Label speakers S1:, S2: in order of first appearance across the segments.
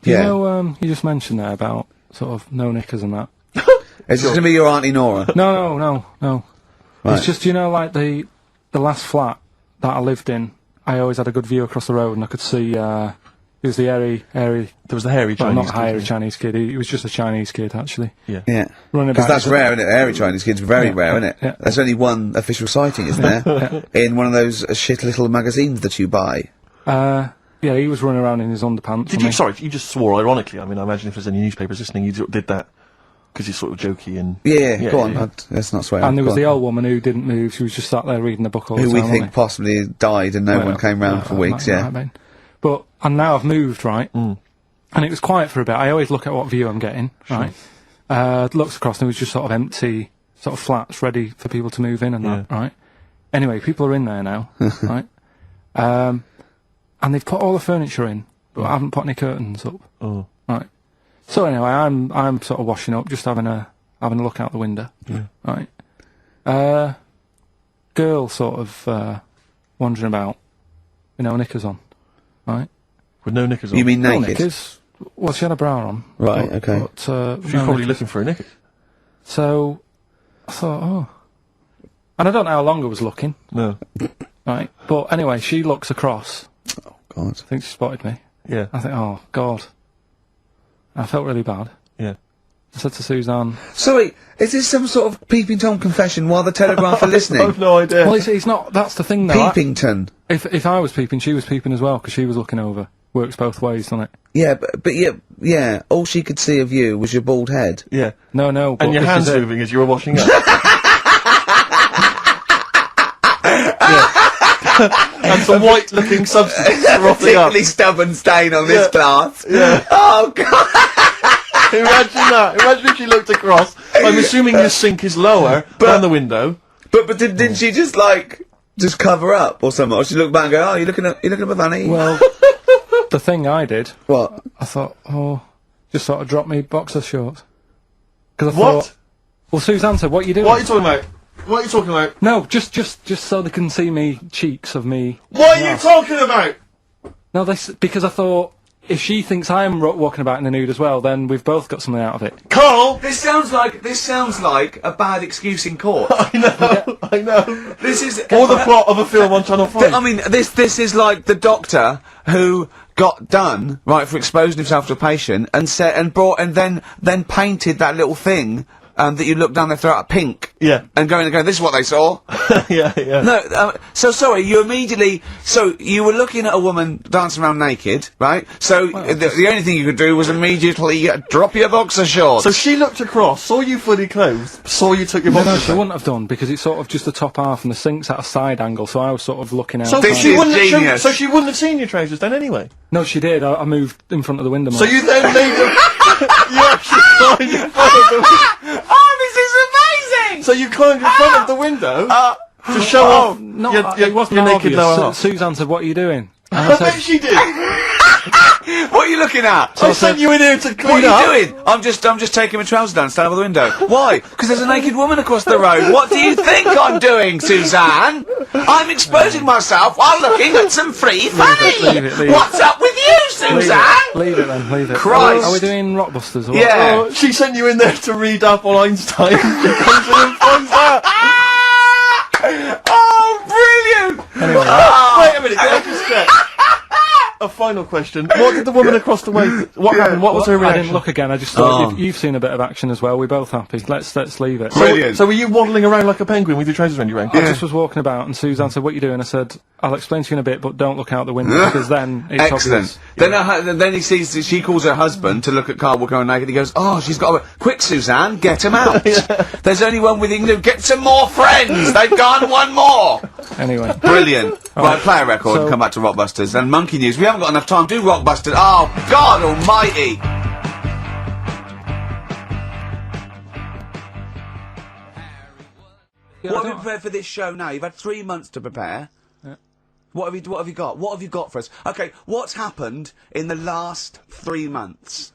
S1: You know, you just mentioned there about sort of no knickers and that.
S2: Is this going to be your Auntie Nora?
S1: No.
S2: Right.
S1: It's just, you know, like the last flat that I lived in, I always had a good view across the road and I could see, it was the hairy... There
S3: was the hairy Chinese
S1: not
S3: kid.
S1: hairy Chinese kid, he was just a Chinese kid, actually.
S3: Yeah.
S1: Running
S2: Because
S1: about.
S2: that's rare, isn't it? Hairy Chinese kids, very rare, isn't it?
S1: Yeah.
S2: There's only one official sighting, isn't there? In one of those shit little magazines that you buy.
S1: Yeah, he was running around in his underpants.
S3: Did you, sorry, you just swore ironically. I mean, I imagine if there's any newspapers listening, you did that because you're sort of jokey and...
S2: Yeah, go on, let's not swear.
S1: And there was the old woman who didn't move, she was just sat there reading the book all the
S2: Who
S1: time.
S2: we
S1: wasn't
S2: think possibly died and no one came round for weeks,
S1: might have been. But, and now I've moved, right? And it was quiet for a bit. I always look at what view I'm getting, right? Looks across and it was just sort of empty, sort of flats ready for people to move in and that, right? Anyway, people are in there now, right? And they've put all the furniture in, but I haven't put any curtains up.
S3: Oh.
S1: Right. So anyway, I'm sort of washing up, just having a look out the window.
S3: Yeah.
S1: Right. Girl sort of wandering about, with no knickers on. Right.
S3: With no knickers on?
S2: You mean
S1: No
S2: naked?
S1: knickers. Well, she had a bra on.
S2: Right, okay.
S1: But,
S3: She was probably looking for a knickers.
S1: So, I thought, oh. And I don't know how long I was looking.
S3: No.
S1: Right. But anyway, she looks across.
S2: Oh, God.
S1: I think she spotted me.
S3: Yeah.
S1: I think, oh, God. I felt really bad.
S3: Yeah.
S1: I said to Suzanne...
S2: Sorry, is this some sort of Peeping Tom confession while the Telegraph are listening?
S3: I've no idea.
S1: Well, it's not... That's the thing, though.
S2: Peepington.
S1: If I was peeping, she was peeping as well, because she was looking over. Works both ways, doesn't it?
S2: Yeah, but yeah, all she could see of you was your bald head.
S3: Yeah.
S1: No, but
S3: And your
S1: this
S3: hands
S1: is it.
S3: moving as you were washing up. And some white-looking substance frothing up.
S2: Particularly stubborn stain on this glass.
S3: Yeah.
S2: Oh, God.
S3: Imagine that. Imagine if she looked across. I'm assuming your sink is lower than the window.
S2: But didn't she just, like, just cover up or something? Or she looked back and go, oh, you looking at my fanny?
S1: Well, the thing I did...
S2: What?
S1: I thought, oh... Just sort of drop me boxer shorts. Because I
S3: What?
S1: thought... Well, Suzanne said, what are you doing?
S3: What are you talking about? What are you talking about?
S1: No, just so they can see me cheeks of me.
S3: What are you talking about?
S1: No, because I thought, if she thinks I'm walking about in the nude as well, then we've both got something out of it.
S3: Carl!
S2: This sounds like a bad excuse in court.
S3: I know.
S2: This is...
S3: Or the plot of a film on Channel 5.
S2: I mean, this is like the doctor who got done, right, for exposing himself to a patient and then painted that little thing that you look down their throat pink.
S3: Yeah.
S2: And going, this is what they saw.
S3: yeah.
S2: No, so sorry, you were looking at a woman dancing around naked, right? So the only thing you could do was immediately drop your boxer shorts.
S3: So she looked across, saw you fully clothed, saw you took your
S1: No,
S3: boxers
S1: she
S3: off.
S1: wouldn't have done, because it's sort of just the top half and the sink's at a side angle, so I was sort of looking out.
S3: So
S2: This
S3: she
S2: is
S3: wouldn't have
S2: genius.
S3: so she wouldn't have seen your trousers then anyway.
S1: No, she did. I moved in front of the window more.
S3: So you then made them... you actually climbed in front of the...
S2: Oh, this is amazing!
S3: So you climbed in front of the window to show off
S1: No,
S3: your
S1: it wasn't
S3: naked
S1: obvious.
S3: lower half.
S1: Suzanne said, what are you doing? And
S3: I
S1: I
S3: bet
S1: said,
S3: she did.
S2: What are you looking at?
S3: I sent you in here to clean
S2: What
S3: up.
S2: are you doing? I'm just taking my trousers down, standing by the window. Why? Because there's a naked woman across the road. What do you think I'm doing, Suzanne? I'm exposing myself while looking at some free fanny.
S1: leave it.
S2: What's up with you, Suzanne?
S1: leave it then, leave it.
S2: Christ.
S1: Are we doing Rockbusters or what?
S2: Yeah.
S3: Oh, she sent you in there to read up on Einstein. She comes in and finds that.
S2: Oh, brilliant!
S1: Anyway,
S3: Wait a minute, can I just check? A final question. What did the woman across the way... What happened? What was her
S1: I
S3: reaction?
S1: didn't look again, I just thought, you've seen a bit of action as well, we're both happy. Let's leave it.
S2: Brilliant.
S3: So were you waddling around like a penguin with your trousers around your ankle?
S1: I just was walking about and Suzanne said, what are you doing? I said, I'll explain to you in a bit, but don't look out the window, because then it's
S2: Excellent.
S1: obvious.
S2: Then he sees that she calls her husband to look at Carl walking around naked. He goes, "Oh, she's got a quick, Suzanne, get him out. There's only one with him. Get some more friends. They've gone one more."
S1: Anyway.
S2: Brilliant. Right, play a record and come back to Rockbusters and Monkey News. We haven't got enough time. Do Rockbusters. Oh, God Almighty. What have you prepared for this show now? You've had 3 months to prepare.
S1: Yeah.
S2: What have you got? What have you got for us? Okay, what's happened in the last 3 months?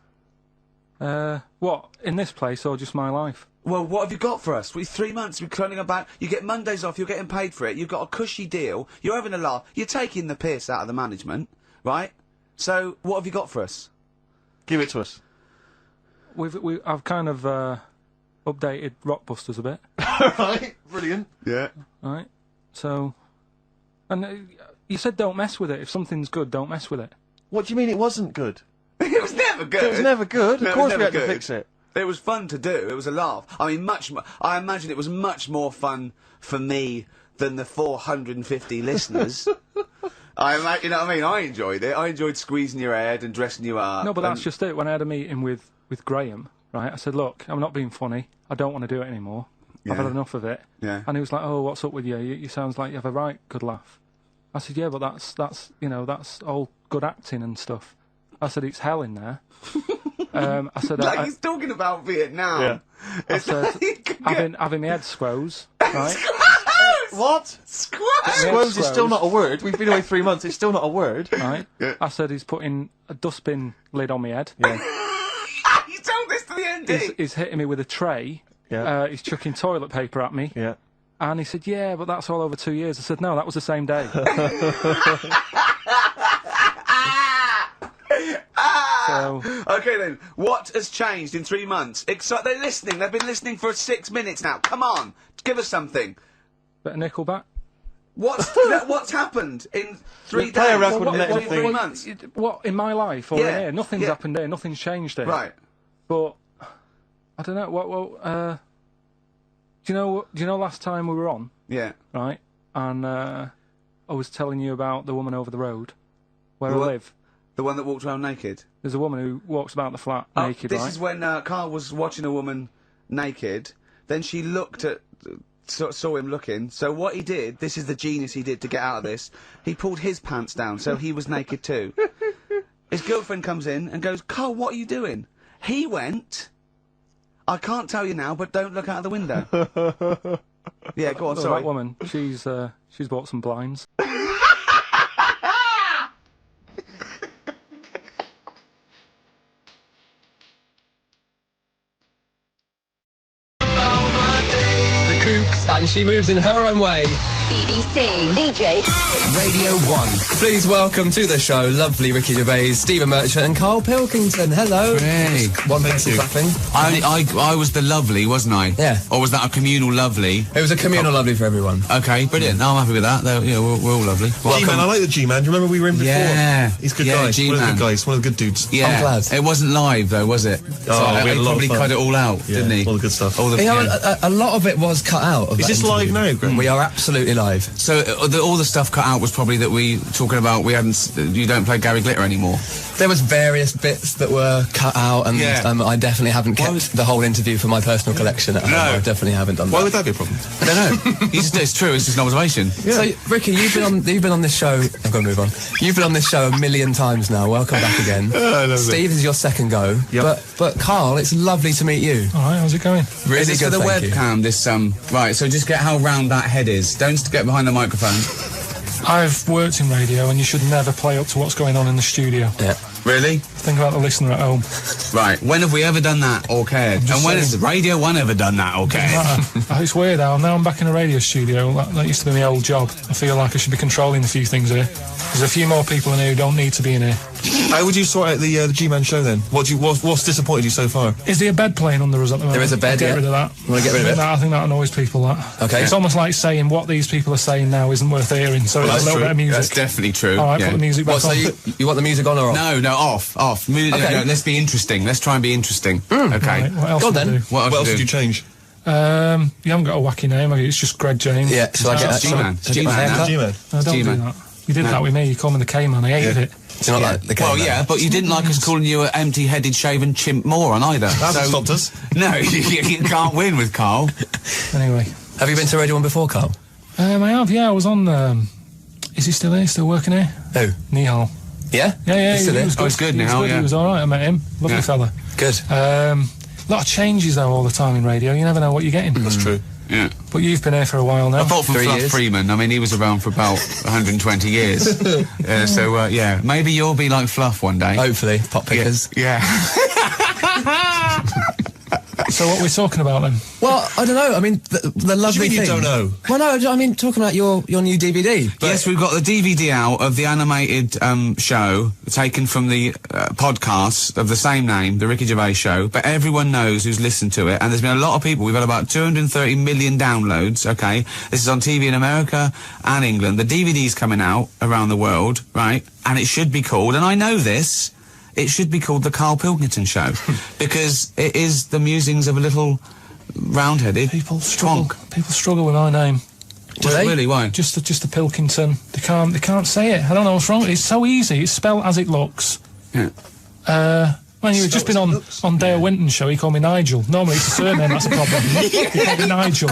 S1: What? In this place or just my life?
S2: Well, what have you got for us? We've 3 months, we're cloning about. You get Mondays off, you're getting paid for it, you've got a cushy deal, you're having a laugh, you're taking the piss out of the management, right? So, what have you got for us?
S3: Give it to us.
S1: I've kind of updated Rockbusters a bit.
S3: Right, brilliant.
S2: Yeah.
S1: Right. So, and you said don't mess with it. If something's good, don't mess with it.
S3: What do you mean it wasn't good?
S2: It was never good.
S3: It was never good.
S2: No,
S3: Of
S2: it was
S3: course we
S2: never
S3: had to
S2: good.
S3: fix it.
S2: It was fun to do. It was a laugh. I mean, I imagine it was much more fun for me than the 450 listeners. You know what I mean? I enjoyed it. I enjoyed squeezing your head and dressing you up.
S1: No, but that's just it. When I had a meeting with Graham, right, I said, look, I'm not being funny. I don't want to do it anymore. I've had enough of it.
S2: Yeah.
S1: And he was like, oh, what's up with you? You sounds like you have a right good laugh. I said, yeah, but that's that's all good acting and stuff. I said, it's hell in there. I said,
S2: like he's talking about Vietnam.
S3: Yeah.
S1: I said, having my head squoze, right?
S3: What?
S2: Squoze!
S3: Squoze is still not a word. We've been away 3 months. It's still not a word.
S1: Right?
S2: Yeah.
S1: I said, he's putting a dustbin lid on my head.
S3: Yeah.
S2: You told this to the ND.
S1: He's hitting me with a tray.
S3: Yeah.
S1: He's chucking toilet paper at me.
S3: Yeah.
S1: And he said, yeah, but that's all over 2 years. I said, no, that was the same day. So,
S2: Okay then, what has changed in 3 months? They're listening. They've been listening for 6 minutes now. Come on, give us something.
S1: bit of Nickelback.
S2: What's happened in 3 days?
S3: Play a record and
S2: What-
S3: let
S2: what-
S3: us
S2: 3
S3: think.
S2: months?
S1: What, in my life or
S2: Yeah,
S1: in here? Nothing's
S2: yeah.
S1: happened here. Nothing's changed here.
S2: Right.
S1: But I don't know. Do you know last time we were on,
S2: Yeah.
S1: right? And I was telling you about the woman over the road where I
S2: What?
S1: live.
S2: The one that walked around naked.
S1: There's a woman who walks about the flat naked,
S2: This
S1: right?
S2: is when Carl was watching a woman naked. Then she looked at, saw him looking. So what he did, this is the genius he did to get out of this. He pulled his pants down, so he was naked too. His girlfriend comes in and goes, "Carl, what are you doing?" He went, "I can't tell you now, but don't look out of the window." Yeah, go on.
S1: Well,
S2: Sorry.
S1: that woman, she's bought some blinds.
S4: And she moves in her own way.
S5: BBC DJ
S4: Radio 1. Please welcome to the show lovely Ricky Gervais, Stephen Merchant and Karl Pilkington. Hello.
S6: Hey.
S4: One pencil clapping.
S6: I was the lovely, wasn't I?
S4: Yeah.
S6: Or was that a communal lovely?
S4: It was a communal lovely for everyone.
S6: Okay, brilliant. No, I'm happy with that. Yeah, we're all lovely.
S3: G-Man, I like the G-Man. Do you remember we were in before?
S6: Yeah.
S3: He's a good
S6: Yeah,
S3: guy. One of the
S6: G-Man.
S3: good guys. One of the good dudes.
S6: Yeah.
S4: I'm glad.
S6: It wasn't live though, was it?
S3: Oh, we had a lot of
S6: probably
S3: fun.
S6: cut it all out,
S3: Yeah,
S6: didn't he?
S3: all the good stuff.
S6: All the,
S4: You know,
S6: yeah.
S4: a lot of it was cut out. Of
S3: Is
S4: that
S3: this live
S4: interview.
S3: now, Greg?
S4: We are absolutely live.
S6: So all the stuff cut out was probably that we talking about. We hadn't. You don't play Gary Glitter anymore.
S4: There was various bits that were cut out, and
S6: Yeah.
S4: I definitely haven't kept the whole interview for my personal collection at home.
S6: No.
S4: I definitely haven't done
S3: Why
S4: that.
S3: would that be a problem?
S6: I don't know. It's true. It's just an observation.
S4: So, Ricky, you've been on this show. I've got to move on. You've been on this show a million times now. Welcome back again. Steve is your second go.
S3: Yep.
S4: But Karl, it's lovely to meet you.
S1: All right, how's it going?
S4: Really
S6: Is this
S4: good,
S6: for the
S4: thank you.
S6: webcam? This right. So just get how round that head is. Don't get behind the microphone.
S1: I've worked in radio, and you should never play up to what's going on in the studio.
S4: Yeah.
S6: Really?
S1: Think about the listener at home.
S6: Right. When have we ever done that or cared? And when has Radio 1 ever done that or cared?
S1: It's weird how now I'm back in a radio studio. That used to be my old job. I feel like I should be controlling a few things here. There's a few more people in here who don't need to be in here.
S3: How would you sort out the G-Man show then? What's disappointed you so far?
S1: Is there a bed playing under us at the moment?
S4: There is a bed,
S1: Get
S4: yeah.
S1: rid of that.
S4: You wanna get rid of it?
S1: I think that annoys people, that.
S4: Okay.
S1: It's almost like saying what these people are saying now isn't worth hearing, so it's
S3: that's
S1: a little
S3: true.
S1: bit of music.
S6: That's definitely true.
S1: All right,
S6: yeah.
S1: put the music back
S4: What, so
S1: on.
S4: you want the music on or off?
S6: No, off.
S4: Okay.
S6: No, let's be interesting. Let's try and be interesting. Okay.
S1: Right, what else
S4: Go on
S1: do we
S4: then.
S1: do?
S6: What
S3: What else
S6: should
S3: did
S6: we
S3: you
S6: do?
S3: change?
S1: You haven't got a wacky name, have you? It's just Greg James.
S4: Yeah, shall I get
S6: It's G-Man.
S4: shall I get my
S6: G-Man,
S4: haircut?
S3: G-Man.
S1: No, don't
S6: G-Man.
S1: do that. You did that with me. You called me the K-Man. I hated it.
S4: Do you not like the
S6: Well,
S4: K-Man?
S6: yeah, but you didn't like us calling you an empty-headed, shaven chimp moron either.
S3: That hasn't stopped us.
S6: No, you can't win with Carl.
S1: Anyway.
S4: Have you been to Radio 1 before, Karl?
S1: I have, yeah. I was on... is he still here? Still working here?
S4: Who?
S1: Nihal.
S4: Yeah?
S1: Yeah,
S4: He's still
S1: he
S4: there?
S1: was good.
S6: Oh, he's good
S1: He was
S6: now,
S1: good.
S6: yeah.
S1: He was all right. I met him. Lovely
S6: Yeah.
S1: fella.
S4: Good.
S1: A lot of changes, though, all the time in radio. You never know what you're getting.
S3: That's true.
S6: Yeah.
S1: But you've been here for a while now.
S6: Apart from
S4: 3
S6: Fluff
S4: years.
S6: Freeman, I mean, he was around for about 120 years. Yeah, maybe you'll be like Fluff one day.
S4: Hopefully, pop pickers.
S6: Yeah.
S1: So what are we talking about then?
S4: Well, I don't know. I mean, the lovely
S3: you
S4: thing.
S3: don't know?
S4: Well, no, I mean, talking about your new DVD. But
S6: Yes, we've got the DVD out of the animated show taken from the podcast of the same name, the Ricky Gervais Show. But everyone knows who's listened to it, and there's been a lot of people. We've had about 230 million downloads. Okay, this is on TV in America and England. The DVD's coming out around the world, right? And it should be called, and I know this. It should be called the Karl Pilkington Show because it is the musings of a little round-headed
S1: People struggle with my name.
S4: do they?
S6: Really? Why?
S1: Just the Pilkington. They can't say it. I don't know what's wrong. It's so easy. It's spelled as it looks.
S6: Yeah.
S1: When you've just been on Dale Winton's show, he called me Nigel. Normally it's a surname that's a problem. He called me Nigel.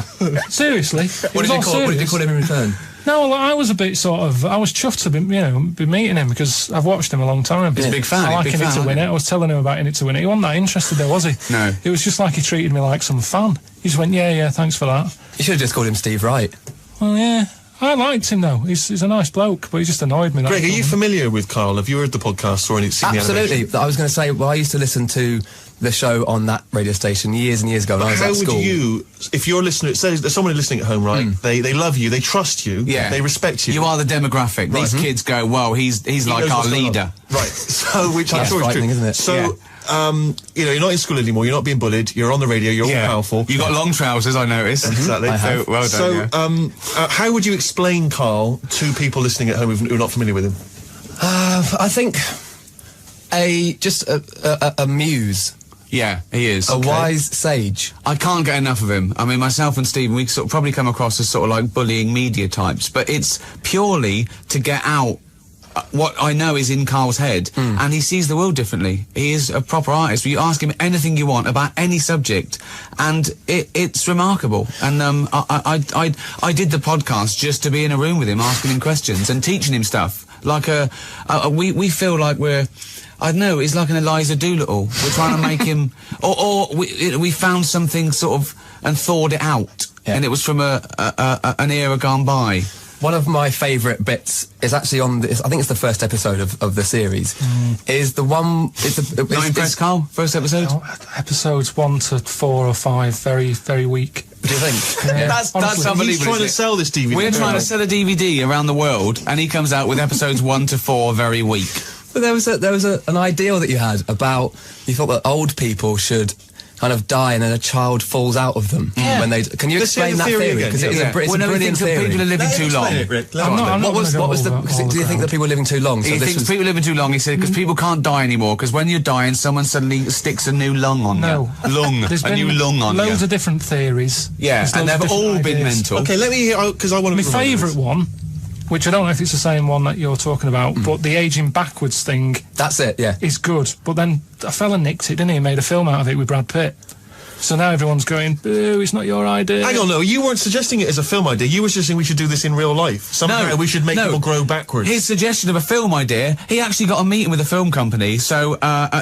S1: Seriously.
S4: What did you call him in return?
S1: No, well, I was a bit I was chuffed to be meeting him because I've watched him a long time.
S6: He's a big fan.
S1: I like
S6: big
S1: In It
S6: fan,
S1: to
S6: aren't
S1: Win
S6: you?
S1: It. I was telling him about In It to Win It. He wasn't that interested though, was he?
S6: No.
S1: It was just like he treated me like some fan. He just went, yeah, thanks for that.
S4: You should have just called him Steve Wright.
S1: Well, yeah. I liked him though. He's a nice bloke, but he just annoyed me.
S3: Greg, are you familiar with Karl? Have you heard the podcast or seen the animation?
S4: Absolutely. I was going to say, well, I used to listen to the show on that radio station years and years ago when I was
S3: How
S4: at school.
S3: would you, if you're listening, say there's someone listening at home, right? They love you, they trust you,
S6: Yeah.
S3: they respect you.
S6: You are the demographic. These kids go, well, he's
S3: He
S6: like
S3: knows
S6: our
S3: what's going on.
S6: leader.
S3: Right. So, which I'm
S4: That's
S3: sure is true.
S4: frightening, isn't it?
S3: So,
S6: Yeah.
S3: you're not in school anymore, you're not being bullied, you're on the radio, you're all powerful.
S6: You got long trousers, I noticed.
S3: Exactly.
S4: I have.
S6: So, well done.
S3: So,
S6: yeah.
S3: how would you explain Karl to people listening at home who are not familiar with him?
S4: I think a muse,
S6: Yeah, he is.
S4: a wise sage.
S6: I can't get enough of him. I mean, myself and Stephen, we sort of probably come across as sort of like bullying media types, but it's purely to get out what I know is in Karl's head, and he sees the world differently. He is a proper artist. You ask him anything you want about any subject, and it's remarkable. And I did the podcast just to be in a room with him, asking him questions and teaching him stuff. Like we feel like we're. I don't know, it's like an Eliza Doolittle. We're trying to make him... Or we found something sort of and thawed it out.
S4: Yeah.
S6: And it was from an era gone by.
S4: One of my favourite bits is actually on this. I think it's the first episode of the series. Is the one?
S6: Not impressed, Karl? First episode?
S1: Episodes 1 to 4 or 5, very, very weak.
S4: Do you think?
S1: Yeah.
S6: That's
S1: Honestly.
S6: unbelievable.
S3: He's trying
S6: isn't
S3: to
S6: it?
S3: sell this DVD.
S6: We're trying to sell a DVD around the world, and he comes out with episodes 1 to 4 very weak.
S4: But there was an ideal that you had about you thought that old people should kind of die and then a child falls out of them when they. Can you
S3: Let's hear
S4: explain
S3: the
S4: that
S3: theory
S4: theory?
S3: again.
S4: Because it's
S3: Yeah.
S4: a
S6: Well, no, he
S4: brilliant
S6: thinks that
S4: theory.
S6: people are living too long.
S1: I'm not
S4: What was
S1: gonna
S4: the?
S1: go
S4: Because
S1: over
S4: do you think that people are living too long? So
S6: He
S4: this
S6: thinks
S4: was-
S6: people living too long, he said, because people can't die anymore, because when you're dying, someone suddenly sticks a new lung on
S1: No.
S6: you. Lung.
S1: There's
S6: A
S1: been
S6: new lung on
S1: loads
S6: you.
S1: of different theories.
S6: Yeah,
S1: There's
S6: and
S1: loads of
S6: they've all
S1: different
S6: been
S1: ideas.
S6: mental.
S3: Okay, let me hear, because I want to...
S1: My favourite one, which I don't know if it's the same one that you're talking about, but the aging backwards thing
S4: That's it. Yeah.
S1: is good. But then a fella nicked it, didn't he? Made a film out of it with Brad Pitt. So now everyone's going, boo, it's not your idea.
S3: Hang on, no, you weren't suggesting it as a film idea. You were suggesting we should do this in real life. Somehow we should make people grow backwards.
S6: His suggestion of a film idea, he actually got a meeting with a film company, so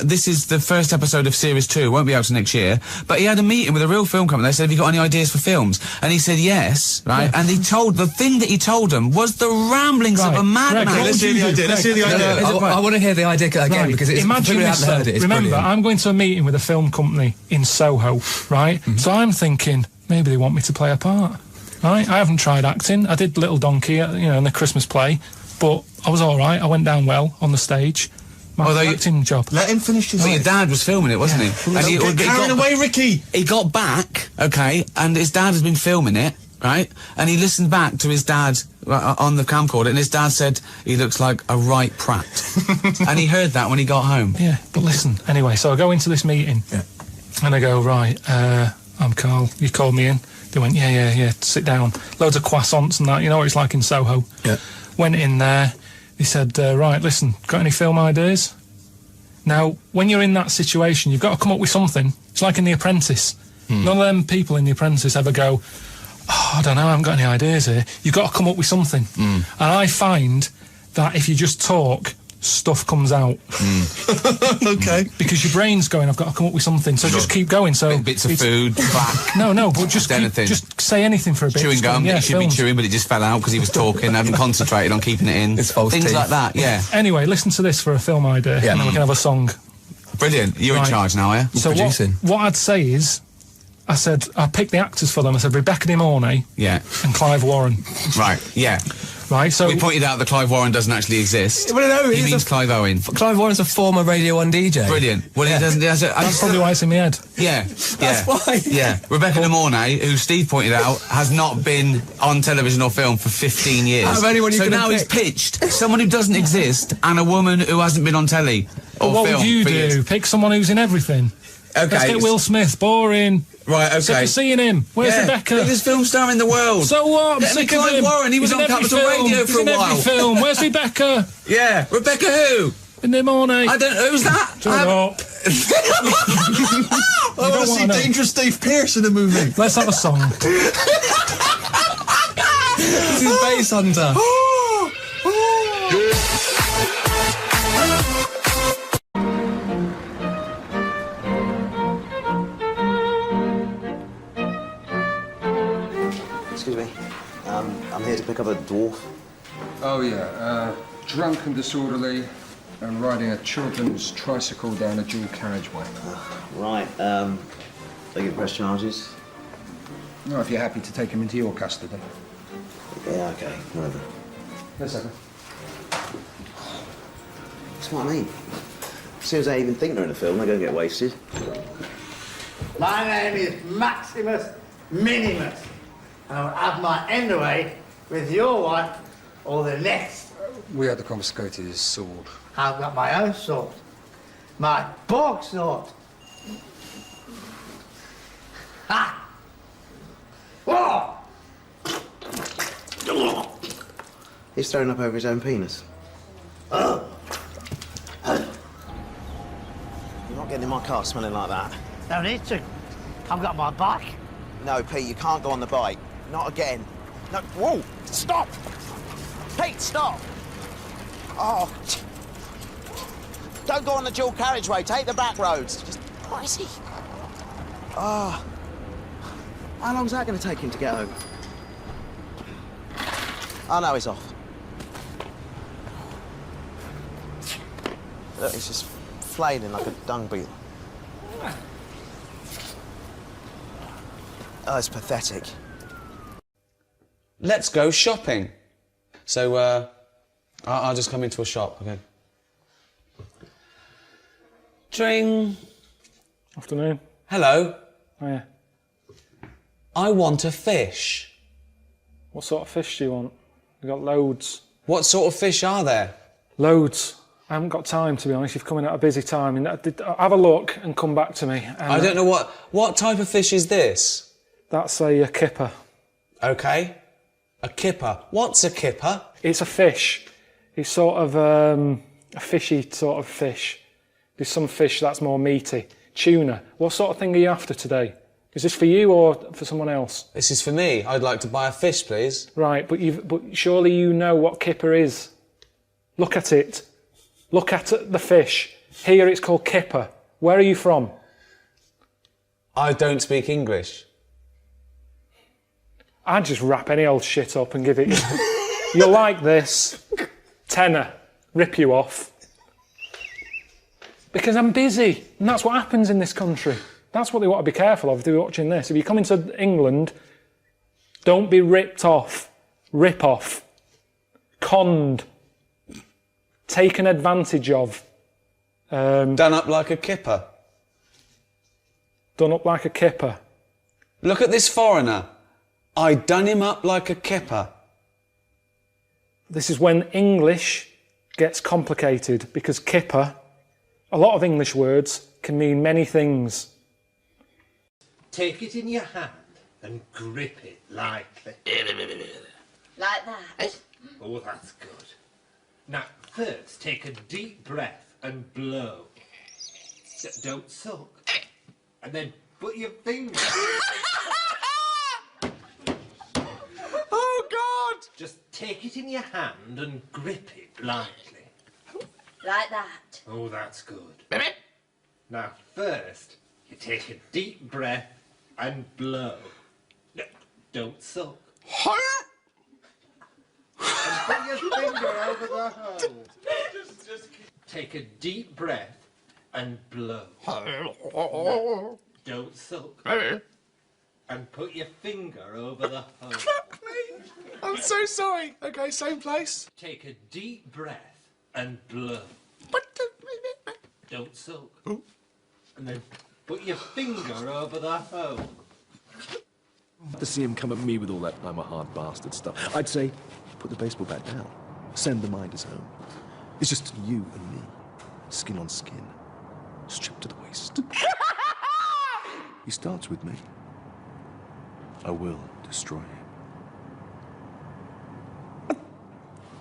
S6: this is the first episode of Series 2, won't be out till next year, but he had a meeting with a real film company. They said, have you got any ideas for films? And he said yes, right? And the thing that he told them was the ramblings of a
S1: Right.
S6: madman.
S1: Right,
S3: Let's hear the idea. Let's hear the
S4: No,
S3: idea.
S4: no, I want to hear the idea again
S1: Right.
S4: because it's
S1: Imagine
S4: people who
S1: this,
S4: haven't heard
S1: though.
S4: it. It's
S1: Remember,
S4: brilliant.
S1: I'm going to a meeting with a film company in Soho, right? So I'm thinking, maybe they want me to play a part, right? I haven't tried acting. I did Little Donkey, in the Christmas play, but I was all right. I went down well on the stage. My
S6: Although you-
S1: acting job.
S3: Let him finish his
S6: Well, your dad was filming it, wasn't he? And he
S3: Don't get
S6: got-
S3: carried away, Ricky!
S6: He got back, okay, and his dad has been filming it, right? And he listened back to his dad on the camcorder, and his dad said, he looks like a right prat. And he heard that when he got home.
S1: Yeah, but listen, anyway, so I go into this meeting, and I go, right, I'm Karl, you called me in. They went, yeah, sit down. Loads of croissants and that, you know what it's like in Soho.
S4: Yeah.
S1: Went in there, he said, right, listen, got any film ideas? Now, when you're in that situation, you've got to come up with something. It's like in The Apprentice. None of them people in The Apprentice ever go, I don't know, I haven't got any ideas here. You've got to come up with something. And I find that if you just talk, stuff comes out.
S3: Okay.
S1: Because your brain's going, I've got to come up with something, so just keep going. So
S6: Bits of
S1: it's-
S6: food, back,
S1: No, but just
S6: Anything.
S1: just say anything for a bit.
S6: chewing
S1: Just go,
S6: gum.
S1: yeah,
S6: He should be
S1: films.
S6: chewing, but it just fell out because he was talking, hadn't concentrated on keeping it in.
S4: It's false
S6: Things
S4: teeth.
S6: like that, yeah.
S1: Anyway, listen to this for a film idea,
S4: Yeah.
S1: and then we can have a song.
S6: Brilliant. You're in
S1: Right.
S6: charge now, yeah?
S1: So
S4: producing.
S1: what I'd say is, I said, I picked the actors for them. I said Rebecca De Mornay
S6: Yeah.
S1: and Clive Warren.
S6: Right, yeah.
S1: Right, so...
S6: We pointed out that Clive Warren doesn't actually exist.
S4: Well, no,
S6: he means Clive Owen.
S4: Clive Warren's a former Radio 1 DJ.
S6: Brilliant. Well, he doesn't...
S1: That's probably why it's in my head.
S6: Yeah,
S4: That's why.
S6: Yeah. Rebecca De Mornay, who Steve pointed out, has not been on television or film for 15 years.
S4: Out of anyone you
S6: so
S4: could have
S6: now he's pitched someone who doesn't exist and a woman who hasn't been on telly or
S1: What
S6: film
S1: would you
S6: for
S1: do?
S6: years.
S1: Pick someone who's in everything.
S6: Okay.
S1: Let's get Will Smith. Boring.
S6: Right, okay.
S1: Sick of seeing him. Where's Rebecca?
S6: Biggest film star in the world.
S1: So what? I'm
S6: Get
S1: sick
S6: me
S1: of
S6: Clive
S1: him.
S6: Warren, he was
S1: He's
S6: on
S1: in every
S6: Capital
S1: film.
S6: Radio for
S1: He's
S6: a
S1: in
S6: while.
S1: every film. Where's Rebecca?
S6: Yeah. Rebecca who?
S1: In the morning.
S6: I don't know. Who's that?
S1: Shut up.
S3: I want to see Dangerous Dave Pearce in a movie.
S1: Let's have a song.
S4: This is Bass Hunter.
S7: Excuse me. I'm here to pick up a dwarf.
S8: Oh, yeah. Drunk and disorderly and riding a children's tricycle down a dual carriageway.
S7: Right. They can press charges.
S8: No, if you're happy to take him into your custody.
S7: Yeah, okay. Whatever.
S8: Yes, sir.
S7: That's what I mean. As soon as they even think they're in a film, they're going to get wasted.
S9: My name is Maximus Minimus, and I'll have my end away with your wife or the next.
S8: We had to confiscate his sword.
S9: I've got my own sword, my bog sword. Ha! Whoa!
S7: He's thrown up over his own penis. You're not getting in my car smelling like that.
S9: No need to. I've got my bike.
S7: No, Pete, you can't go on the bike. Not again. No, whoa! Stop! Pete, stop! Oh. Don't go on the dual carriageway. Take the back roads. Just... What is he? Oh. How long's that going to take him to get home? Oh, no, he's off. Look, he's just flailing like a dung beetle. Oh, it's pathetic.
S6: Let's go shopping. So, I'll just come into a shop, okay? Tring.
S1: Afternoon.
S6: Hello.
S1: Oh, yeah.
S6: I want a fish.
S1: What sort of fish do you want? We've got loads.
S6: What sort of fish are there?
S1: Loads. I haven't got time, to be honest. You've come in at a busy time. And have a look and come back to me. And
S6: I don't know what type of fish is this?
S1: That's a kipper.
S6: Okay. A kipper. What's a kipper?
S1: It's a fish. It's sort of a fishy sort of fish. There's some fish that's more meaty. Tuna. What sort of thing are you after today? Is this for you or for someone else?
S6: This is for me. I'd like to buy a fish, please.
S1: Right, but surely you know what kipper is. Look at it. Look at the fish. Here it's called kipper. Where are you from?
S6: I don't speak English.
S1: I'd just wrap any old shit up and give it you. You'll like this. Tenner. Rip you off. Because I'm busy. And that's what happens in this country. That's what they want to be careful of if they're watching this. If you come into England, don't be ripped off. Rip off. Conned. Taken advantage of.
S6: Done up like a kipper.
S1: Done up like a kipper.
S6: Look at this foreigner. I done him up like a kipper.
S1: This is when English gets complicated because kipper, a lot of English words, can mean many things.
S9: Take it in your hand and grip it lightly.
S5: Like that.
S9: Oh, that's good. Now, first, take a deep breath and blow. Don't suck. And then put your finger...
S6: Oh, God!
S9: Just take it in your hand and grip it lightly.
S5: Like that.
S9: Oh, that's good. Now, first, you take a deep breath and blow. No, don't suck. And put your finger over the hole. Take a deep breath and blow. No, don't suck. And put your finger over the hole.
S10: Fuck me! I'm so sorry. Okay, same place.
S9: Take a deep breath and blow. Don't sulk.
S10: Ooh.
S9: And then put your finger over the hole.
S10: To see him come at me with all that I'm a hard bastard stuff, I'd say, put the baseball bat down. Send the minders home. It's just you and me. Skin on skin. Stripped to the waist. He starts with me. I will destroy him.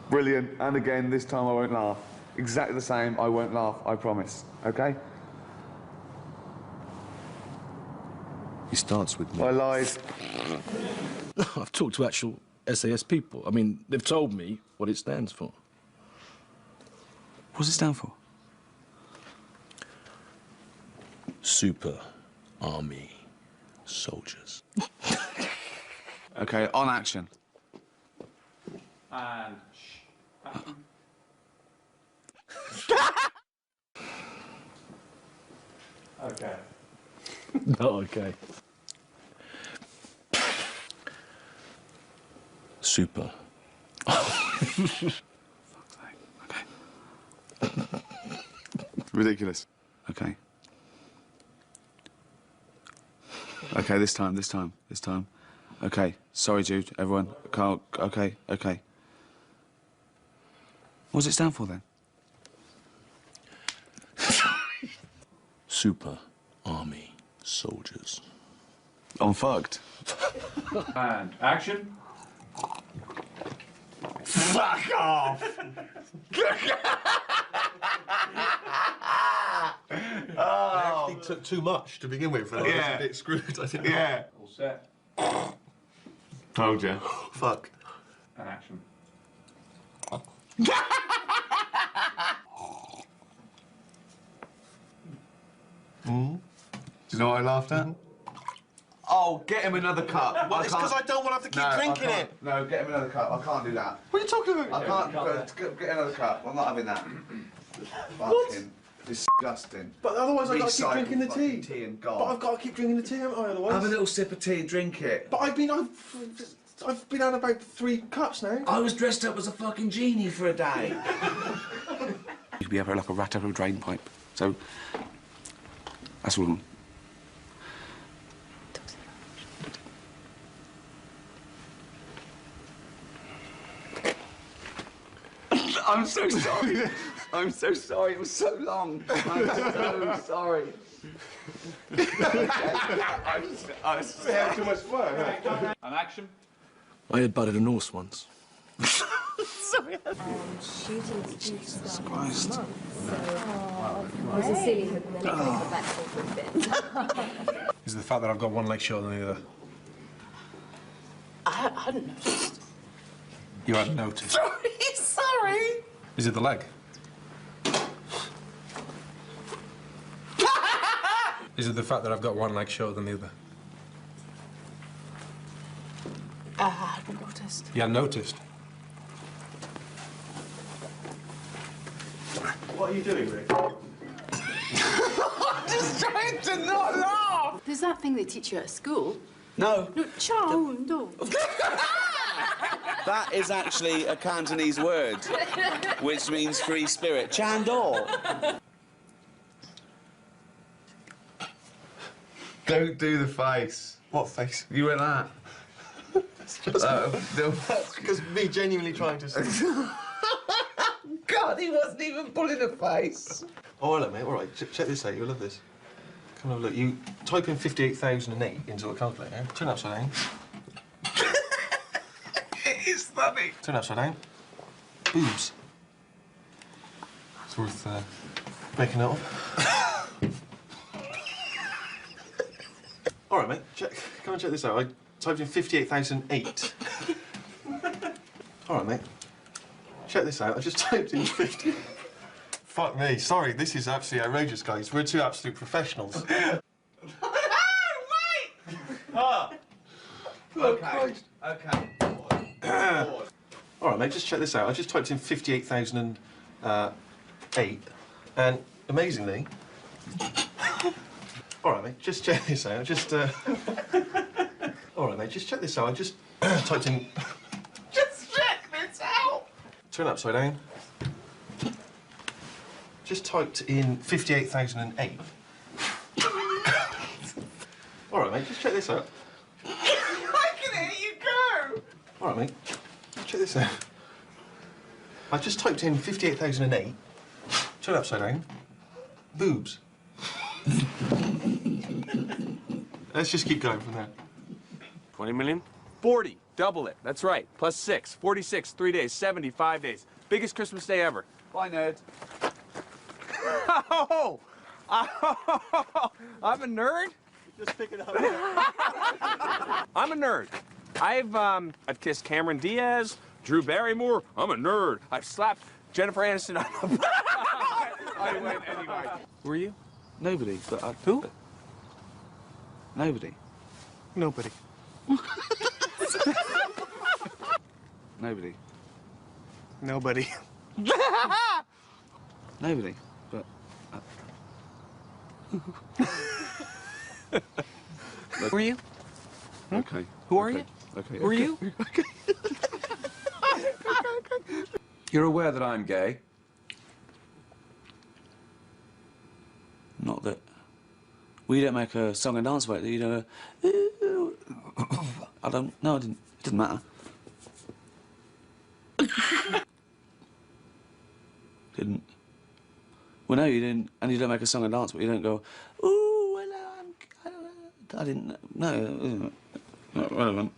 S2: Brilliant. And again, this time I won't laugh. Exactly the same. I won't laugh. I promise. Okay?
S10: He starts with me.
S2: I lied.
S10: I've talked to actual SAS people. I mean, they've told me what it stands for.
S2: What does it stand for?
S10: Super Army Soldiers.
S2: Okay, on action.
S1: And okay.
S10: Not okay. Super.
S2: Fuck's sake. Okay. Ridiculous. Okay. Okay, this time. Okay, sorry, Jude, everyone. Carl, okay. What does it stand for, then?
S10: Super Army Soldiers.
S2: I'm fucked.
S1: And action.
S2: Fuck off!
S3: I actually took too much to begin with, and I was a bit screwed, I think.
S2: Yeah.
S1: All set.
S2: Told you.
S3: Fuck.
S1: And action.
S2: Do you know what I laughed at? Oh, get him another cup.
S3: Well, it's because I don't want to have to keep drinking it.
S2: No, get him another cup. I can't do that.
S3: What are you talking about?
S2: I can't. Get another cup. I'm not having that. Fucking disgusting.
S3: But otherwise I've got to keep
S2: Recycled
S3: drinking the
S2: fucking
S3: tea.
S2: and
S3: But
S2: gone.
S3: I've got to keep drinking the tea, haven't I, otherwise?
S2: Have a little sip of tea and drink it.
S3: But I've been out about 3 cups now.
S2: I was dressed up as a fucking genie for a day. You could be ever like a rat over a drain pipe. So, that's all. I'm so sorry. I'm so sorry. It was so long. I'm so sorry. I was
S3: Had too much fun.
S1: And action.
S10: I had butted a Norse once.
S5: Jesus
S2: Christ.
S5: So, I was silly hoping they're not going to come back for a bit.
S3: Is the fact that I've got one leg shorter than the other.
S5: I hadn't noticed.
S3: You hadn't noticed.
S5: Sorry.
S3: Is it the leg? Is it the fact that I've got one leg shorter than the other?
S5: I hadn't noticed.
S3: You hadn't noticed? What are you doing, Rick?
S2: I'm just trying to not laugh.
S5: There's that thing they teach you at school.
S2: No.
S5: No, ciao, no.
S2: That is actually a Cantonese word, which means free spirit. Chandor. Don't do the face.
S3: What face?
S2: You went that.
S3: That's because me genuinely trying to...
S2: God, he wasn't even pulling a face.
S3: Oh, hello, mate. All right, check this out. You'll love this. Come and have a look. You type in 58,008 into a calculator. Turn it upside down.
S2: It is funny.
S3: Turn it upside down. Boobs. It's worth making it up. All right, mate. Come and check this out. I typed in 58,008. All right, mate. Check this out. I just typed in 50. Fuck me. Sorry, this is absolutely outrageous, guys. We're two absolute professionals.
S2: Okay. Okay.
S3: All right, mate. Just check this out. I just typed in 58,008, and amazingly. All right, mate. Just check this out. Just All right, mate, just check this out. I just typed in...
S7: Just check this out!
S3: Turn it upside down. Just typed in 58,008. All right, mate, just check this out.
S7: I can hear you go!
S3: All right, mate, check this out. I just typed in 58,008. Turn it upside down. Boobs. Let's just keep going from there.
S11: 20 million? 40. Double it. That's right. Plus 6. 46. 3 days. 75 days. Biggest Christmas day ever.
S2: Bye, nerd.
S11: Oh! I'm a nerd?
S3: Just pick it up.
S11: I'm a nerd. I've kissed Cameron Diaz, Drew Barrymore. I'm a nerd. I've slapped Jennifer Aniston on the I went anyway. Who are you?
S2: Nobody, but
S11: Who?
S2: Nobody.
S3: Nobody.
S2: Nobody.
S3: Nobody.
S2: Nobody, but...
S11: Who are you?
S2: Okay.
S11: Who are you?
S2: Okay.
S11: Who are you?
S12: You're aware that I'm gay?
S2: Not that... We don't make a song and dance about it, you know. I don't... No, it didn't matter. Didn't... Well, no, you didn't... And you don't make a song and dance, but you don't go... Ooh, hello, I didn't... No, not relevant.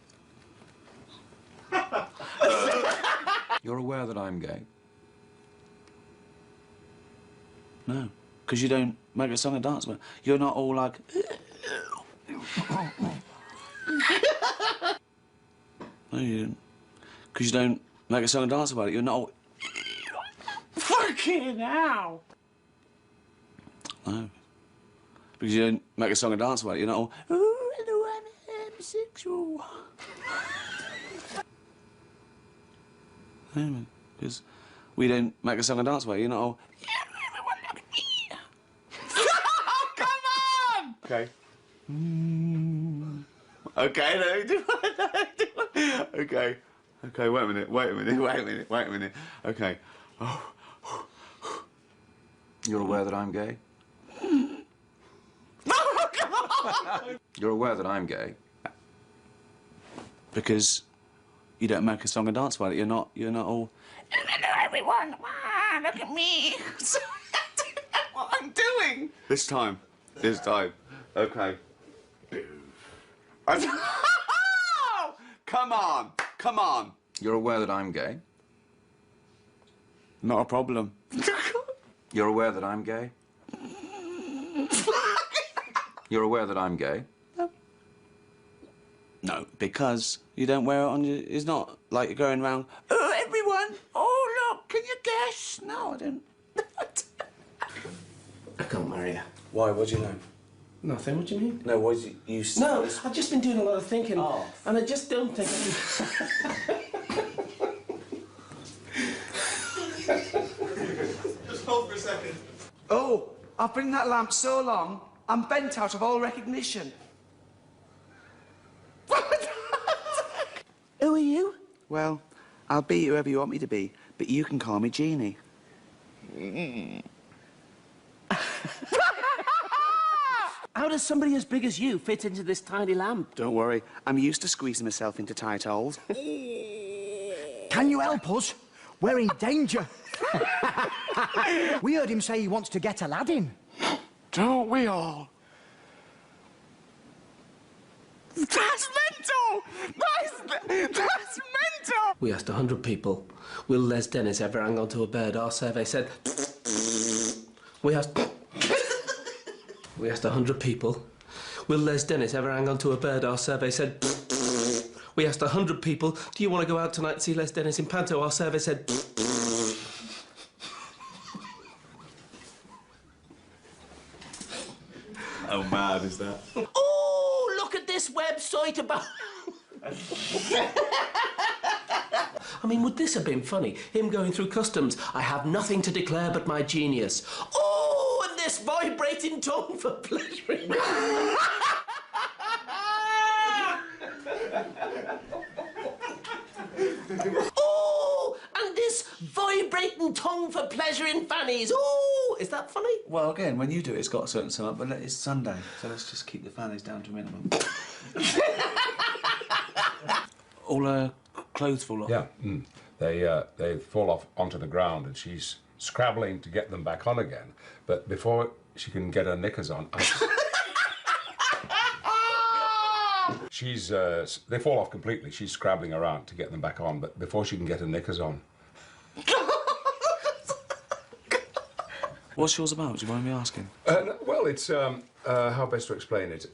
S12: You're aware that I'm gay?
S2: No, because you don't make a song and dance about it. You're not all like... No, you didn't. Because you don't make a song and dance about it. You're not all...
S7: Fucking hell!
S2: No. Because you don't make a song and dance about it. You're not all... Ooh, hello, I'm homosexual. No, because we don't make a song and dance about it. You're not all... Everyone look at me.
S7: Oh, come on!
S2: Okay. Okay, no, okay. Okay, wait a minute. Okay. Oh.
S12: You're aware that I'm gay?
S7: Oh, come on!
S12: You're aware that I'm gay?
S2: Because you don't make a song and dance about it. You're not all...
S7: Hello, everyone. Wow, look at me. What I'm doing.
S2: This time. Okay. Come on.
S12: You're aware that I'm gay?
S2: Not a problem.
S12: You're aware that I'm gay? You're aware that I'm gay?
S2: No, because you don't wear it on your... It's not like you're going around, oh, everyone, oh, look, can you guess? No, I don't.
S13: I can't marry her.
S2: Why? What do you know?
S13: Nothing, what do you mean?
S2: No, what do you...
S13: No, I've just been doing a lot of thinking,
S2: Oh.
S13: and I just don't think...
S3: Just hold for a second.
S2: Oh, I've been in that lamp so long, I'm bent out of all recognition.
S7: Who are you?
S2: Well, I'll be whoever you want me to be, but you can call me Jeannie.
S13: How does somebody as big as you fit into this tiny lamp?
S2: Don't worry, I'm used to squeezing myself into tight holes.
S14: Can you help us? We're in danger. We heard him say he wants to get Aladdin.
S2: Don't we all?
S7: That's mental! That's mental!
S13: We asked 100 people, will Les Dennis ever hang on to a bird? Our survey said... We asked 100 people, will Les Dennis ever hang on to a bird? Our survey said... We asked 100 people, do you want to go out tonight and see Les Dennis in Panto? Our survey said...
S2: How mad is that?
S13: Oh, look at this website about... I mean, would this have been funny? Him going through customs. I have nothing to declare but my genius. Oh, and this vibrating tongue for pleasuring. Oh, and this vibrating tongue for pleasure in fannies. Oh, is that funny?
S2: Well, again, when you do it, it's got a certain sum up, but it's Sunday, so let's just keep the fannies down to a minimum. All her clothes fall off?
S15: Yeah. They fall off onto the ground, and she's scrabbling to get them back on again. But before she can get her knickers on, they fall off completely. She's scrabbling around to get them back on, but before she can get her knickers on.
S2: What's yours about? Do you mind me asking?
S15: Well, it's, how best to explain it?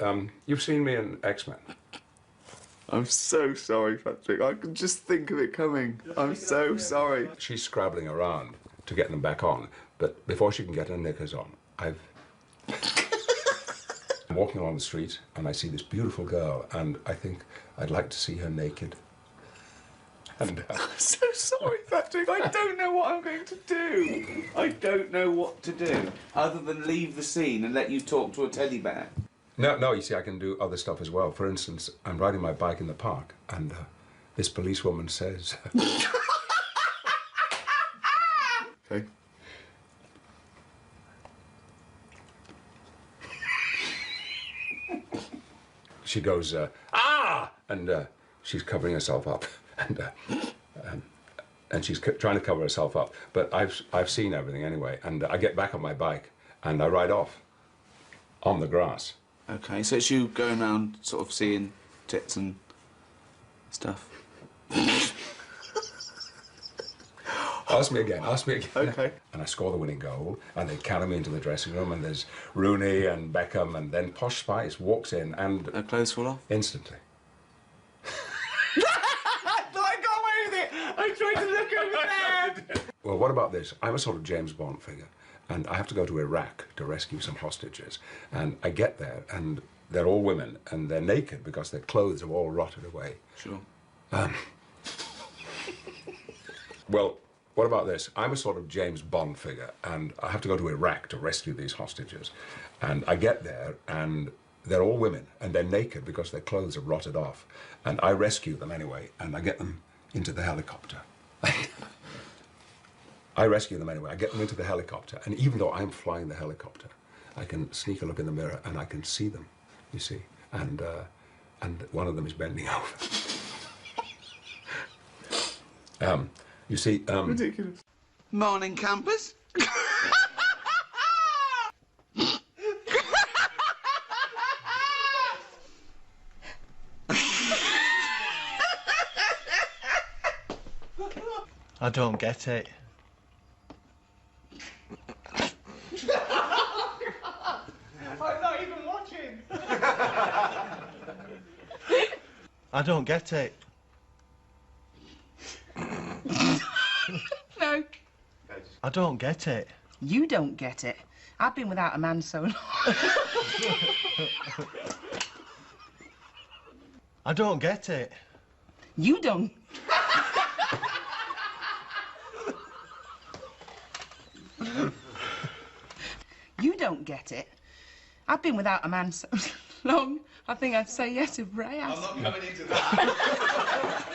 S15: You've seen me in X-Men.
S2: I'm so sorry, Patrick. I can just think of it coming. I'm so sorry.
S15: She's scrabbling around to get them back on, but before she can get her knickers on, I'm walking along the street, and I see this beautiful girl, and I think I'd like to see her naked. And
S2: I'm so sorry, Patrick. I don't know what I'm going to do. I don't know what to do, other than leave the scene and let you talk to a teddy bear.
S15: No, you see, I can do other stuff as well. For instance, I'm riding my bike in the park, and this policewoman says...
S2: Okay.
S15: She goes, ah! And she's covering herself up, and she's trying to cover herself up. But I've seen everything anyway, and I get back on my bike, and I ride off on the grass.
S2: Okay, so it's you going around sort of seeing tits and stuff.
S15: Ask me again.
S2: Okay.
S15: And I score the winning goal, and they carry me into the dressing room, and there's Rooney and Beckham, and then Posh Spice walks in, and...
S2: Her clothes fall off?
S15: Instantly.
S2: I thought I got away with it! I tried to look over there!
S15: Well, what about this? I'm a sort of James Bond figure, and I have to go to Iraq to rescue some hostages. And I get there, and they're all women, and they're naked because their clothes have all rotted away.
S2: Sure.
S15: Well, what about this? I'm a sort of James Bond figure, and I have to go to Iraq to rescue these hostages. And I get there, and they're all women, and they're naked because their clothes have rotted off. And I rescue them anyway, and I get them into the helicopter. I rescue them anyway. I get them into the helicopter, and even though I'm flying the helicopter, I can sneak a look in the mirror, and I can see them, you see. And one of them is bending over. You see,
S2: Ridiculous. Morning, campers.
S16: I don't get it.
S2: I'm not even watching.
S16: I don't get it.
S17: No.
S16: I don't get it.
S17: You don't get it. I've been without a man so long.
S16: I don't get it.
S17: You don't. You don't get it. I've been without a man so long, I think I'd say yes if Ray asked.
S2: I'm not coming into that.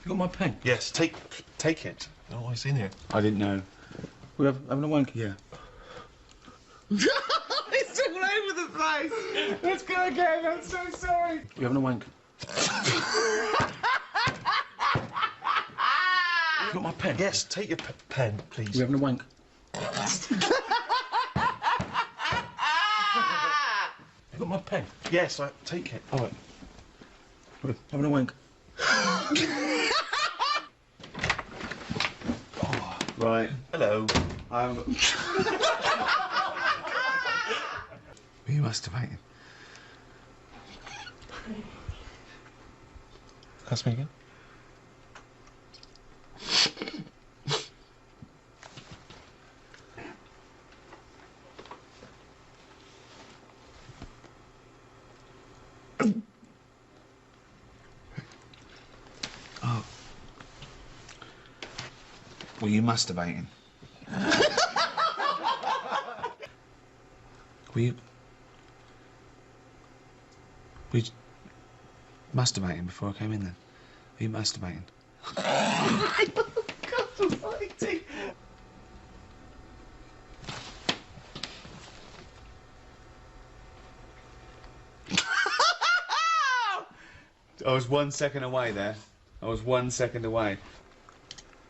S10: You got my pen? Yes, take it. Oh, it's in here.
S2: I didn't know. We're having a wank here. It's all over the place. Let's go again. I'm so sorry. We're having a wank.
S10: You got my pen? Yes, take your pen, please.
S2: We're having a wank.
S10: You got my pen? Yes, take it.
S2: All right. We're having a wank. Right.
S10: Hello.
S2: I'm... Were you masturbating?
S10: Ask me again.
S2: Oh. Were you masturbating? Were you We masturbating before I came in then. Are you masturbating? God almighty. I was 1 second away there. I was 1 second away.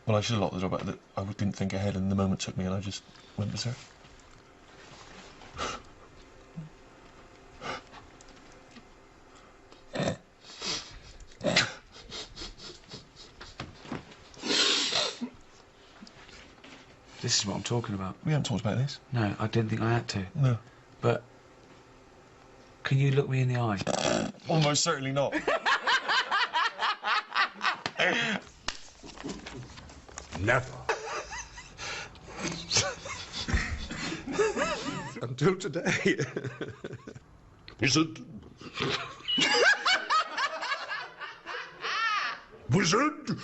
S10: Well, I should have locked the door, but I didn't think ahead, and the moment took me, and I just went berserk.
S2: This is what I'm talking about.
S10: We haven't talked about this.
S2: No, I didn't think I had to.
S10: No.
S2: But can you look me in the eye?
S10: Almost certainly not.
S15: Never. Until today. Wizard. Wizard.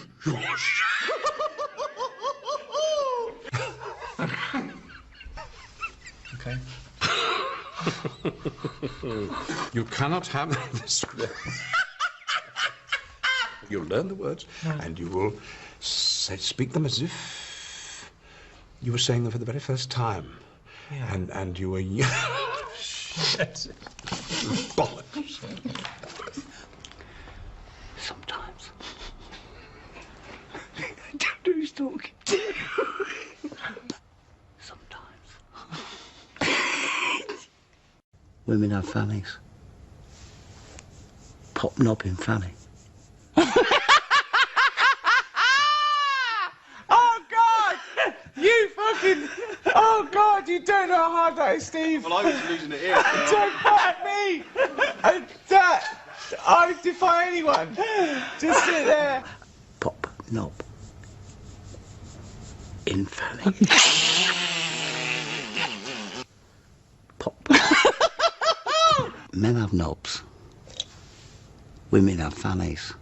S2: Okay.
S15: You cannot have this. You'll learn the words, and you will speak them as if you were saying them for the very first time.
S2: Yeah.
S15: And you were young.
S2: Shit.
S15: Bollocks.
S2: Sometimes. I don't know who's talking.
S14: Women have fannies. Pop knobbing fanny.
S2: Oh God! You fucking! Oh God! You don't know how hard that is, Steve.
S3: Well, I was losing it here.
S2: Don't fight me! I defy anyone. Just sit there.
S14: Pop knob. In fanny. Pop. Men have knobs. Women have fannies.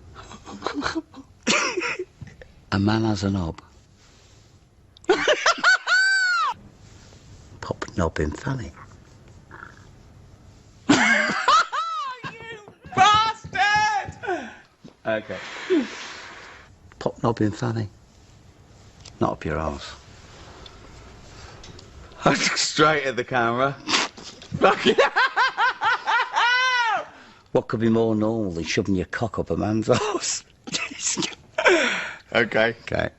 S14: A man has a knob. Pop knob in fanny.
S2: Bastard! Okay.
S14: Pop knob in fanny. Not up your arse.
S2: Straight at the camera.
S14: What could be more normal than shoving your cock up a man's arse?
S2: Okay.
S14: Okay.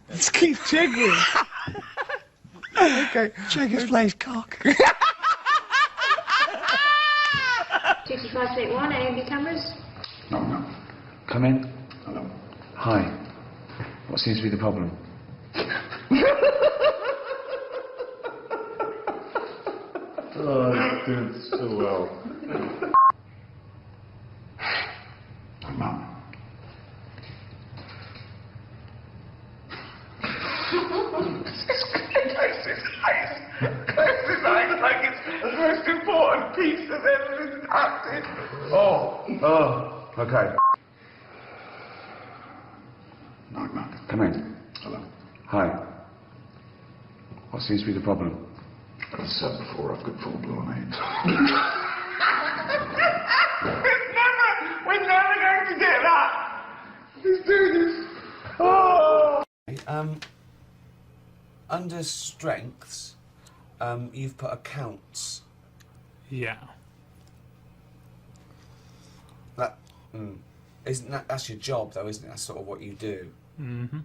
S2: Let's keep jiggling. Okay.
S14: Jiggers plays cock.
S5: 6581, any of your cameras?
S2: No. Come in. Hello. Hi. What seems to be the problem?
S3: Oh, I did so well.
S2: Mum. Close his eyes like it's the most important piece of evidence acted.
S15: Oh, okay.
S2: Knock.
S15: Come in.
S2: Hello.
S15: Hi. What seems to be the problem?
S2: As I said before, I've got full-blown AIDS. We're never going to get that. Let's do this. Oh.
S6: Under strengths, you've put accounts.
S1: Yeah.
S6: That isn't that's your job though, isn't it? That's sort of what you do.
S1: Mm-hmm.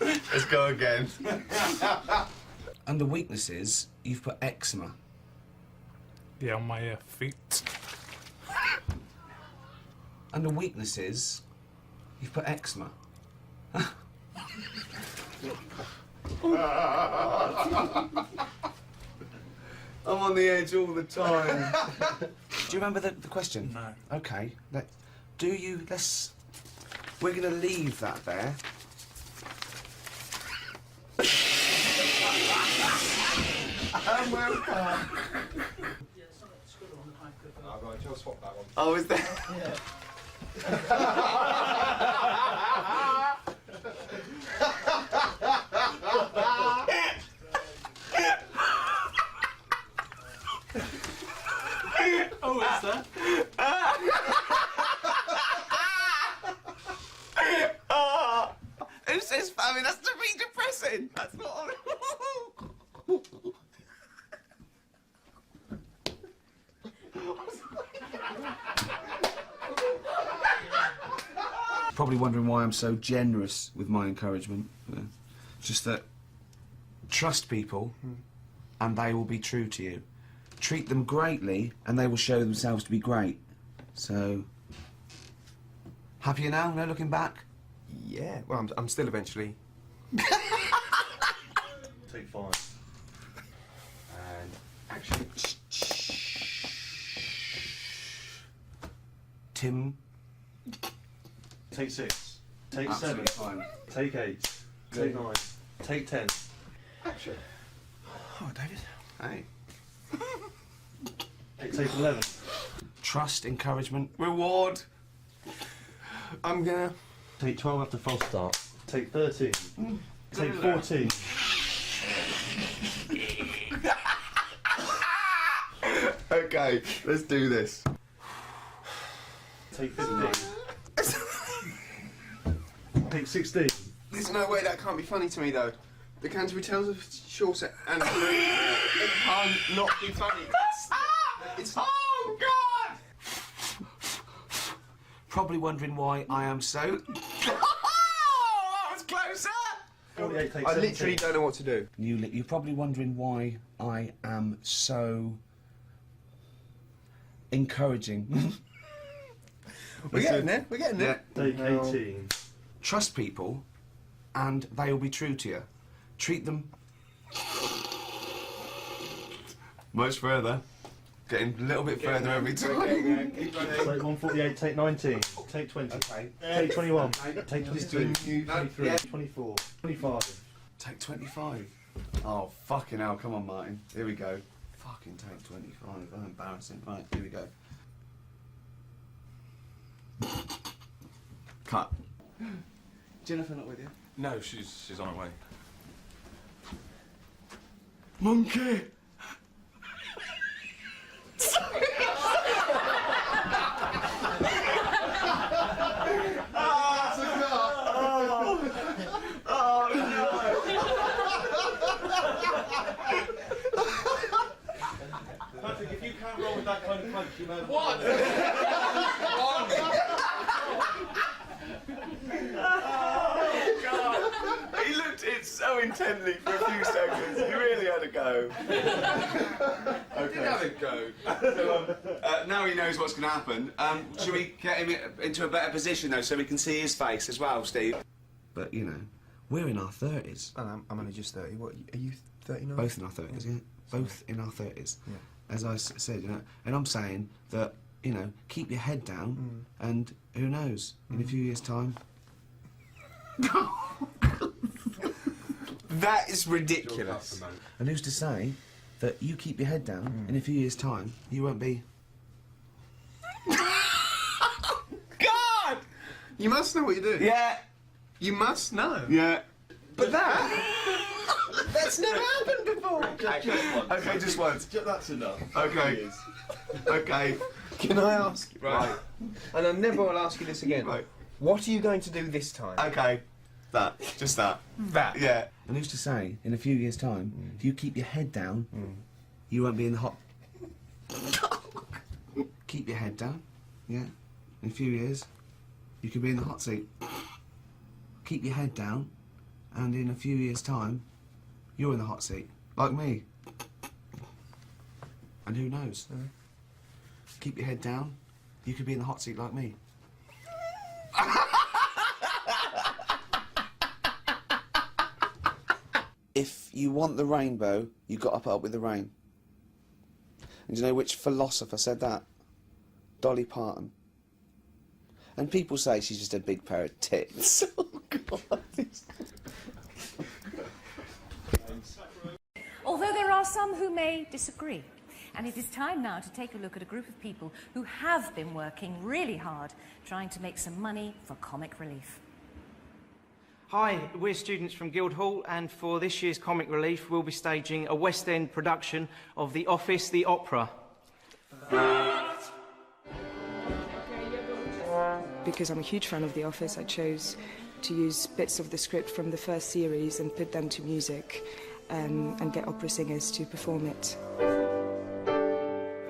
S2: Let's go again.
S6: Under weaknesses, you've put eczema.
S1: Yeah, on my feet.
S6: Under weaknesses, you've put eczema.
S2: I'm on the edge all the time.
S6: Do you remember the question?
S1: No.
S6: Okay. We're going to leave that there.
S2: Oh, is there?
S1: Oh,
S2: process, fam. That's to be depressing. That's not... Probably wondering why I'm so generous with my encouragement. Just that, trust people and they will be true to you. Treat them greatly and they will show themselves to be great. So, happier now? No looking back?
S18: Yeah, well, I'm still eventually...
S10: Take 5.
S18: And actually...
S2: Tim?
S10: Take 6. Take
S2: Absolutely
S10: 7.
S2: fine.
S10: Take 8. Take 9. Take 10.
S18: Action.
S2: Oh, David. Hey.
S10: Take 11.
S2: Trust, encouragement, reward.
S18: I'm gonna...
S10: Take 12 after false start. Take 13. Take 14.
S18: Okay, let's do this.
S10: Take 15. Take 16.
S18: There's no way that can't be funny to me, though. The Canterbury Tales of Chaucer and it can't not be funny. It's...
S2: Oh, God! Probably wondering why I am so... Oh, I was closer!
S10: 48 take
S18: I
S10: 17.
S18: literally don't know what to do.
S2: You're probably wondering why I am so... encouraging.
S18: We're getting there. We're getting there.
S10: Take 18.
S2: Trust people, and they will be true to you. Treat them much further. Getting a little bit further every time.
S10: Take 148, take 19, take 20,
S2: Okay.
S10: take 21, take 22,
S2: No,
S10: 23,
S2: yeah.
S10: 24, 25.
S2: Take 25. Oh, fucking hell. Come on, Martin. Here we go. Fucking take 25. Oh, embarrassing. Right, here we go. Cut. Jennifer not with you?
S3: No, she's on her way.
S2: Monkey!
S10: Patrick, if you can't roll with that kind of punch, you know
S2: what? Oh, God. He looked at it so intently for a few seconds. He really had a go. Okay. He did have a go. So, now he knows what's going to happen. Should we get him into a better position, though, so we can see his face as well, Steve? But, you know, we're in our 30s.
S18: I'm only just 30. What, are you 39?
S2: Both in our 30s, yeah. Both in our 30s.
S18: Yeah.
S2: As I said, you know, and I'm saying that, you know, keep your head down, and who knows, in a few years' time...
S18: That is ridiculous.
S2: And who's to say that you keep your head down, in a few years' time, you won't be...
S18: God! You must know what you're doing.
S2: Yeah.
S18: You must know.
S2: Yeah.
S18: But that's never happened before.
S2: Okay, just once.
S10: That's enough.
S2: Okay. Okay.
S18: Can I ask?
S2: Right.
S18: And I never will ask you this again.
S2: Right.
S18: What are you going to do this time?
S2: Okay. That. Just that.
S18: That.
S2: Yeah. And who's to say, in a few years' time, if you keep your head down, you won't be in the hot... Keep your head down. Yeah. In a few years, you could be in the hot seat. Keep your head down, and in a few years' time, you're in the hot seat. Like me. And who knows? Keep your head down, you could be in the hot seat like me. If you want the rainbow, you got to put up with the rain. And do you know which philosopher said that? Dolly Parton. And people say she's just a big pair of tits. Oh, God.
S19: Although there are some who may disagree. And it is time now to take a look at a group of people who have been working really hard trying to make some money for comic relief.
S20: Hi, we're students from Guildhall, and for this year's Comic Relief we'll be staging a West End production of The Office, the opera.
S18: Be
S17: because I'm a huge fan of The Office, I chose to use bits of the script from the first series and put them to music and get opera singers to perform it.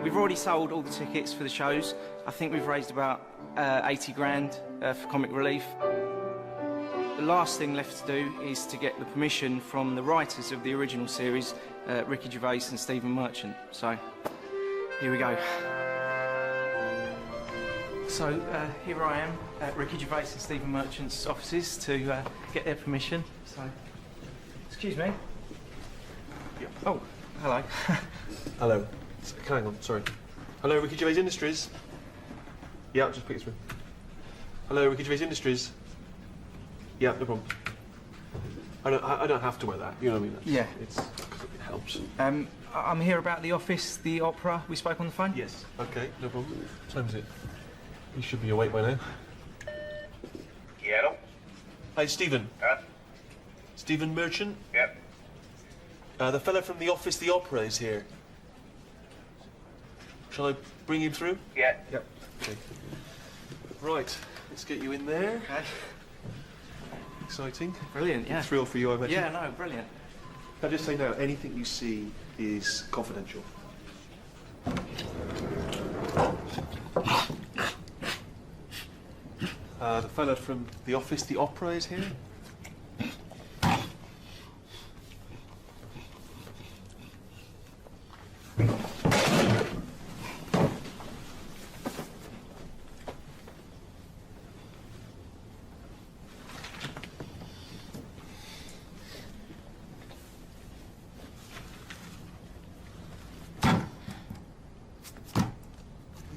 S20: We've already sold all the tickets for the shows. I think we've raised about 80 grand for comic relief. The last thing left to do is to get the permission from the writers of the original series, Ricky Gervais and Stephen Merchant. So, here we go. So, here I am at Ricky Gervais and Stephen Merchant's offices to get their permission. So, excuse me. Oh, hello.
S10: Hello. Hang on, sorry. Hello, Ricky Gervais Industries. Yeah, just put it through. Hello, Ricky Gervais Industries. Yeah, no problem. I don't have to wear that. You know what I mean?
S20: Yeah.
S10: It helps.
S20: I'm here about The Office, the opera. We spoke on the phone?
S10: Yes. Okay, no problem. What time is it? You should be awake by now.
S11: Yeah.
S10: Hi, Stephen. Stephen Merchant?
S11: Yep.
S10: The fella from The Office, the opera is here. Shall I bring him through?
S11: Yeah.
S10: Yep. Okay. Right, let's get you in there.
S20: Okay.
S10: Exciting.
S20: Brilliant, yeah.
S10: Thrill for you, I imagine.
S20: Yeah, no, brilliant.
S10: I'll just say now, anything you see is confidential. The fella from The Office, the opera is here.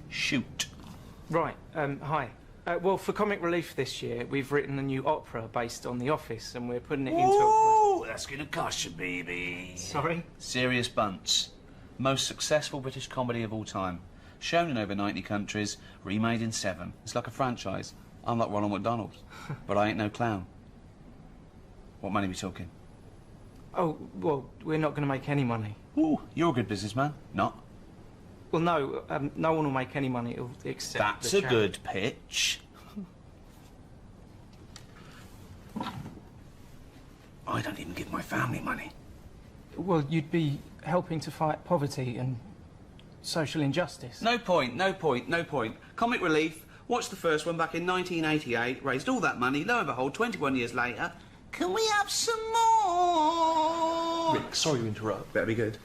S2: Shoot.
S20: Right, hi. Well, for Comic Relief this year, we've written a new opera based on The Office, and we're putting it into
S2: Ooh, that's gonna cost you, baby.
S20: Sorry?
S2: Serious Bunts. Most successful British comedy of all time. Shown in over 90 countries, remade in 7. It's like a franchise. I'm like Ronald McDonald, but I ain't no clown. What money are we talking?
S20: Oh, well, we're not going to make any money.
S2: Ooh, you're a good businessman. Not.
S20: Well, no, no one will make any money except
S2: That's
S20: the
S2: a
S20: charity.
S2: good pitch. I don't even give my family money.
S20: Well, you'd be helping to fight poverty and social injustice.
S2: No point, no point, no point. Comic Relief, watched the first one back in 1988, raised all that money, lo and behold, 21 years later, can we have some more?
S10: Rick, sorry to interrupt.
S2: Better be good.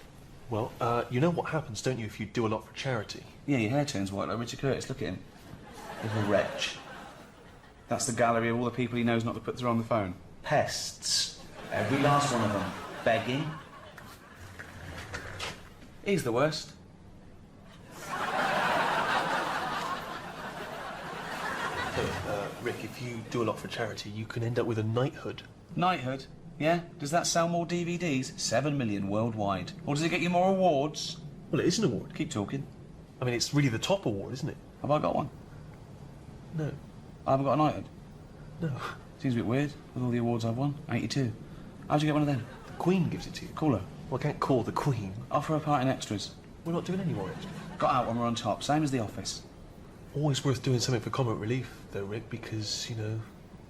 S10: Well, you know what happens, don't you, if you do a lot for charity?
S2: Yeah, your hair turns white like Richard Curtis, look at him. Little wretch. That's the gallery of all the people he knows not to put through on the phone. Pests. Every last one of them. Begging. He's the worst.
S10: Rick, if you do a lot for charity, you can end up with a knighthood.
S2: Knighthood? Yeah? Does that sell more DVDs? 7 million worldwide. Or does it get you more awards?
S10: Well, it is an award.
S2: Keep talking.
S10: I mean, it's really the top award, isn't it?
S2: Have I got one?
S10: No.
S2: I haven't got a knighthood?
S10: No.
S2: Seems a bit weird, with all the awards I've won. 82. How'd you get one of them?
S10: The Queen gives it to you.
S2: Call her.
S10: Well, I can't call the Queen.
S2: Offer her part in extras.
S10: We're not doing any more extras.
S2: Got out when we're on top, same as The Office.
S10: Always worth doing something for comic relief, though, Rick, because, you know,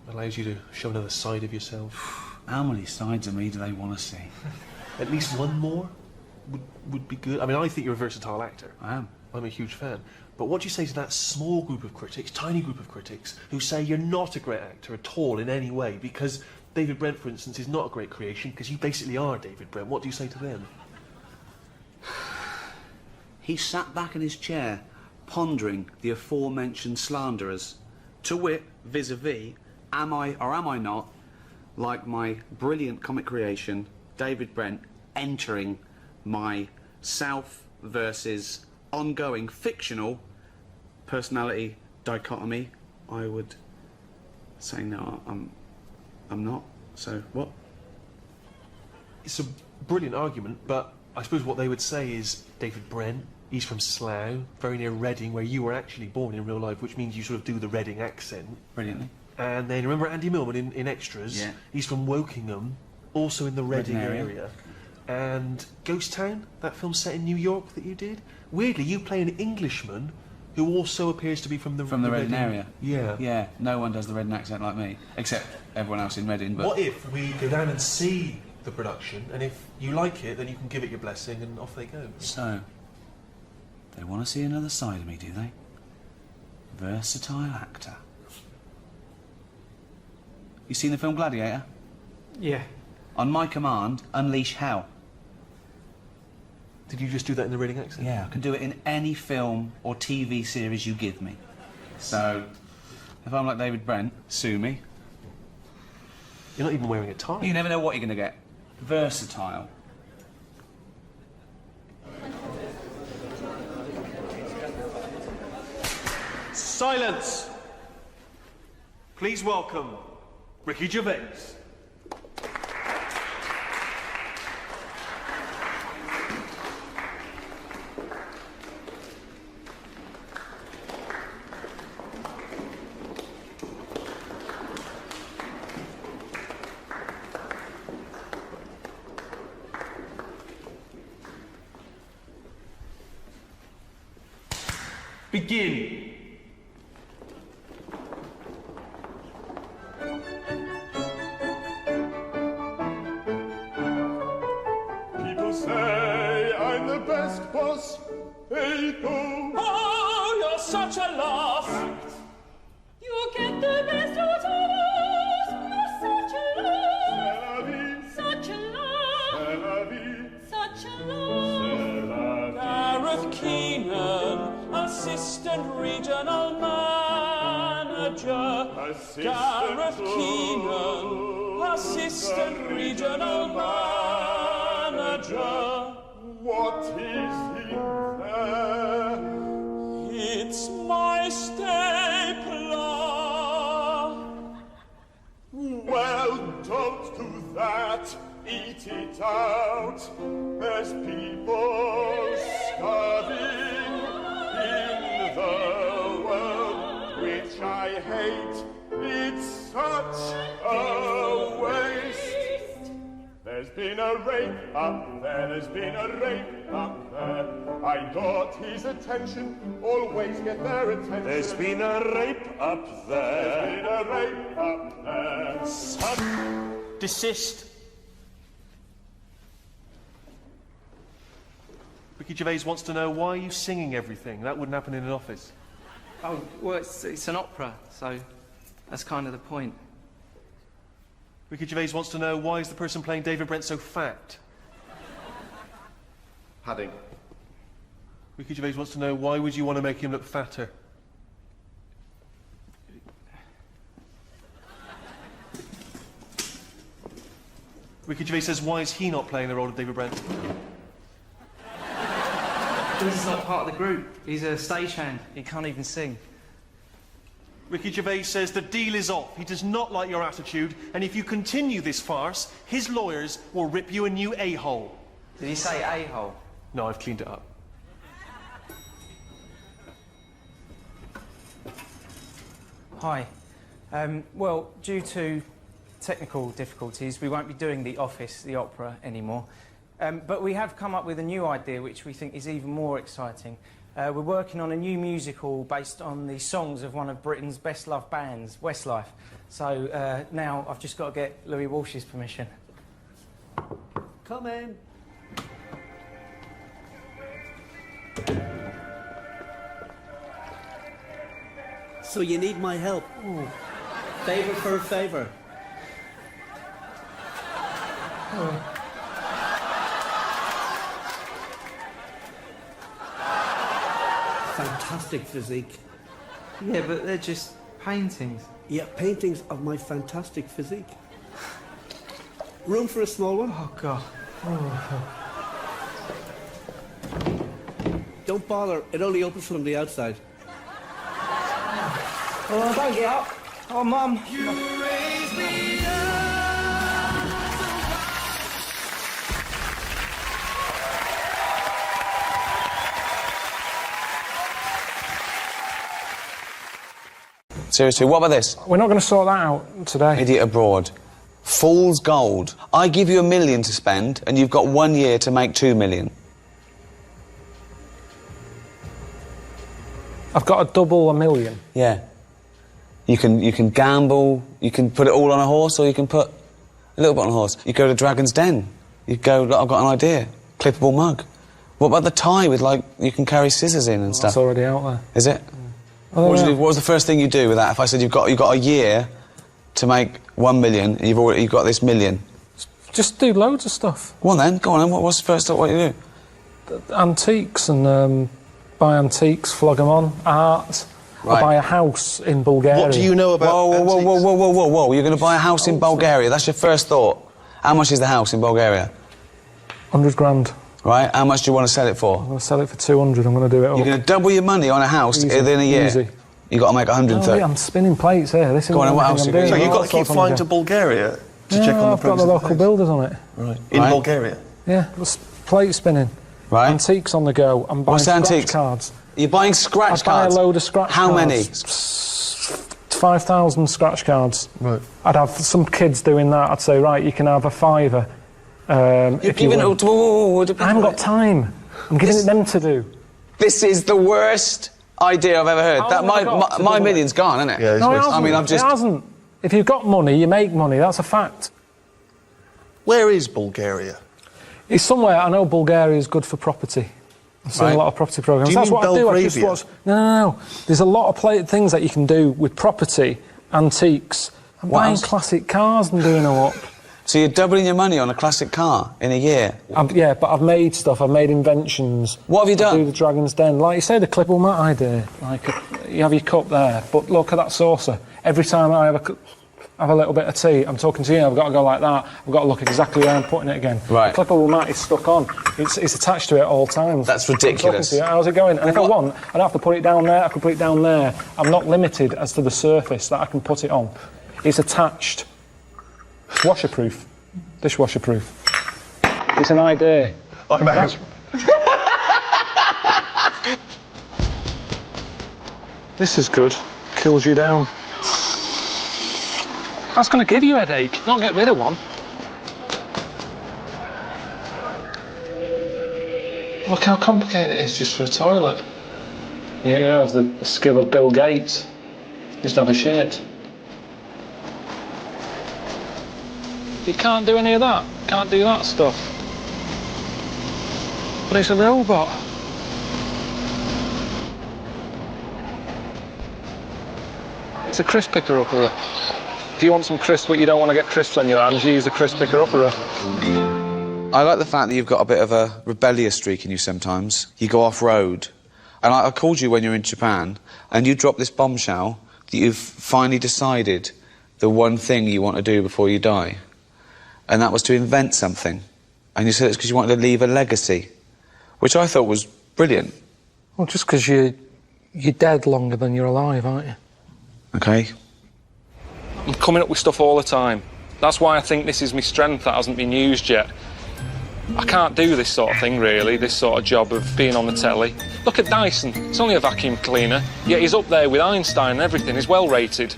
S10: it allows you to show another side of yourself.
S2: How many sides of me do they want to see?
S10: At least one more would be good. I mean, I think you're a versatile actor.
S2: I am.
S10: I'm a huge fan. But what do you say to that small group of critics, tiny group of critics, who say you're not a great actor at all in any way because David Brent, for instance, is not a great creation because you basically are David Brent? What do you say to them?
S2: He sat back in his chair, pondering the aforementioned slanderers. To wit, vis-a-vis, am I or am I not, like my brilliant comic creation, David Brent, entering my self versus ongoing fictional personality dichotomy? I would say no, I'm not. So what?
S10: It's a brilliant argument, but I suppose what they would say is David Brent, he's from Slough, very near Reading, where you were actually born in real life, which means you sort of do the Reading accent.
S2: Brilliantly.
S10: And then remember Andy Millman in Extras?
S2: Yeah.
S10: He's from Wokingham, also in the Reading area. And Ghost Town, that film set in New York that you did? Weirdly, you play an Englishman who also appears to be from the
S6: Reading area.
S10: Yeah.
S6: Yeah, no one does the Reading accent like me, except everyone else in Reading, but...
S10: What if we go down and see the production, and if you like it, then you can give it your blessing, and off they go?
S6: So, they want to see another side of me, do they? Versatile actor. You seen the film Gladiator?
S13: Yeah.
S6: On my command, unleash hell.
S10: Did you just do that in the Reading accent?
S6: Yeah, I can do it in any film or TV series you give me. So, if I'm like David Brent, sue me.
S10: You're not even wearing a tie.
S6: You never know what you're going to get. Versatile.
S10: Silence! Please welcome Ricky Gervais. Begin.
S21: People say I'm the best boss they know.
S22: Oh, you're such a laugh. You get the best out of us. You're such a laugh. Such a laugh. Such a laugh. Gareth Keenan, assistant regional manager. Gareth Keenan, assistant regional manager.
S21: What is in there?
S22: It's my stapler.
S21: Well, don't do that. Eat it out. There's people starving in the world, which I hate. It's such a waste. There's been a rape up there, there's been a rape up there. I got his attention, always get their attention. There's been a rape up there. There's been a rape up there.
S10: Son, desist. Ricky Gervais wants to know, why are you singing everything? That wouldn't happen in an office.
S20: Oh, well, it's an opera, so that's kind of the point.
S10: Ricky Gervais wants to know, why is the person playing David Brent so fat?
S21: Padding.
S10: Ricky Gervais wants to know, why would you want to make him look fatter? Ricky Gervais says, why is he not playing the role of David Brent?
S20: He's not part of the group. He's a stagehand. He can't even sing.
S10: Ricky Gervais says the deal is off. He does not like your attitude, and if you continue this farce, his lawyers will rip you a new a-hole.
S20: Did he say a-hole?
S10: No, I've cleaned it up.
S20: Hi. Well, due to technical difficulties, we won't be doing The Office, the opera, anymore. But we have come up with a new idea which we think is even more exciting. We're working on a new musical based on the songs of one of Britain's best-loved bands, Westlife. So now I've just got to get Louis Walsh's permission.
S23: Come in. So you need my help? Ooh. Favour for a favour. Oh. Fantastic physique.
S20: Yeah, but they're just paintings.
S23: Yeah, paintings of my fantastic physique. Room for a small one?
S20: Oh, God. Oh.
S23: Don't bother, it only opens from the outside.
S20: Oh, don't get up. Oh, Mum.
S21: You raise me up.
S6: Seriously, what about this?
S1: We're not going to sort that out today.
S6: Idiot abroad. Fool's gold. I give you $1 million to spend, and you've got 1 year to make $2 million.
S1: I've got to double $1 million.
S6: Yeah. You can gamble, you can put it all on a horse, or you can put a little bit on a horse. You go to Dragon's Den. You go, look, I've got an idea. Clippable mug. What about the tie with, like, you can carry scissors in and stuff?
S1: That's already out there.
S6: Is it?
S1: Oh,
S6: What was the first thing you do with that? If I said you've got a year to make 1 million, and you've got this million.
S1: Just do loads of stuff.
S6: Go on then. What's the first thought? What you do?
S1: Antiques and buy antiques, flog them on, art.
S6: Right.
S1: I buy a house in Bulgaria.
S10: What do you know about
S6: Whoa. You're going to buy a house in Bulgaria. That's your first thought. How much is the house in Bulgaria?
S1: 100 grand.
S6: Right. How much do you want to sell it for?
S1: I'm going to sell it for 200. I'm going to do it all.
S6: You're going to double your money on a house within a year?
S1: Easy.
S6: You've got to make 130.
S1: I'm spinning plates here. This is
S6: Go on, what else
S1: I'm
S6: you
S1: doing.
S10: So you've got to keep flying to Bulgaria to check on the
S1: I've got the local builders on it.
S10: Right. In Bulgaria?
S1: Yeah, plate spinning.
S6: Right.
S1: Antiques on the go. I'm buying
S6: What's
S1: scratch
S6: antiques?
S1: cards.
S6: You're buying scratch cards?
S1: I buy a load of scratch
S6: How
S1: cards.
S6: many?
S1: 5,000 scratch cards.
S10: Right.
S1: I'd have some kids doing that. I'd say, right, you can have a £5. If you I haven't got time. I'm giving it them to do.
S6: This is the worst idea I've ever heard.
S1: How long have I got
S6: My million's gone, isn't it?
S10: Yeah,
S1: No, it hasn't.
S6: I mean,
S1: It hasn't. If you've got money, you make money. That's a fact.
S10: Where is Bulgaria?
S1: It's somewhere. I know Bulgaria is good for property. I've seen a lot of property programs.
S10: Do you
S1: That's
S10: mean
S1: what I do. I just
S10: Belgravia?
S1: watch. No. There's a lot of things that you can do with property, antiques. I'm
S6: What
S1: buying
S6: else?
S1: classic cars and doing them up.
S6: So you're doubling your money on a classic car in a year?
S1: Yeah, but I've made stuff. I've made inventions.
S6: What have you done?
S1: I do the Dragon's Den. Like you say, the clipable mat idea. Like, you have your cup there, but look at that saucer. Every time I have a little bit of tea, I'm talking to you, I've got to go like that. I've got to look exactly where I'm putting it again.
S6: Right.
S1: The clipable mat is stuck on. It's attached to it at all times.
S6: That's
S1: I'm talking
S6: ridiculous.
S1: to you, how's it going? And if I want, I don't have to put it down there, I can put it down there. I'm not limited as to the surface that I can put it on. It's attached. It's washerproof. Dishwasher-proof. It's an idea.
S10: I'm out.
S1: This is good. Kills you down. That's going to give you a headache, not get rid of one. Look how complicated it is just for a toilet. You have the skill of Bill Gates. Just have a shit. You can't do any of that. Can't do that stuff. But it's a robot. It's a crisp picker-upper. If you want some crisp but you don't want to get crisps on your hands, you use a crisp picker-upper.
S6: I like the fact that you've got a bit of a rebellious streak in you sometimes. You go off-road. And I called you when you were in Japan, and you dropped this bombshell that you've finally decided the one thing you want to do before you die. And that was to invent something. And you said it's because you wanted to leave a legacy, which I thought was brilliant.
S1: Well, just because you're dead longer than you're alive, aren't you?
S6: Okay.
S1: I'm coming up with stuff all the time. That's why I think this is my strength that hasn't been used yet. I can't do this sort of thing, really, this sort of job of being on the telly. Look at Dyson. It's only a vacuum cleaner, yet he's up there with Einstein and everything. He's well rated,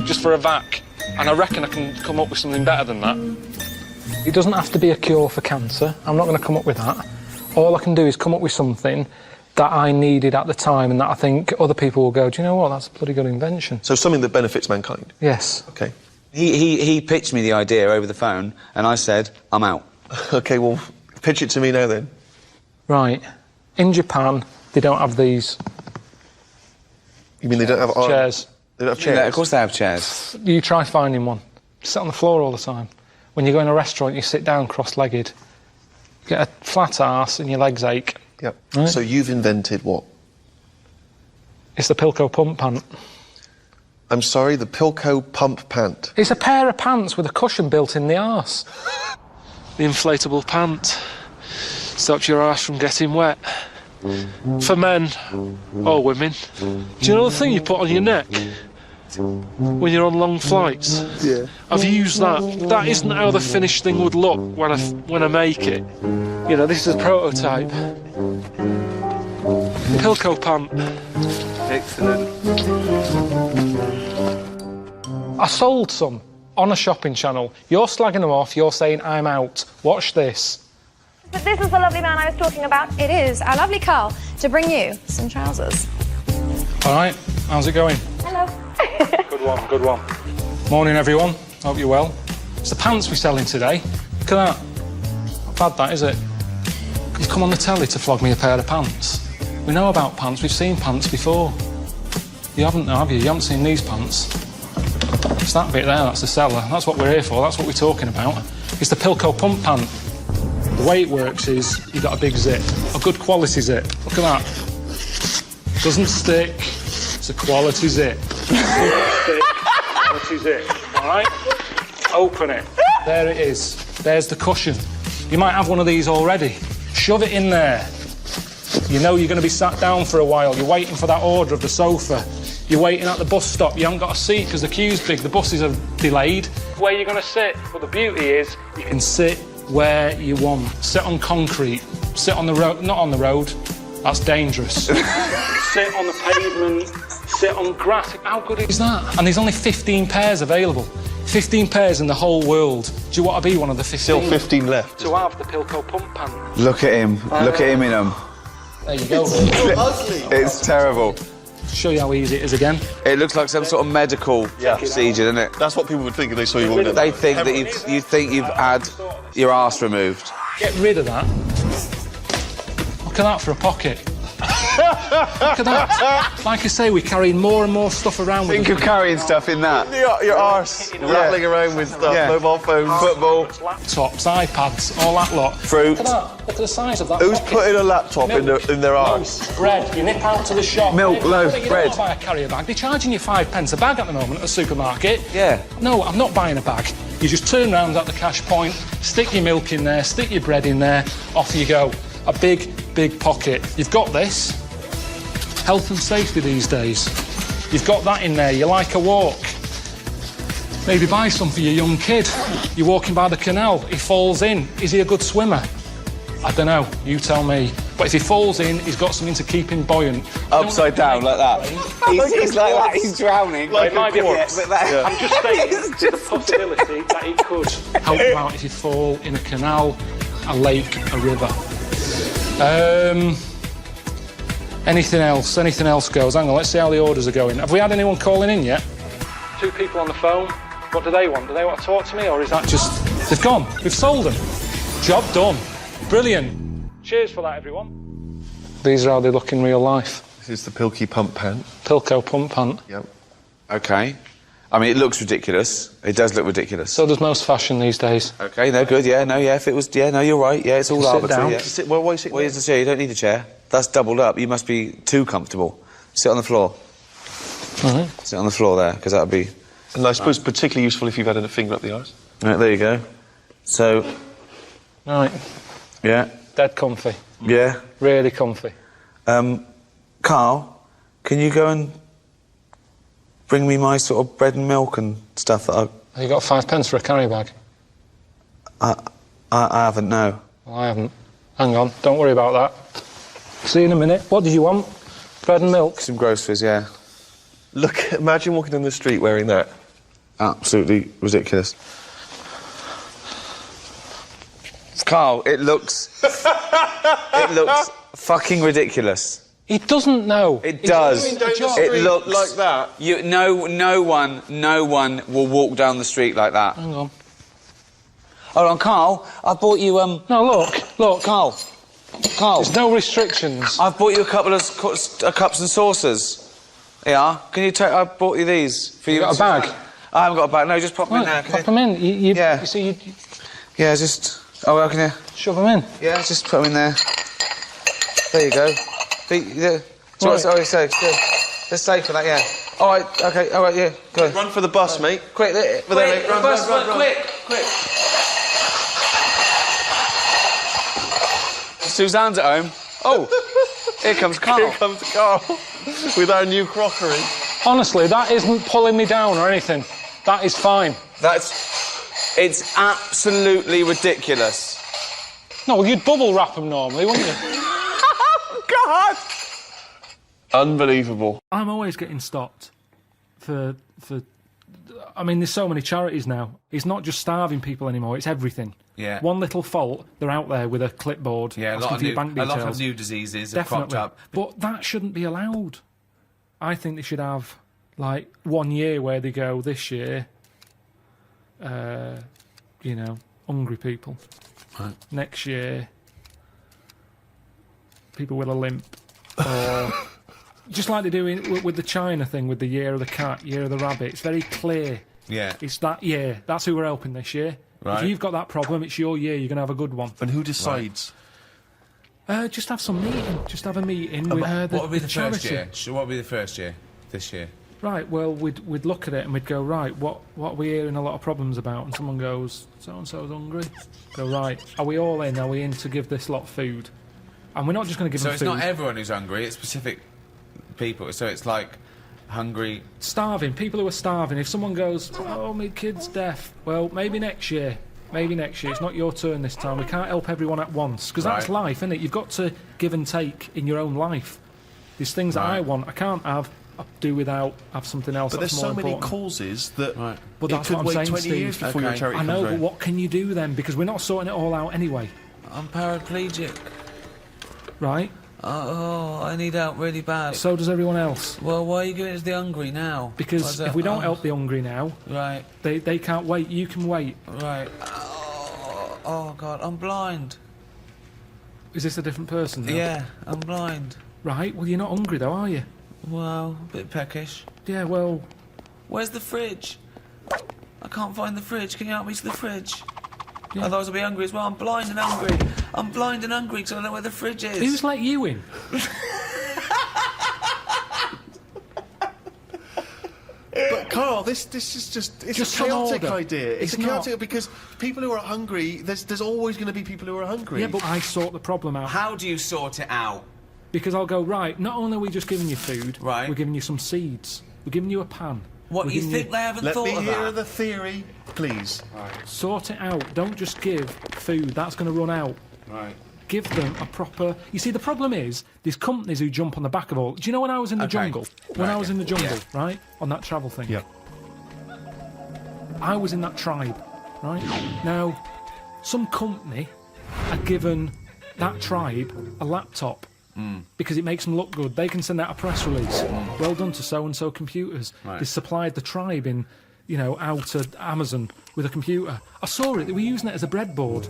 S1: just for a vac. And I reckon I can come up with something better than that. It doesn't have to be a cure for cancer. I'm not going to come up with that. All I can do is come up with something that I needed at the time and that I think other people will go, do you know what, that's a bloody good invention.
S10: So something that benefits mankind?
S1: Yes.
S10: Okay.
S6: He pitched me the idea over the phone, and I said, I'm out.
S10: OK, well, pitch it to me now, then.
S1: Right. In Japan, they don't have these...
S10: You mean they don't have...
S1: chairs.
S10: They don't have chairs?
S6: Yeah, of course they have chairs.
S1: You try finding one. Sit on the floor all the time. When you go in a restaurant, you sit down cross-legged. You get a flat arse and your legs ache.
S10: Yep.
S1: Right?
S10: So you've invented what?
S1: It's the Pilko pump pant.
S10: I'm sorry, the Pilko pump pant.
S1: It's a pair of pants with a cushion built in the arse. The inflatable pant. Stops your arse from getting wet. For men or women. Do you know the thing you put on your neck when you're on long flights?
S10: Yeah.
S1: I've used that. That isn't how the finished thing would look when I make it. You know, this is a prototype. Pilko pant.
S11: Excellent.
S1: I sold some on a shopping channel. You're slagging them off, you're saying I'm out. Watch this.
S4: But this is the lovely man I was talking about. It is our lovely Karl to bring you some trousers.
S1: All right, how's it going?
S5: Hello.
S1: Good one. Morning, everyone. Hope you're well. It's the pants we're selling today. Look at that. Not bad, that, is it? You've come on the telly to flog me a pair of pants. We know about pants. We've seen pants before. You haven't, have you? You haven't seen these pants. It's that bit there, that's the seller. That's what we're here for. That's what we're talking about. It's the Pilko pump pant. The way it works is you've got a big zip, a good quality zip. Look at that. Doesn't stick. It's a quality zip. Quality zip. All right? Open it. There it is. There's the cushion. You might have one of these already. Shove it in there. You know you're going to be sat down for a while. You're waiting for that order of the sofa. You're waiting at the bus stop. You haven't got a seat because the queue's big. The buses are delayed. Where you're going to sit. But the beauty is you can sit where you want. Sit on concrete. Sit on the road. Not on the road. That's dangerous. Sit on the pavement. Sit on grass. How good is that? And there's only 15 pairs available. 15 pairs in the whole world. Do you want to be one of the 15?
S10: Still 15 left.
S1: To have the Pilko pump pant.
S2: Look at him. Look at him in them.
S1: There you go.
S2: It's terrible.
S1: Show you how easy it is again.
S2: It looks like some sort of medical procedure, doesn't it?
S10: That's what people would think if they saw you walking in.
S2: They think that you think you've had your arse removed.
S1: Get rid of that. Look at that for a pocket. Look at that. Like I say, we're carrying more and more stuff around.
S2: Think of carrying stuff in that.
S10: Your arse rattling around with stuff, mobile phones,
S2: football,
S1: laptops, iPads, all that lot.
S2: Fruit.
S1: Look at that. Look at the size of that.
S10: Who's
S1: pocket.
S10: putting a laptop in their arse?
S1: Bread. You nip out to the shop.
S2: Milk, loaf, bread.
S1: You don't buy a carrier bag. They're charging you 5 pence a bag at the moment at the supermarket.
S2: Yeah.
S1: No, I'm not buying a bag. You just turn round at the cash point, stick your milk in there, stick your bread in there, off you go. A big, big pocket. You've got this. Health and safety these days. You've got that in there. You like a walk. Maybe buy some for your young kid. You're walking by the canal. He falls in. Is he a good swimmer? I don't know. You tell me. But if he falls in, he's got something to keep him bubuoyant.
S2: Upside down like that. He's like that. He's drowning.
S1: Like
S2: it might be I'm just saying
S1: there's a possibility that it could help you out if you fall in a canal, a lake, a river. Anything else? Anything else goes? Hang on, let's see how the orders are going. Have we had anyone calling in yet? 2 people on the phone. What do they want? Do they want to talk to me, or is that just... They've gone. We've sold them. Job done. Brilliant. Cheers for that, everyone. These are how they look in real life.
S10: This is the Pilky pump pant.
S1: Pilko pump pant.
S10: Yep.
S2: Okay. I mean, it looks ridiculous. It does look ridiculous.
S1: So does most fashion these days.
S2: Okay, no, good, yeah, no, yeah, if it was... Yeah, no, you're right, yeah, it's all arbitrary.
S1: Down.
S2: Yeah.
S10: Why sit
S2: Well, here's the chair, you don't need a chair. That's doubled up. You must be too comfortable. Sit on the floor. Sit on the floor there, because that would be...
S10: And I suppose particularly useful if you've had a finger up the arse.
S2: Right, there you go. So...
S1: Right.
S2: Yeah.
S1: Dead comfy.
S2: Yeah.
S1: Really comfy.
S2: Carl, can you go and bring me my sort of bread and milk and stuff that
S1: Have you got 5 pence for a carry bag?
S2: I haven't, no.
S1: Well, I haven't. Hang on, don't worry about that. See you in a minute. What did you want? Bread and milk?
S2: Some groceries, yeah.
S10: Look, imagine walking down the street wearing that.
S2: Absolutely ridiculous. Carl, it looks... it looks fucking ridiculous.
S1: He doesn't know.
S2: It does. It looks...
S10: like that.
S2: No one will walk down the street like that.
S1: Hang on.
S2: Hold on, Carl, I bought you,
S1: No, look.
S2: Carl.
S1: There's no restrictions.
S2: I've bought you a couple of cups and saucers. Yeah, can you take... I bought you these for you.
S1: You got a bag?
S2: I haven't got a bag. No, just pop them in there.
S1: Pop them in. You see, you...
S2: Yeah, just... Oh, well, can you...
S1: Shove them in.
S2: Yeah, just put them in there. There you go. Sorry, safe. They're safe for that, yeah. All right, OK, all right, yeah, go.
S10: Run for the bus, mate.
S2: Quick, there, mate. Run, quick. Suzanne's at home. Oh, here comes Carl.
S10: Here comes Carl with our new crockery.
S1: Honestly, that isn't pulling me down or anything. That is fine.
S2: It's absolutely ridiculous.
S1: No, well, you'd bubble wrap them normally, wouldn't you?
S2: God!
S10: Unbelievable.
S1: I'm always getting stopped for... I mean, there's so many charities now. It's not just starving people anymore, it's everything.
S6: Yeah.
S1: One little fault, they're out there with a clipboard.
S6: Yeah, a lot of new diseases have cropped up.
S1: But that shouldn't be allowed. I think they should have, like, 1 year where they go, this year, you know, hungry people.
S6: Right.
S1: Next year, people with a limp. Or just like they do with the China thing, with the year of the cat, year of the rabbit. It's very clear.
S6: Yeah.
S1: It's that year. That's who we're helping this year.
S6: Right.
S1: If you've got that problem, it's your year. You're going to have a good one.
S10: And who decides?
S1: Just have some meeting. Just have a meeting with
S6: what would be the
S1: charity.
S6: first year? What would be the first year? This year?
S1: Right, well, we'd look at it and we'd go, right, what are we hearing a lot of problems about? And someone goes, so-and-so's hungry. Go, right, are we all in? Are we in to give this lot food? And we're not just going to give them food.
S6: So it's not everyone who's hungry, it's specific people. So it's like hungry...
S1: Starving, people who are starving. If someone goes, oh, my kid's deaf, well, maybe next year. Maybe next year. It's not your turn this time. We can't help everyone at once. Because that's life, isn't it? You've got to give and take in your own life. There's things that I want, I can't have, I do without, have something else
S10: But
S1: that's
S10: there's
S1: more
S10: so many
S1: important.
S10: causes that
S1: But
S10: it
S1: that's
S10: could
S1: what I'm
S10: wait
S1: saying,
S10: 20
S1: Steve.
S10: years before your charity
S1: I know,
S10: comes
S1: but
S10: round.
S1: what can you do then? Because we're not sorting it all out anyway.
S6: I'm paraplegic.
S1: Right?
S6: Oh, I need help really bad.
S1: So does everyone else.
S6: Well, why are you giving it to the hungry now?
S1: Because if we don't help the hungry now,
S6: right,
S1: they can't wait. You can wait.
S6: Right. Oh God, I'm blind.
S1: Is this a different person now?
S6: Yeah, I'm blind.
S1: Right, well, you're not hungry though, are you?
S6: Well, a bit peckish.
S1: Yeah, well...
S6: Where's the fridge? I can't find the fridge. Can you help me to the fridge? Yeah. Otherwise I'll be hungry as well. I'm blind and hungry. I'm blind and hungry because I don't know where the fridge is.
S1: Who's let you in?
S10: But Carl, this is just a chaotic idea. It's a chaotic because people who are hungry, there's always going to be people who are hungry.
S1: Yeah, but I sort the problem out.
S6: How do you sort it out?
S1: Because I'll go, right, not only are we just giving you food,
S6: right,
S1: we're giving you some seeds. We're giving you a pan.
S6: What, you think they haven't thought of that?
S10: Let me hear the theory, please.
S6: Right.
S1: Sort it out. Don't just give food. That's going to run out.
S6: Right.
S1: Give them a proper... You see, the problem is, there's companies who jump on the back of all... Do you know when I was in the jungle? When I was in the jungle, right? On that travel thing?
S10: Yeah.
S1: I was in that tribe, right? Now, some company had given that tribe a laptop because it makes them look good. They can send out a press release. Well done to so-and-so computers.
S6: Right.
S1: They supplied the tribe in, you know, out to Amazon with a computer. I saw it. They were using it as a breadboard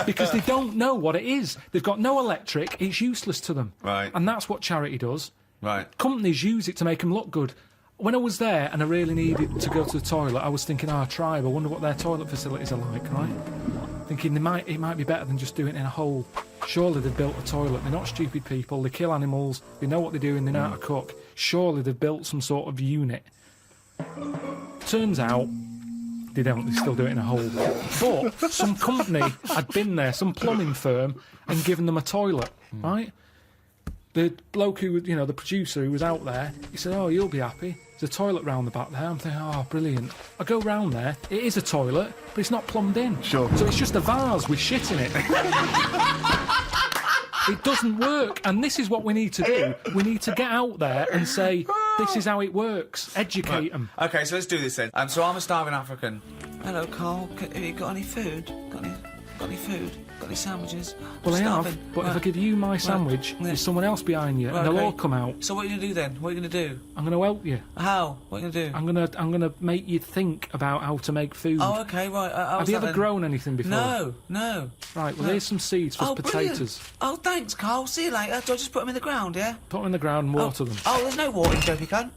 S1: because they don't know what it is. They've got no electric. It's useless to them.
S6: Right.
S1: And that's what charity does.
S6: Right.
S1: Companies use it to make them look good. When I was there and I really needed to go to the toilet, I was thinking, our tribe, I wonder what their toilet facilities are like, right? Thinking it might be better than just doing it in a hole. Surely they've built a toilet. They're not stupid people. They kill animals. They know what they're doing. They know how to cook. Surely they've built some sort of unit. Turns out they don't. They still do it in a hole. But some company had been there, some plumbing firm, and given them a toilet, right? The bloke who, you know, the producer who was out there, he said, oh, you'll be happy. There's a toilet round the back there. I'm thinking, oh, brilliant. I go round there, it is a toilet, but it's not plumbed in.
S10: Sure.
S1: So it's just a vase with shit in it. It doesn't work, and this is what we need to do. We need to get out there and say, this is how it works. Educate them.
S6: Okay, so let's do this then. So I'm a starving African. Hello, Carl. Have you got any food? Got any food? Got any sandwiches?
S1: Well, I
S6: Starving.
S1: have, but if I give you my sandwich, there's someone else behind you, and they'll all come out.
S6: So what are you going to do then? What are you going to do?
S1: I'm going to help you.
S6: How? What are you going to do?
S1: I'm gonna make you think about how to make food.
S6: Oh, okay, right.
S1: Have you ever grown anything before?
S6: No.
S1: Right, well, here's some seeds for potatoes.
S6: Brilliant. Oh, thanks, Carl. See you later. Do I just put them in the ground, yeah?
S1: Put them in the ground and water them.
S6: Oh, there's no water, you dopey cunt.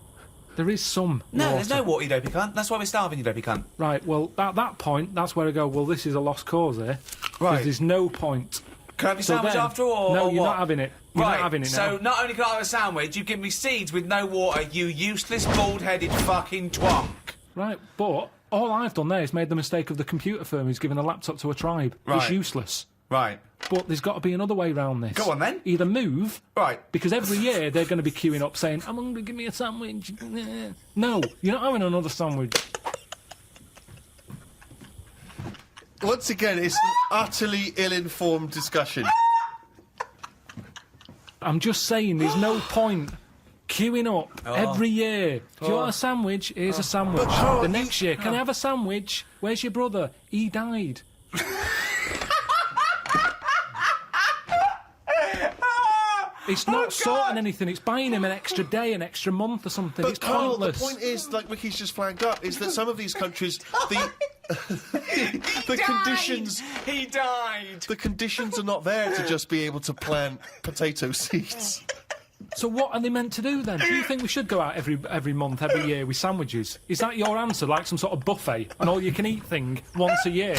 S1: There is some
S6: No,
S1: water.
S6: there's no water, you dopey cunt. That's why we're starving, you dopey cunt.
S1: Right, well, at that point, that's where I go, well, this is a lost cause here.
S6: Right.
S1: There's no point.
S6: Can I have your sandwich
S1: then,
S6: after all?
S1: No,
S6: or
S1: you're
S6: what?
S1: not having it. You're not having it now.
S6: So not only can I have a sandwich, you give me seeds with no water, you useless, bald-headed fucking twonk.
S1: Right, but all I've done there is made the mistake of the computer firm who's given a laptop to a tribe.
S6: Right.
S1: It's useless.
S6: Right.
S1: But there's got to be another way round this.
S6: Go on, then.
S1: Either move...
S6: Right.
S1: Because every year they're going to be queuing up saying, I'm hungry, give me a sandwich. No, you're not having another sandwich.
S10: Once again, it's an utterly ill-informed discussion.
S1: I'm just saying, there's no point queuing up every year. Do you want a sandwich? Here's a sandwich. The next year, can I have a sandwich? Where's your brother? He died. It's not sorting anything. It's buying him an extra day, an extra month or something.
S4: But
S1: it's
S4: Carl,
S1: pointless.
S4: the point is, like Ricky's just flagged up, is that some of these countries, the conditions...
S6: He died!
S4: The conditions are not there to just be able to plant potato seeds.
S1: So what are they meant to do then? Do you think we should go out every month, every year with sandwiches? Is that your answer, like some sort of buffet, an all-you-can-eat thing once a year?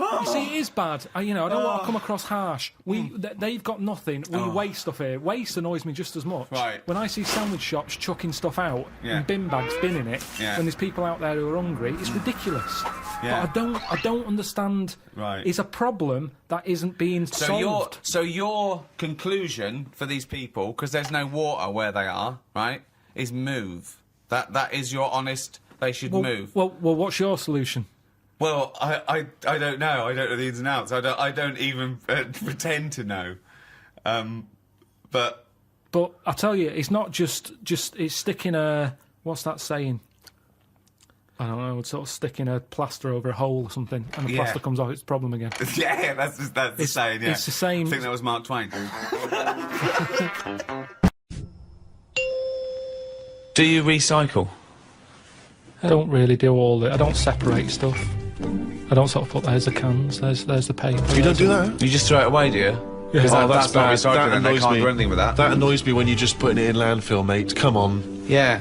S1: You see, it is bad. I don't want to come across harsh. They've got nothing. We waste stuff here. Waste annoys me just as much.
S6: Right.
S1: When I see sandwich shops chucking stuff out
S6: Yeah.
S1: in bin bags, binning it,
S6: Yeah.
S1: when there's people out there who are hungry, it's ridiculous.
S6: Yeah.
S1: But I don't understand.
S6: Right.
S1: It's a problem that isn't being solved.
S6: So your conclusion for these people, because there's no water where they are, right, is move. That is your honest. They should move.
S1: Well, what's your solution?
S6: Well, I don't know. I don't know the ins and outs. I don't even pretend to know. But
S1: I tell you, it's not just it's sticking a, what's that saying? I don't know. It's sort of sticking a plaster over a hole or something, and the plaster comes off. It's a problem again.
S6: Yeah, that's the saying. Yeah,
S1: it's the same.
S6: I think that was Mark Twain. Do you recycle?
S1: I don't really do all the. I don't separate stuff. I don't sort of put there's the cans, there's the paper.
S4: You don't do that?
S6: You just throw it away, do you?
S1: Yeah.
S6: Oh, that's not
S4: bad.
S6: recycling.
S4: That
S6: Then they
S4: annoys
S6: can't
S4: me.
S6: do anything with that.
S4: That annoys me when you're just putting it in landfill, mate. Come on.
S6: Yeah.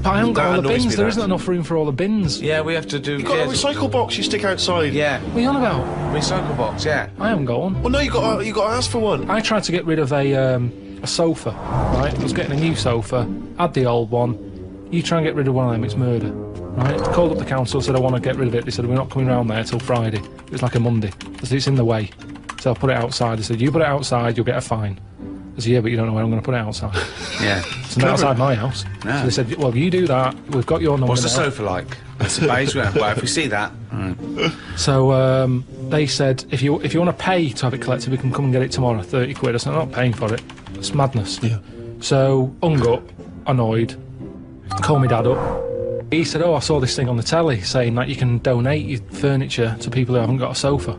S1: But I haven't got all the
S4: annoys
S1: bins.
S4: me,
S1: There
S4: that.
S1: isn't enough room for all the bins.
S6: Yeah, we have to do.
S4: You've got a recycle box you stick outside.
S6: Yeah.
S1: What are you on about?
S6: Recycle box. Yeah.
S1: I haven't got one.
S4: Well, no, you got to ask for one.
S1: I tried to get rid of a sofa. Right, I was getting a new sofa. Had the old one. You try and get rid of one of them, it's murder. Right? Called up the council, said I want to get rid of it. They said we're not coming round there till Friday. It was like a Monday. I said it's in the way. So I put it outside. They said you put it outside, you'll get a fine. I said yeah, but you don't know where I'm going to put it outside.
S6: Yeah.
S1: It's not outside my house.
S6: No.
S1: So they said, well, you do that. We've got your number.
S6: What's the
S1: now.
S6: sofa like? It's a beige one. Well, if we see that. Right.
S1: So they said if you want to pay to have it collected, we can come and get it tomorrow. 30 quid. I said I'm not paying for it. It's madness.
S4: Yeah.
S1: So hung up, annoyed. Called my dad up. He said, oh, I saw this thing on the telly saying that you can donate your furniture to people who haven't got a sofa.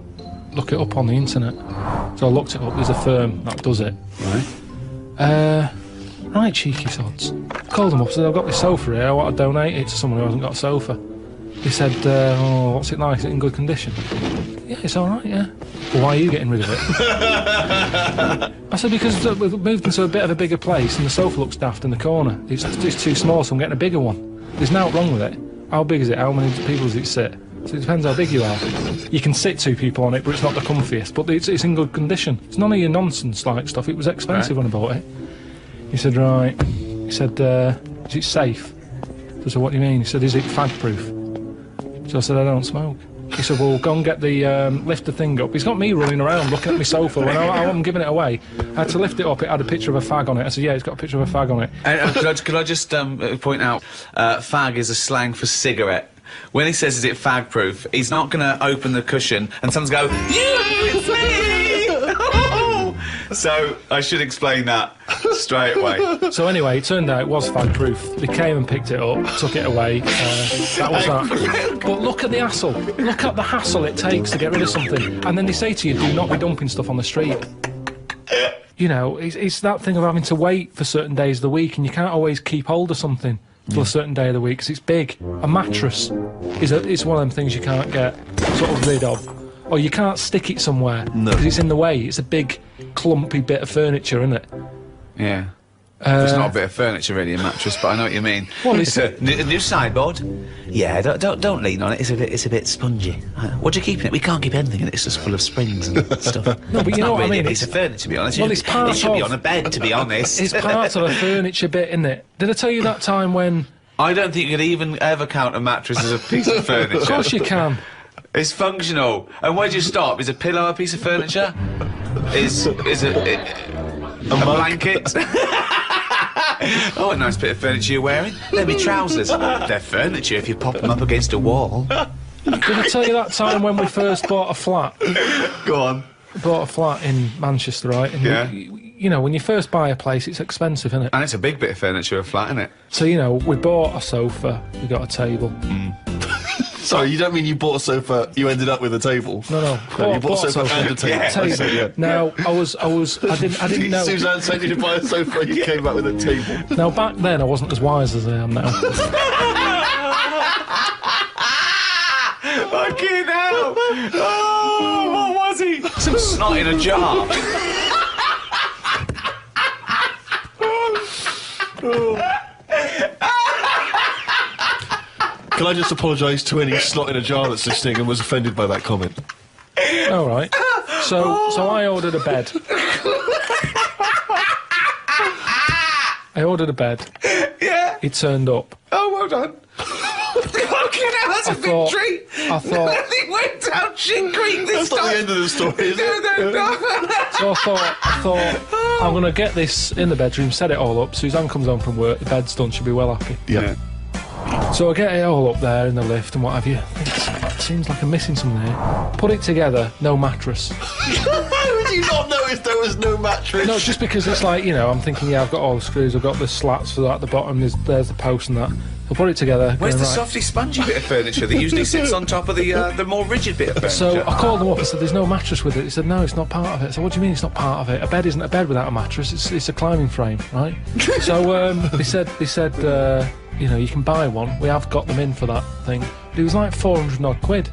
S1: Look it up on the internet. So I looked it up. There's a firm that does it.
S6: Right.
S1: Right, cheeky sods. Called them up, said, I've got this sofa here. I want to donate it to someone who hasn't got a sofa. He said, oh, what's it like? Is it in good condition? Yeah, it's all right, yeah. Well, why are you getting rid of it? I said, because we've moved into a bit of a bigger place and the sofa looks daft in the corner. It's too small, so I'm getting a bigger one. There's nothing wrong with it. How big is it? How many people does it sit? So it depends how big you are. You can sit 2 people on it, but it's not the comfiest. But it's in good condition. It's none of your nonsense-like stuff. It was expensive when I bought it. He said, right. He said, is it safe? So I said, what do you mean? He said, is it fag-proof? So I said, I don't smoke. He said, well, go and get the, lift the thing up. He's got me running around looking at my sofa when I'm giving it away. I had to lift it up, it had a picture of a fag on it. I said, yeah, it's got a picture of a fag on it.
S6: Could I just point out, fag is a slang for cigarette. When he says, is it fag-proof, he's not going to open the cushion and someone's go, it's me! So I should explain that straight away.
S1: So anyway, it turned out it was fag-proof. They came and picked it up, took it away. That was that. But look at the hassle. Look at the hassle it takes to get rid of something. And then they say to you, do not be dumping stuff on the street. You know, it's that thing of having to wait for certain days of the week, and you can't always keep hold of something till a certain day of the week because it's big. A mattress is one of them things you can't get sort of rid of. Or you can't stick it somewhere because it's in the way. It's a big, clumpy bit of furniture, isn't it?
S6: Yeah. It's not a bit of furniture, really, a mattress, but I know what you mean.
S1: Well,
S6: it's a new sideboard. Yeah, don't lean on it. It's a bit spongy. What do you keep in it? We can't keep anything in it. It's just full of springs and stuff.
S1: No, but you know what I mean.
S6: It's not really a piece of furniture, to be honest.
S1: Well, it's part
S6: it should be on a bed, to be honest.
S1: It's part of a furniture bit, isn't it? Did I tell you that time when?
S6: I don't think you could even ever count a mattress as a piece of furniture.
S1: Of course you can.
S6: It's functional. And where do you stop? Is a pillow a piece of furniture? Is a blanket? Oh, a nice bit of furniture you're wearing. They're my trousers. They're furniture if you pop them up against a wall.
S1: Did I tell you that time when we first bought a flat?
S6: Go on.
S1: We bought a flat in Manchester, right? And
S6: yeah.
S1: You know, when you first buy a place, it's expensive, isn't it?
S6: And it's a big bit of furniture, a flat, isn't it?
S1: So, you know, we bought a sofa, we got a table.
S4: Sorry, you don't mean you bought a sofa, you ended up with a table?
S1: No.
S4: You bought a sofa and a table.
S1: Yeah.
S4: I see, yeah.
S1: Now, I didn't know.
S4: Suzanne said you to buy a sofa, you came back with a table.
S1: Now, back then, I wasn't as wise as I am now.
S2: Fucking hell! Oh, what was he? Some snot in a jar.
S4: Can I just apologise to any slot in a jar that's listening and was offended by that comment?
S1: All right. So I ordered a bed.
S2: Yeah.
S1: It turned up.
S2: Oh, well done. Fucking hell, that's a victory.
S1: I thought.
S2: It went down shit creek this
S4: That's
S2: time.
S4: not the end of the story, is it?
S2: No.
S1: So I thought, I'm going to get this in the bedroom, set it all up. Suzanne comes home from work, the bed's done, she'll be well happy.
S4: Yeah.
S1: So I get it all up there in the lift and what have you. It seems like I'm missing something here. Put it together, no mattress.
S4: How would you not notice there was no mattress?
S1: No, just because it's like, you know, I'm thinking, yeah, I've got all the screws, I've got the slats for that at the bottom, there's the post and that. I'll put it together.
S2: Where's the
S1: right.
S2: softy, spongy bit of furniture that usually sits on top of the more rigid bit of furniture?
S1: So I called them up and said, there's no mattress with it. He said, no, it's not part of it. So what do you mean it's not part of it? A bed isn't a bed without a mattress. It's a climbing frame, right? So they said, you know, you can buy one. We have got them in for that thing. But it was like 400 odd quid.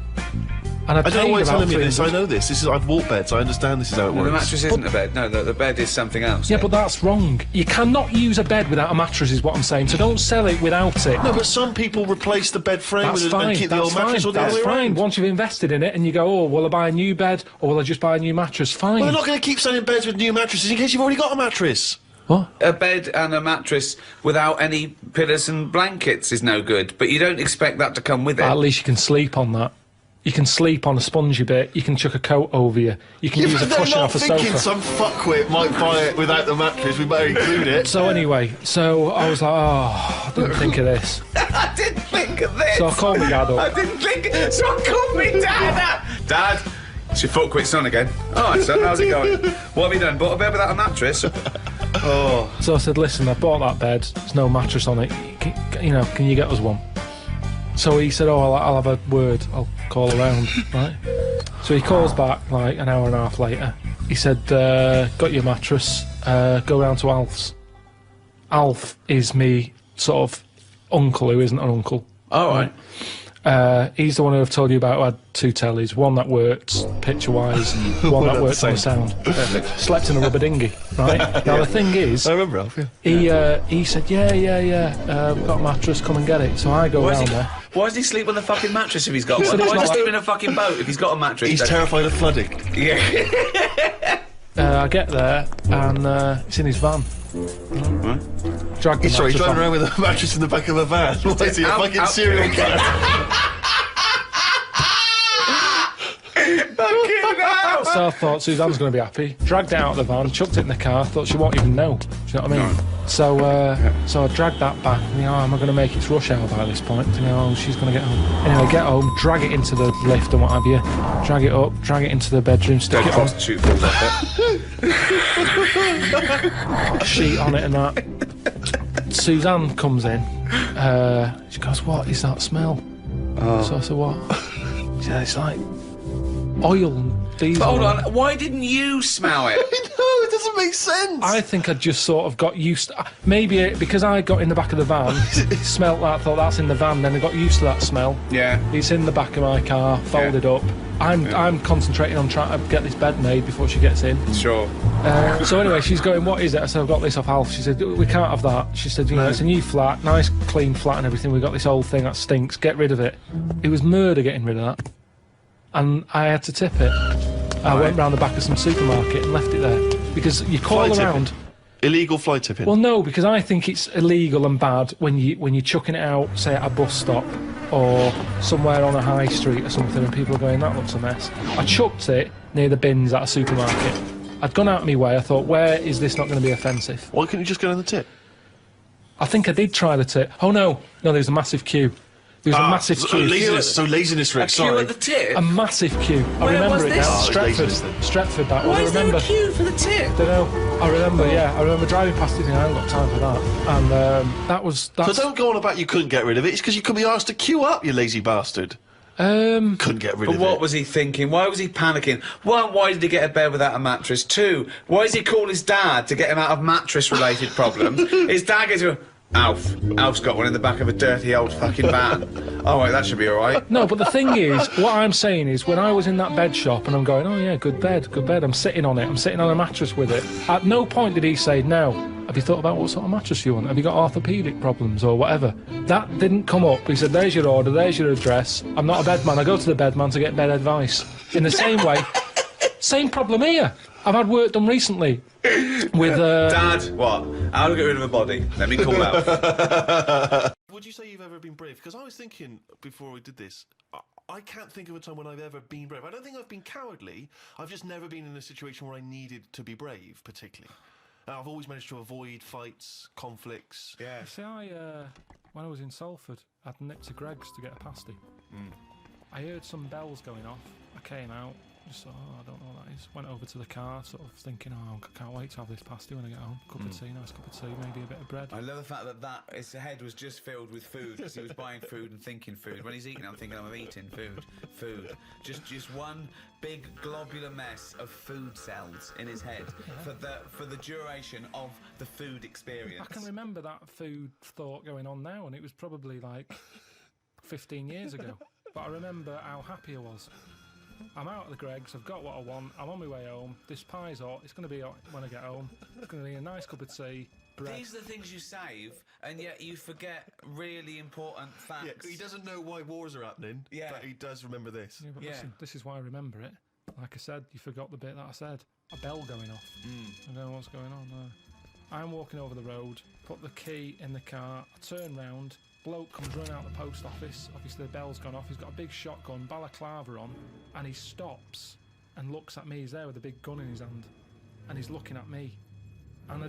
S1: And I
S4: don't know why you're telling me this. I know
S1: this.
S4: I've walked beds. I understand this is how it works.
S2: The mattress isn't a bed. No, the bed is something else.
S1: Yeah, but that's wrong. You cannot use a bed without a mattress, is what I'm saying. So don't sell it without it.
S4: No, but some people replace the bed frame
S1: That's
S4: with
S1: fine.
S4: and keep the old mattress or the other way around.
S1: Once you've invested in it and you go, oh, will I buy a new bed or will I just buy a new mattress? Fine.
S4: Well, they're not going to keep selling beds with new mattresses in case you've already got a mattress.
S1: What?
S2: A bed and a mattress without any pillows and blankets is no good, but you don't expect that to come with it.
S1: At least you can sleep on that. You can sleep on a spongy bit. You can chuck a coat over you. You can use a cushion off a sofa.
S4: Thinking some fuckwit might buy it without the mattress. We better include it.
S1: So anyway, so I was like, oh, I didn't think of this.
S2: I didn't think of this.
S1: So I called my dad up.
S2: I didn't think. So I called me dad up. Dad, it's your fuckwit son again. All right, son, how's it going? What have you done? Bought a bed without a mattress? Oh.
S1: So I said, listen, I bought that bed. There's no mattress on it. Can you get us one? So he said, oh, I'll have a word. I'll call around, right? So he calls back like an hour and a half later. He said, got your mattress, go round to Alf's. Alf is me sort of uncle who isn't an uncle.
S2: All right.
S1: He's the one who I've told you about who had two tellies, one that worked picture-wise, one that worked on the sound. Slept in a rubber dinghy, right? Now the thing is,
S4: I remember Alf, yeah.
S1: He said, yeah, we've got a mattress, come and get it. So I go round there.
S2: Why does he sleep on the fucking mattress if he's got one? Why does he sleep in a fucking boat if he's got a mattress?
S4: He's terrified of flooding.
S2: Yeah.
S1: I get there and it's in his van. Drag the
S4: Sorry, he's driving
S1: mattress
S4: around with a mattress in the back of a van. What is he, a fucking serial killer?
S1: So I thought Suzanne's going to be happy. Dragged it out of the van, chucked it in the car. Thought she won't even know. Do you know what I mean? So I dragged that back. Am I going to make it rush hour by this point? She's going to get home. Anyway, get home, drag it into the lift and what have you. Drag it up, drag it into the bedroom, stick it on. A sheet on it and that. Suzanne comes in. She goes, "What is that smell?" So I said, "What?" She said, "It's like oil and diesel."
S2: But hold on, why didn't you smell it?
S4: No, it doesn't make sense.
S1: I think I just sort of got used to... Maybe because I got in the back of the van, smelt that, thought that's in the van, then I got used to that smell.
S2: Yeah.
S1: It's in the back of my car, folded up. I'm concentrating on trying to get this bed made before she gets in.
S2: Sure.
S1: So anyway, she's going, "What is it?" I said, "I've got this off Alf." She said, "We can't have that." She said, "It's a new flat, nice clean flat and everything. We've got this old thing that stinks. Get rid of it." It was murder getting rid of that. And I had to tip it. I went round the back of some supermarket and left it there. Because you call around...
S4: Illegal fly tipping?
S1: Well, no, because I think it's illegal and bad when you're chucking it out, say, at a bus stop or somewhere on a high street or something and people are going, "That looks a mess." I chucked it near the bins at a supermarket. I'd gone out of my way. I thought, where is this not going to be offensive?
S4: Why couldn't you just go down the tip?
S1: I think I did try the tip. Oh, no, there was a massive queue. There was a massive queue.
S4: Laziness, Rick,
S2: sorry. A queue at the tip?
S1: A massive queue. I
S2: Where
S1: remember
S2: was
S1: it
S2: this?
S1: now. Stretford, that
S2: Why
S1: was.
S2: is there a queue for the tip?
S1: Don't know. I remember driving past it and I haven't got time for that. And that's...
S4: So don't go on about you couldn't get rid of it. It's because you couldn't be asked to queue up, you lazy bastard. Couldn't get rid
S2: But
S4: of
S2: what
S4: it.
S2: was he thinking? Why was he panicking? One, why did he get a bed without a mattress? Two, why does he call his dad to get him out of mattress-related problems? His dad gets to go, Alf's got one in the back of a dirty old fucking van. Oh, wait, that should be all right.
S1: No, but the thing is, what I'm saying is, when I was in that bed shop and I'm going, oh yeah, good bed, I'm sitting on it, I'm sitting on a mattress with it. At no point did he say, no, have you thought about what sort of mattress you want? Have you got orthopaedic problems or whatever? That didn't come up. He said, there's your order, there's your address. I'm not a bed man, I go to the bed man to get bed advice. In the same way, same problem here. I've had work done recently with...
S2: Dad, what? How to get rid of a body? Let me call out.
S4: Would you say you've ever been brave? Because I was thinking before we did this, I can't think of a time when I've ever been brave. I don't think I've been cowardly. I've just never been in a situation where I needed to be brave, particularly. And I've always managed to avoid fights, conflicts.
S2: Yeah.
S1: See, when I was in Salford, I'd nipped to Greggs to get a pasty. I heard some bells going off. I came out, just thought, I don't know what that is. Went over to the car, sort of thinking, I can't wait to have this pasty when I get home. Cup of tea, nice cup of tea, maybe a bit of bread.
S2: I love the fact that his head was just filled with food, because he was buying food and thinking food. When he's eating, I'm thinking, I'm eating food. Just one big globular mess of food cells in his head for the duration of the food experience.
S1: I can remember that food thought going on now, and it was probably like 15 years ago. But I remember how happy I was. I'm out of the Greggs, I've got what I want, I'm on my way home, this pie's hot, it's going to be hot when I get home, it's going to be a nice cup of tea, bread.
S2: These are the things you save, and yet you forget really important facts.
S4: Yeah, he doesn't know why wars are happening, but he does remember this.
S1: Yeah, but listen, this is why I remember it. Like I said, you forgot the bit that I said. A bell going off. I don't know what's going on there. I'm walking over the road, put the key in the car, I turn round, bloke comes running out the post office, obviously the bell's gone off, he's got a big shotgun, balaclava on, and he stops and looks at me. He's there with a big gun in his hand, and he's looking at me. And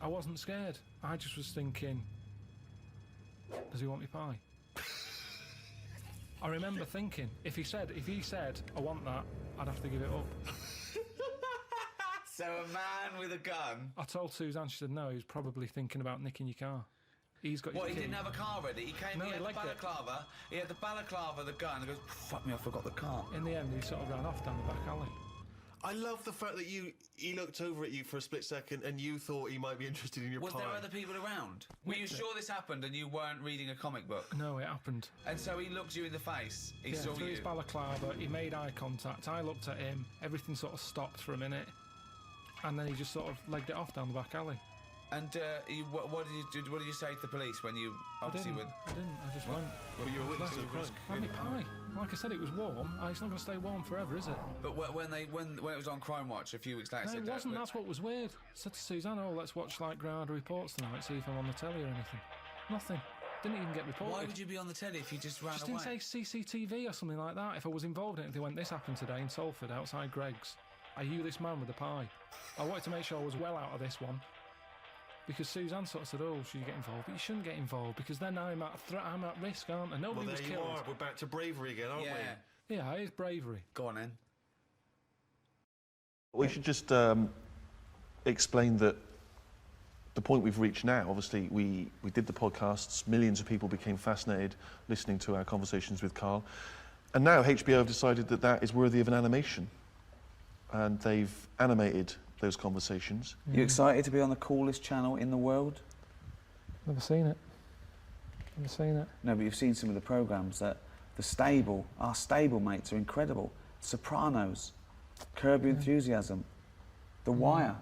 S1: I wasn't scared. I just was thinking, does he want me pie? I remember thinking, if he said, I want that, I'd have to give it up.
S2: So a man with a gun.
S1: I told Suzanne, she said no, he was probably thinking about nicking your car. He's got
S2: What,
S1: his
S2: he
S1: key.
S2: didn't have a car ready? He came,
S1: No,
S2: he had
S1: he
S2: the
S1: legged it.
S2: balaclava, the gun, and goes, fuck me, I forgot the car.
S1: In the end, he sort of ran off down the back alley.
S4: I love the fact that he looked over at you for a split second and you thought he might be interested in your
S2: Was
S4: pie.
S2: there other people around? Were you sure this happened and you weren't reading a comic book?
S1: No, it happened.
S2: And so he looked you in the face. He saw
S1: through
S2: you.
S1: his balaclava, he made eye contact, I looked at him, everything sort of stopped for a minute, and then he just sort of legged it off down the back alley.
S2: And what did you say to the police when you obviously
S1: I didn't, I just went.
S4: Well, you were a witness to the crime.
S1: Have me pie. Like I said, it was warm. It's not going to stay warm forever, is it?
S2: But when it was on Crime Watch a few weeks later,
S1: No, it wasn't. That's what was weird. I said to Suzanne, let's watch like Granada Reports tonight, see if I'm on the telly or anything. Nothing. Didn't even get reported.
S2: Why would you be on the telly if you just ran away?
S1: Just didn't say CCTV or something like that. If I was involved in it, if they went, this happened today in Salford outside Greggs. Are you this man with the pie? I wanted to make sure I was well out of this one. Because Suzanne sort of said, should you get involved? But you shouldn't get involved, because then I'm at risk, aren't I? Nobody was killed.
S4: We're back to bravery again, aren't we?
S1: Yeah, it is bravery.
S2: Go on then.
S4: We should just explain that the point we've reached now, obviously we did the podcasts, millions of people became fascinated listening to our conversations with Karl, and now HBO have decided that that is worthy of an animation, and they've animated those conversations.
S2: You excited to be on the coolest channel in the world?
S1: Never seen it. Never seen it.
S2: No, but you've seen some of the programmes that our stable mates are incredible. Sopranos, Curb Your Enthusiasm, The Wire.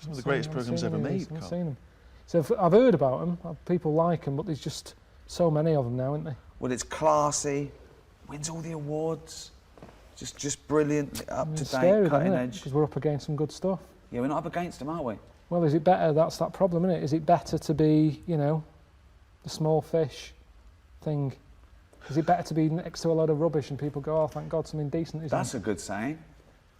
S4: Some of the greatest programmes ever made,
S1: I've
S4: Karl.
S1: seen them. So I've heard about them. People like them, but there's just so many of them now, isn't there?
S2: Well, it's classy, wins all the awards. Just brilliant, up to date, cutting edge.
S1: Because we're up against some good stuff.
S2: Yeah, we're not up against them, are we?
S1: Well, is it better? That's that problem, isn't it? Is it better to be, the small fish thing? Is it better to be next to a load of rubbish and people go, thank God, something decent is
S2: That's a good saying.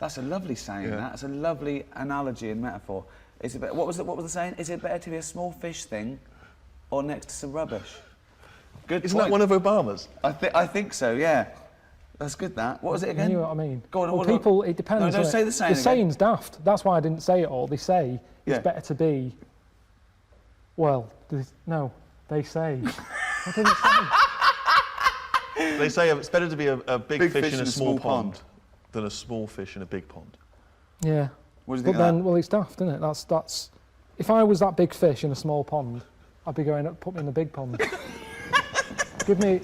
S2: That's a lovely saying. That's a lovely analogy and metaphor. Is it what was the saying? Is it better to be a small fish thing, or next to some rubbish? Good.
S4: Isn't that one of Obama's?
S2: I think so. Yeah. That's good, that. What was it again?
S1: You know what I mean?
S2: Go on,
S1: well, people, it depends.
S2: No, don't say the saying.
S1: The saying's daft. That's why I didn't say it all. They say it's better to be. Well, no, they say. I didn't say.
S4: They say it's better to be a big fish in a small pond than a small fish in a big pond.
S1: Yeah.
S2: What do you
S1: But
S2: think of
S1: then,
S2: that?
S1: well, it's daft, isn't it? That's. If I was that big fish in a small pond, I'd be going, put me in the big pond. Give me.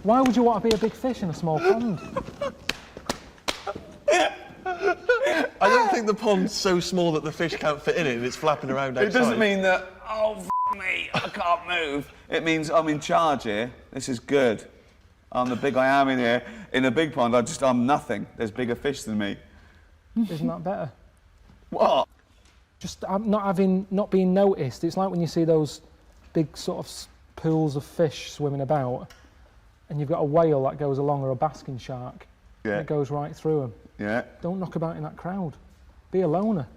S1: Why would you want to be a big fish in a small pond?
S4: I don't think the pond's so small that the fish can't fit in it and it's flapping around outside.
S2: It doesn't mean that, oh, me, I can't move. It means I'm in charge here. This is good. I'm the big I am in here. In a big pond, I'm nothing. There's bigger fish than me.
S1: Isn't that better?
S2: What?
S1: Just not being noticed. It's like when you see those big sort of pools of fish swimming about, and you've got a whale that goes along or a basking shark.
S2: Yeah.
S1: And it goes right through them.
S2: Yeah.
S1: Don't knock about in that crowd. Be a loner.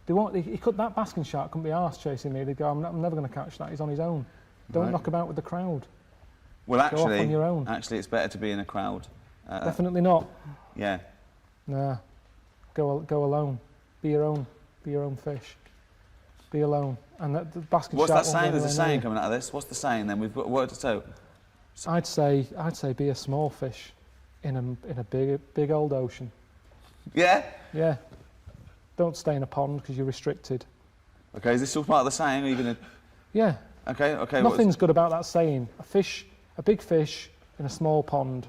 S1: That basking shark couldn't be arsed chasing me. They'd go, I'm never going to catch that. He's on his own. Don't knock about with the crowd.
S2: Well,
S1: Go off on your own.
S2: actually, it's better to be in a crowd.
S1: Definitely not.
S2: Yeah.
S1: Nah. Go alone. Be your own fish. Be alone. And the basking
S2: What's
S1: shark
S2: that saying? There's a saying coming out of this. What's the saying then? We've got word to
S1: I'd say be a small fish in a big old ocean.
S2: Yeah?
S1: Yeah. Don't stay in a pond because you're restricted.
S2: Okay, is this still part of the saying? Are you going to...
S1: Yeah.
S2: Okay.
S1: Nothing's good about that saying. A big fish in a small pond.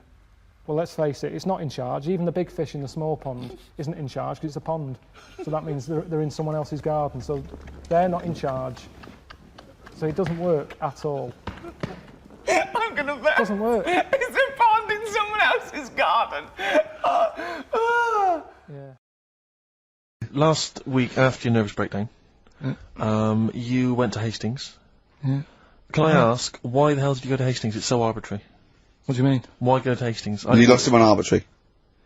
S1: Well, let's face it, it's not in charge. Even the big fish in the small pond isn't in charge because it's a pond. So that means they're in someone else's garden. So they're not in charge. So it doesn't work at all.
S2: I'm going to bet.
S1: It doesn't work.
S2: It's a pond in someone else's garden.
S1: Yeah.
S4: Last week, after your nervous breakdown, you went to Hastings.
S1: Yeah.
S4: Can I ask, why the hell did you go to Hastings? It's so arbitrary.
S1: What do you mean?
S4: Why go to Hastings?
S2: You lost him on arbitrary.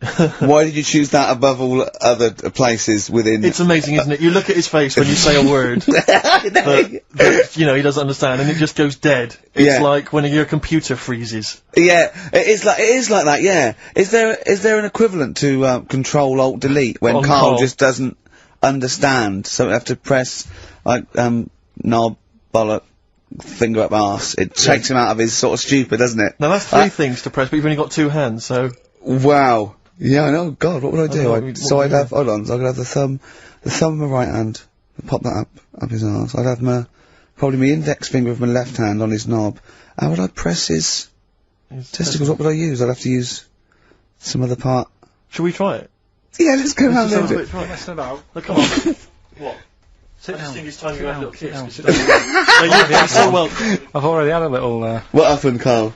S2: Why did you choose that above all other places within...
S4: It's amazing, isn't it? You look at his face when you say a word that, you know, he doesn't understand, and it just goes dead. It's like when your computer freezes.
S2: Yeah, it is like that, yeah. Is there an equivalent to Control-Alt-Delete when Carl just doesn't understand, so we have to press, like, knob, bollock, finger up arse. It takes him out of his sort of stupid, doesn't it?
S4: Now, that's three things to press, but you've only got two hands, so...
S2: Wow. Yeah, I know. God, what would I do? I'd have, hold on, so I could have the thumb of my right hand, pop that up his arse. I'd have probably my index finger of my left hand on his knob. How would I press his testicles? What would I use? I'd have to use some other part.
S4: Shall we try it?
S2: Yeah, let's go around there.
S4: Look, come on. What? Sit down. I think it's time you had a little kiss. You're so welcome.
S1: I've already had a little,
S2: What happened, Carl?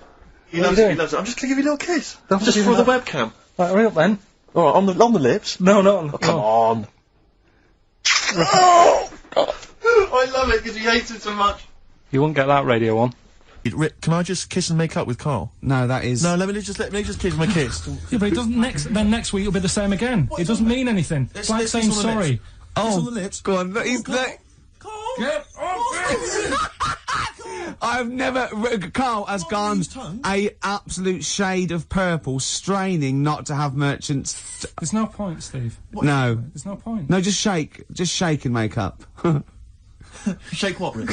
S4: He loves it. I'm just gonna give you a little kiss. Just for the webcam.
S1: Right, hurry up then.
S4: Alright, on the lips?
S1: No, not on the...
S4: Come on. Oh, God. I love it because he hates it so much.
S1: You won't get that radio on.
S4: Can I just kiss and make up with Carl?
S6: No, that is...
S4: No, let me just kiss my kiss.
S1: Yeah, but it doesn't next week it'll be the same again. It doesn't mean anything. It's like saying sorry.
S4: Oh, on the lips.
S6: Go on, he's like...
S1: Get
S6: I've never... Carl has gone a absolute shade of purple, straining not to have merchants...
S1: There's no point, Steve.
S6: No.
S1: There's no point.
S6: No, just shake and make up.
S4: Shake what, Rick?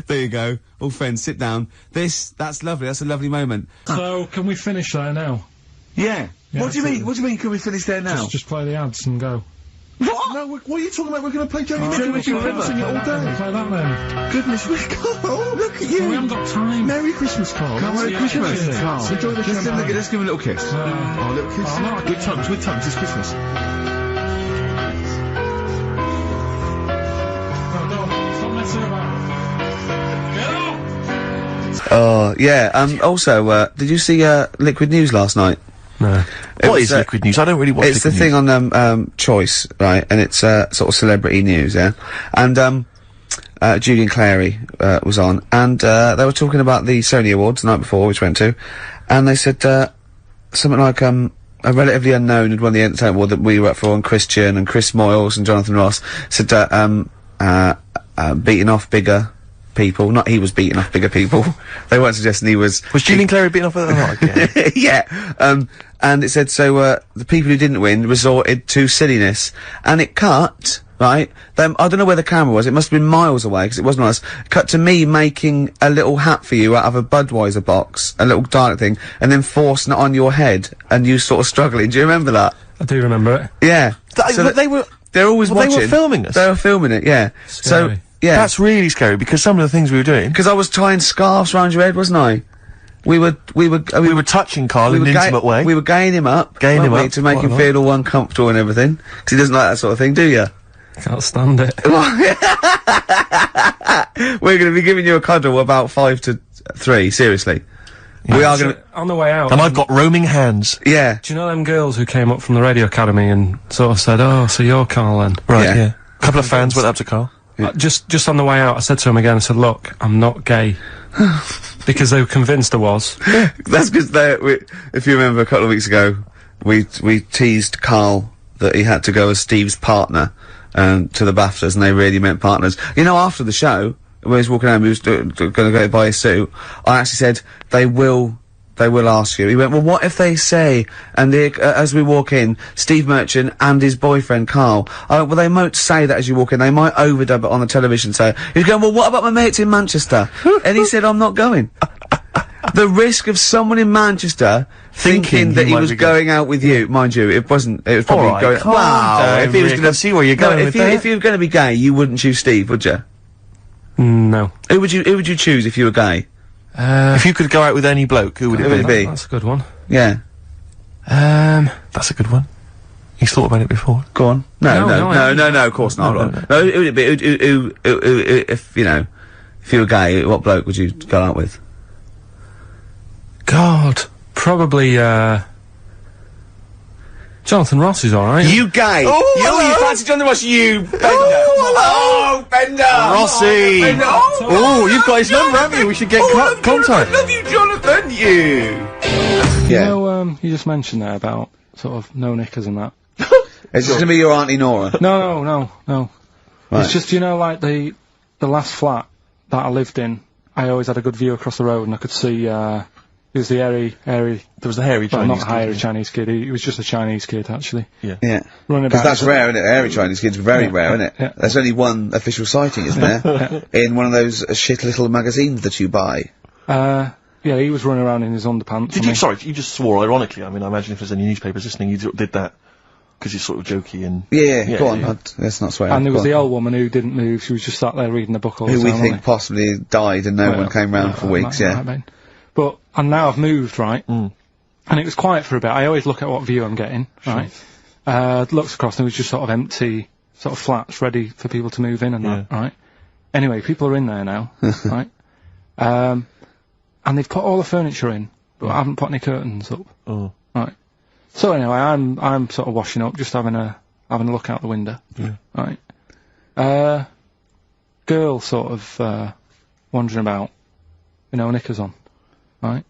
S6: There you go. All friends, sit down. That's lovely, that's a lovely moment.
S1: So, can we finish there now?
S2: Yeah. What do you mean? What do you mean, can we finish there now?
S1: Just play the ads and go.
S4: What? No, what are you talking about? We're going to play Jerry Ricky River.
S1: Sing it all day. Play that then.
S4: Goodness me, Carl, look at you.
S1: We haven't got time.
S4: Merry Christmas, Carl.
S2: Merry Christmas, Carl.
S4: Enjoy the champagne.
S2: Let's give him a little kiss.
S4: Oh, a little kiss.
S1: Oh, no,
S4: with tongues, it's Christmas.
S2: Oh, yeah, also, did you see, Liquid News last night?
S4: No. What is Liquid News? I don't really watch
S2: It's the thing on, Choice, right, and it's, sort of celebrity news, yeah? And, Julian Clary, was on, and, they were talking about the Sony Awards the night before, which we went to, and they said, something like, a relatively unknown had won the Entertainment Award that we were up for, and Christian, and Chris Moyles, and Jonathan Ross, said, beating off bigger people. Not he was beating off bigger people. They weren't suggesting he was...
S4: Was Julian Clary beating off other again?
S2: Yeah. And it said, so, the people who didn't win resorted to silliness. And it cut, right? Then, I don't know where the camera was, it must have been miles away, because it wasn't us. Cut to me making a little hat for you out of a Budweiser box, a little Dalek thing, and then forcing it on your head, and you sort of struggling. Do you remember that?
S1: I do remember it.
S2: Yeah. They're always watching.
S4: They were filming us.
S2: They were filming it, yeah.
S1: Scary.
S2: So, yeah.
S4: That's really scary, because some of the things we were doing...
S2: Because I was tying scarves around your head, wasn't I? We were
S4: touching Karl in an intimate way.
S2: We were gaying him up. To make him feel all uncomfortable and everything. Because he doesn't like that sort of thing, do you?
S1: Can't stand it.
S2: We're going to be giving you a cuddle about 5 to 3, seriously.
S1: Yeah,
S2: we are going to...
S1: On the way out.
S4: And I've got roaming hands.
S2: Yeah.
S1: Do you know them girls who came up from the radio academy and sort of said, oh, so you're Karl then?
S4: Right, yeah. A couple of fans went up to Karl.
S1: Just on the way out, I said to him again, I said, look, I'm not gay. Because they were convinced I was.
S2: That's because if you remember a couple of weeks ago, we teased Karl that he had to go as Steve's partner, to the BAFTAs, and they really meant partners. You know, after the show, when he was walking home, he was gonna go buy his suit, I actually said, they will ask you. He went, well, what if they say, and as we walk in, Steve Merchant and his boyfriend, Karl, I went, well, they won't say that as you walk in, they might overdub it on the television, so, he's going, well, what about my mates in Manchester? And he said, I'm not going. The risk of someone in Manchester thinking that he was going out with you, mind you, it was probably going, wow, if he was gonna
S4: see where you're going with that.
S2: If you were gonna be gay, you wouldn't choose Steve, would you?
S1: No.
S2: Who would you choose if you were gay?
S4: If you could go out with any bloke, who would it be?
S1: That's a good one.
S2: Yeah.
S4: That's a good one. He's thought about it before.
S2: Go on. No, of course not. No, who would it be? Who, if, you know, if you were gay, what bloke would you go out with?
S1: God, probably, Jonathan Ross is alright.
S2: You gay!
S4: Oh,
S2: you fancy Jonathan Ross, you Bender! Oh, Bender!
S4: Rossi!
S2: Bender.
S4: Oh, you've got his number, haven't you? We should get contact.
S2: I love you, Jonathan, you!
S1: You know, you just mentioned there about, sort of, no knickers and that.
S2: Is this gonna be your Auntie Nora?
S1: No.
S2: Right.
S1: It's just, you know, like, the last flat that I lived in, I always had a good view across the road and I could see, it was the hairy... There
S4: was the hairy Chinese
S1: not
S4: kid.
S1: hairy Chinese kid, he was just a Chinese kid, actually.
S4: Yeah.
S2: Because that's rare, isn't it? Hairy Chinese kids, very rare, isn't it?
S1: Yeah.
S2: There's only one official sighting, isn't there? In one of those shit little magazines that you buy.
S1: Yeah, he was running around in his underpants.
S4: Sorry, you just swore ironically. I mean, I imagine if there's any newspapers listening, you did that because you're sort of jokey and...
S2: Yeah, go on, let's not swear.
S1: And there was the old woman who didn't move, she was just sat there reading the book all the time.
S2: Who we think possibly died and no one came round for weeks,
S1: But, and now I've moved, right? And it was quiet for a bit. I always look at what view I'm getting, right? Looks across and it was just sort of empty, sort of flats ready for people to move in and that, right? Anyway, people are in there now, right? And they've put all the furniture in, but I haven't put any curtains up. Right. So anyway, I'm sort of washing up, just having a look out the window. Right. Girl sort of, wandering about, with no knickers on. Right.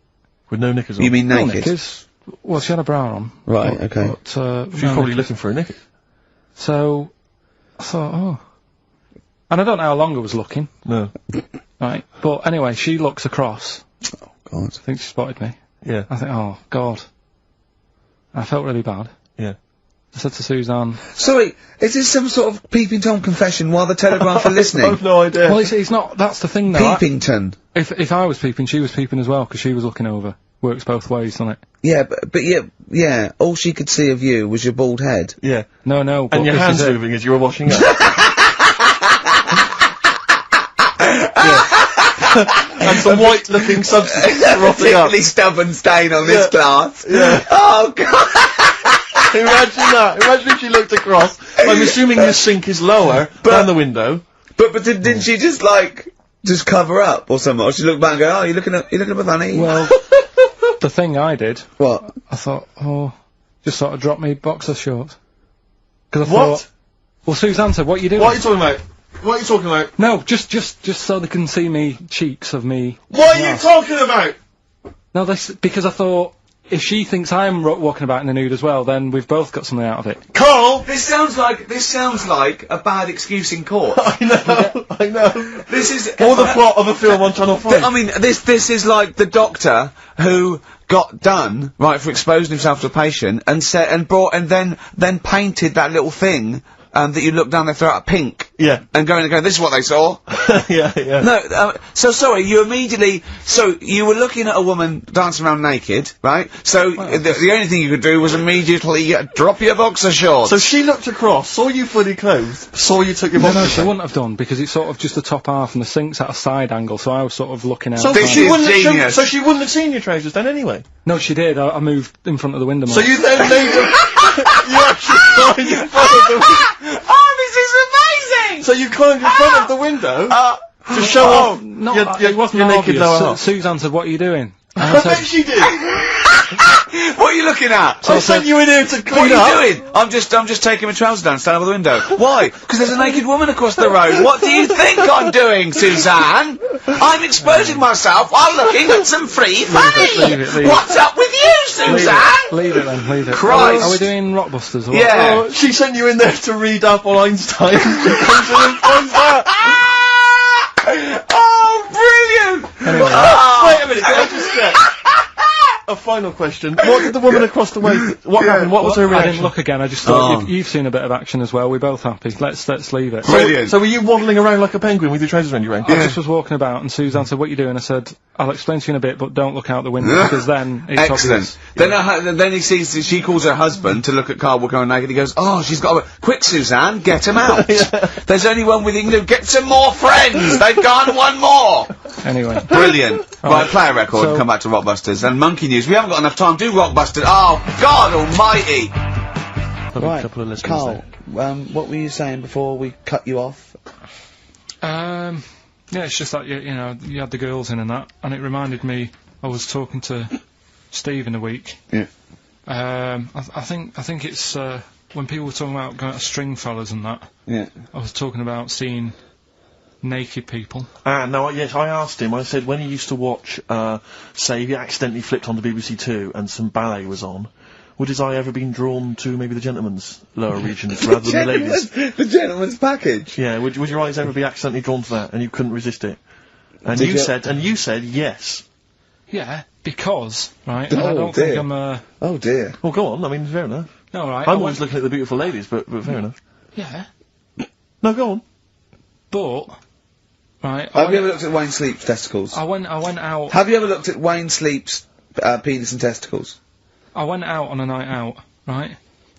S4: With no knickers on?
S2: You mean naked?
S1: No knickers. Well, she had a bra on.
S2: Right, okay.
S1: But,
S4: she's probably looking for a knicker.
S1: So, I thought, oh. And I don't know how long I was looking.
S4: No.
S1: Right. But anyway, she looks across.
S2: Oh, God.
S1: I think she spotted me.
S4: Yeah.
S1: I think, oh, God. I felt really bad.
S4: Yeah.
S1: I said to Suzanne...
S2: Sorry, is this some sort of Peeping Tom confession while the Telegraph are listening?
S4: I've no idea.
S1: Well, it's not, that's the thing though.
S2: Peepington.
S1: If I was peeping, she was peeping as well, because she was looking over. Works both ways, doesn't it?
S2: Yeah, but yeah, all she could see of you was your bald head.
S4: Yeah.
S1: No.
S4: And your hands moving as you were washing up. And some white-looking substance rotting up.
S2: Particularly stubborn stain on this glass.
S4: Yeah.
S2: Oh, God.
S4: Imagine that. Imagine if she looked across. I'm assuming the sink is lower than the window.
S2: But didn't she just, like, just cover up or something? Or she looked back and go, oh, you're looking at my funny?
S1: Well, the thing I did...
S2: What?
S1: I thought, just sort of drop me boxer shorts. Because I
S4: What?
S1: thought... Well, Suzanne said, what are you doing?
S4: What are you talking about? What are you talking about?
S1: No, just so they can see me cheeks of me.
S4: What are you talking about?
S1: No, because I thought, if she thinks I'm walking about in the nude as well, then we've both got something out of it.
S4: Karl!
S2: This sounds like a bad excuse in court.
S4: I know.
S2: This is...
S4: Or the plot of a film on Channel 5.
S2: I mean, this is like the doctor who got done, right, for exposing himself to a patient, and then painted that little thing that you look down their throat at pink.
S4: Yeah.
S2: And go in and go, this is what they saw.
S4: yeah.
S2: No, so sorry, you immediately, so you were looking at a woman dancing around naked, right? So the only thing you could do was immediately drop your boxer shorts.
S4: So she looked across, saw you fully clothed, saw you took your boxer
S1: No, she wouldn't have done, because it's sort of just the top half and the sink's at a side angle, so I was sort of looking out.
S4: So she wouldn't have seen your trousers then anyway?
S1: No, she did. I moved in front of the window.
S4: So you then made you actually climbed in front of the window.
S2: Oh, this is amazing!
S4: So you climbed in front of the window to show off your naked lower half.
S1: Suzanne said, "What are you doing?"
S4: I bet she did.
S2: What are you looking at?
S4: I sent you in here to clean up.
S2: What are you doing? I'm just taking my trousers down, standing by the window. Why? Because there's a naked woman across the road. What do you think I'm doing, Suzanne? I'm exposing myself while looking at some free funny.
S1: Leave it.
S2: What's up with you, Suzanne?
S1: Leave it then, leave it.
S2: Christ.
S1: Are we doing Rockbusters? Or
S2: Yeah.
S4: Oh, she sent you in there to read up on Einstein. She comes in and finds that.
S2: Oh, brilliant!
S1: Anyway.
S4: Wait a minute, can I just get a final question? What did the woman across the way, what happened? What was her
S1: I
S4: reaction?
S1: didn't look again, I just thought, you've seen a bit of action as well, we're both happy. Let's leave it.
S2: Brilliant.
S4: So were you waddling around like a penguin with your trousers around your ankles?
S1: I just was walking about and Suzanne said, "What are you doing?" I said, "I'll explain to you in a bit, but don't look out the window because then it's
S2: Excellent.
S1: obvious."
S2: Then he sees, she calls her husband to look at Karl walking around naked. He goes, "Oh, she's got a... Quick, Suzanne, get him out. There's only one with you can do. Get some more friends. They've gone one more."
S1: Anyway.
S2: Brilliant. Right, play a record and come back to Rockbusters. And Monkey News. We haven't got enough time. Do Rockbusters. Oh, God almighty.
S4: Right, a couple of listeners
S2: Karl, what were you saying before we cut you off?
S1: Yeah, it's just that, you know, you had the girls in and that, and it reminded me, I was talking to Steve in a week.
S2: Yeah.
S1: I think it's, when people were talking about going to string fellas and that,
S2: yeah.
S1: I was talking about seeing naked people.
S4: No, yes, I asked him, I said, when he used to watch, say, he accidentally flicked on the BBC Two and some ballet was on, would his eye ever been drawn to maybe the gentleman's lower regions rather than the ladies'?
S2: The gentleman's package?
S4: Yeah, would your eyes ever be accidentally drawn to that and you couldn't resist it? And you said yes.
S1: Yeah, because, right,
S2: Oh,
S1: and I don't think I'm
S2: Oh dear.
S4: Well, go on, I mean, fair enough.
S1: No, right.
S4: I'm always looking at the beautiful ladies, but fair enough.
S1: Yeah.
S4: No, go on.
S1: But, right.
S2: Have you ever looked at Wayne Sleep's testicles?
S1: I went out.
S2: Have you ever looked at Wayne Sleep's penis and testicles?
S1: I went out on a night out, right?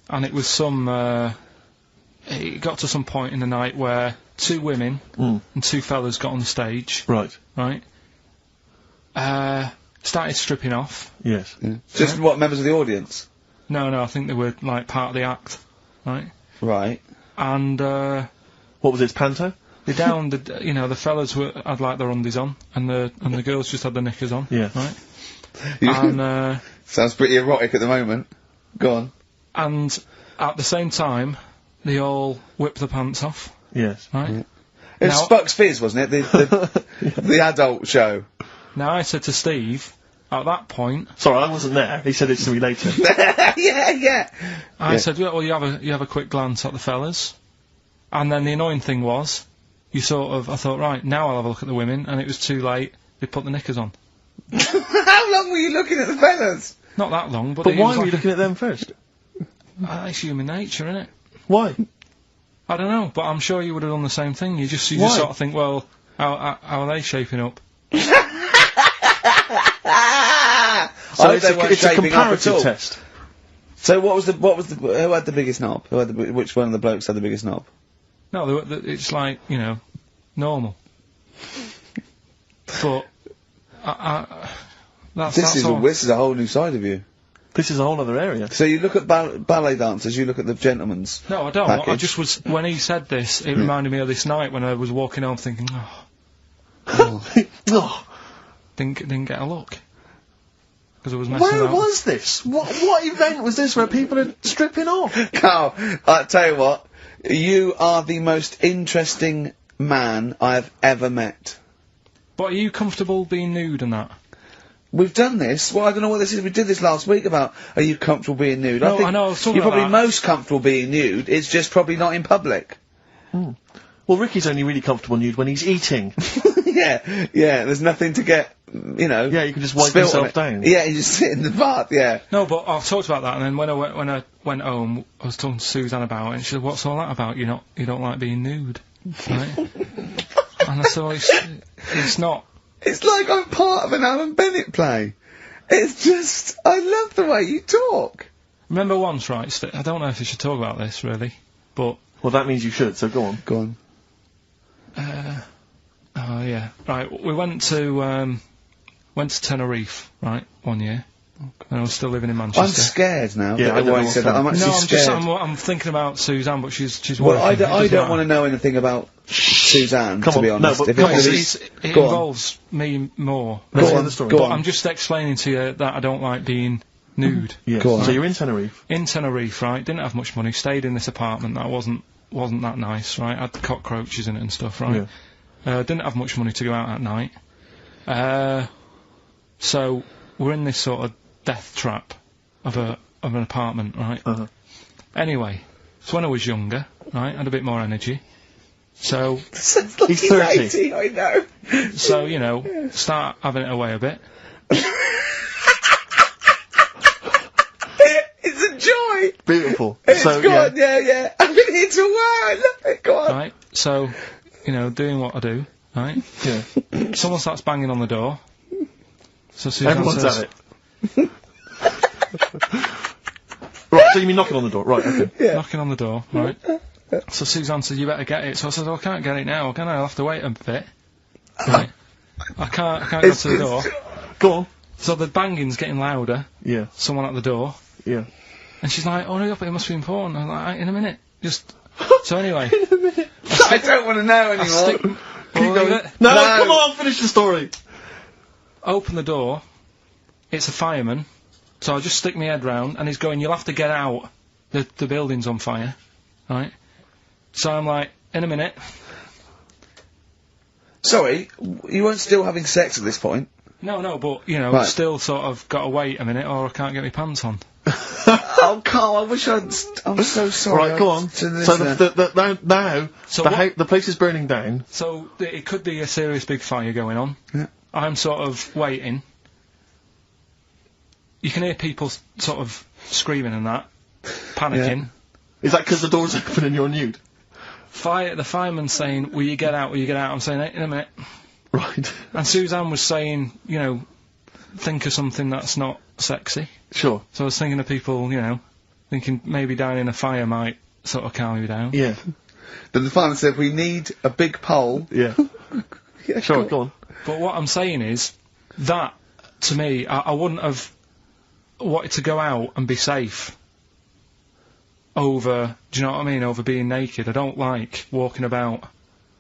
S1: And it was it got to some point in the night where two women and two fellas got on the stage.
S4: Right.
S1: Right? Started stripping off.
S4: Yes.
S2: Yeah. Just what, members of the audience?
S1: No, I think they were, like, part of the act. Right?
S2: Right.
S1: And,
S4: what was it, panto?
S1: They downed, the fellas had, like, their undies on, and the girls just had their knickers on.
S4: Yeah.
S1: Right? And,
S2: sounds pretty erotic at the moment. Go on.
S1: And at the same time, they all whipped their pants off.
S4: Yes.
S1: Right?
S2: Yeah. It was Spuck's Fizz, wasn't it? The adult show.
S1: Now, I said to Steve, at that point...
S4: Sorry, I wasn't there. He said it to me later.
S2: yeah.
S1: I said, well, you have a quick glance at the fellas. And then the annoying thing was, I thought, right, now I'll have a look at the women, and it was too late. They put the knickers on.
S2: How long were you looking at the fellas?
S1: Not that long, but...
S4: But why were you looking at them first?
S1: It's human nature, isn't it?
S4: Why?
S1: I don't know, but I'm sure you would have done the same thing. You just sort of think, well, how are they shaping up?
S4: So it's a comparative test.
S2: So who had the biggest knob? Which one of the blokes had the biggest knob?
S1: No, it's like, normal. But,
S2: This is a whole new side of you.
S4: This is a whole other area.
S2: So you look at ballet dancers, you look at the gentleman's
S1: No, I don't.
S2: package.
S1: I just was, when he said this, it reminded me of this night when I was walking home thinking, didn't get a look. Because I was messing
S4: Where
S1: out.
S4: was this? What event was this where people are stripping off?
S2: Carl, I tell you what, you are the most interesting man I have ever met.
S1: But are you comfortable being nude and that?
S2: We've done this. Well, I don't know what this is. We did this last week about, are you comfortable being nude?
S1: No,
S2: I think
S1: I know, I was talking
S2: you're
S1: about
S2: probably most comfortable being nude, it's just probably not in public.
S4: Well, Ricky's only really comfortable nude when he's eating.
S2: yeah, there's nothing to get, you know.
S4: Yeah, you can just wipe
S2: spilt
S4: yourself
S2: on it.
S4: down.
S2: Yeah, you just sit in the bath, yeah.
S1: No, but I've talked about that, and then when I went home, I was talking to Suzanne about it, and she said, "What's all that about? You don't like being nude, right?" And I said, well, "It's not."
S2: It's like I'm part of an Alan Bennett play. It's just, I love the way you talk.
S1: Remember once, right? I don't know if you should talk about this really, but
S4: well, that means you should. So go on.
S2: Go on.
S1: Oh yeah, right. We went to Tenerife, right, one year. When I was still living in Manchester.
S2: I'm scared now.
S4: Yeah,
S2: I don't know why you said that. I'm actually scared.
S1: I'm thinking about Suzanne, but she's
S2: Well,
S1: working.
S2: I don't want to know anything about Suzanne, to be honest.
S1: No, but it involves me more.
S2: Go on, the story.
S1: But I'm just explaining to you that I don't like being nude.
S4: Yeah. So you're in Tenerife.
S1: In Tenerife, right? Didn't have much money. Stayed in this apartment that wasn't that nice, right? Had cockroaches in it and stuff, right?
S4: Yeah.
S1: Didn't have much money to go out at night. So we're in this sort of death trap of an apartment, right? Anyway, so when I was younger, right, had a bit more energy. So
S2: he's 30. I know.
S1: So you know, start having it away a bit.
S2: It's a joy.
S4: Beautiful.
S2: It's
S4: so,
S2: good. Yeah. I've been here to a while. I love it. Go on.
S1: Right. So, you know, doing what I do, right?
S4: Yeah.
S1: Someone starts banging on the door. So Suzanne
S4: Everyone's
S1: says,
S4: at it. Right, so you mean knocking on the door? Right, okay.
S2: Yeah.
S1: Knocking on the door, right? So Suzanne said, "You better get it." So I said, "Oh, I can't get it now, can I? I'll have to wait a bit." Right. I can't go to the door.
S4: Go on.
S1: So the banging's getting louder.
S4: Yeah.
S1: Someone at the door.
S4: Yeah.
S1: And she's like, "Oh, no, but it must be important." I'm like, "In a minute, just." So anyway.
S2: I don't want to know anymore.
S1: Keep going.
S4: No, come on, finish the story.
S1: Open the door. It's a fireman. So I just stick my head round, and he's going, "You'll have to get out. The building's on fire." Right? So I'm like, "In a minute."
S2: Sorry, you weren't still having sex at this point?
S1: No, but, you know,
S2: Right.
S1: still sort of got to wait a minute, or I can't get my pants on.
S2: Oh, Carl, I wish I'm so sorry.
S4: Right, go on.
S2: To this,
S4: So the place is burning down.
S1: So it could be a serious big fire going on.
S2: Yeah.
S1: I'm sort of waiting. You can hear people sort of screaming and that, panicking.
S4: Is that because the door's open and you're nude?
S1: The fireman's saying, "Will you get out? Will you get out?" I'm saying, "In a minute."
S4: Right.
S1: And Suzanne was saying, you know, think of something that's not sexy.
S4: Sure.
S1: So I was thinking of people, you know, thinking maybe down in a fire might sort of calm you down.
S4: Yeah.
S2: Then the fireman said, "We need a big pole."
S4: Yeah.
S2: Yeah,
S4: sure, go on.
S1: But what I'm saying is, that, to me, I wouldn't have wanted to go out and be safe over, do you know what I mean, over being naked. I don't like walking about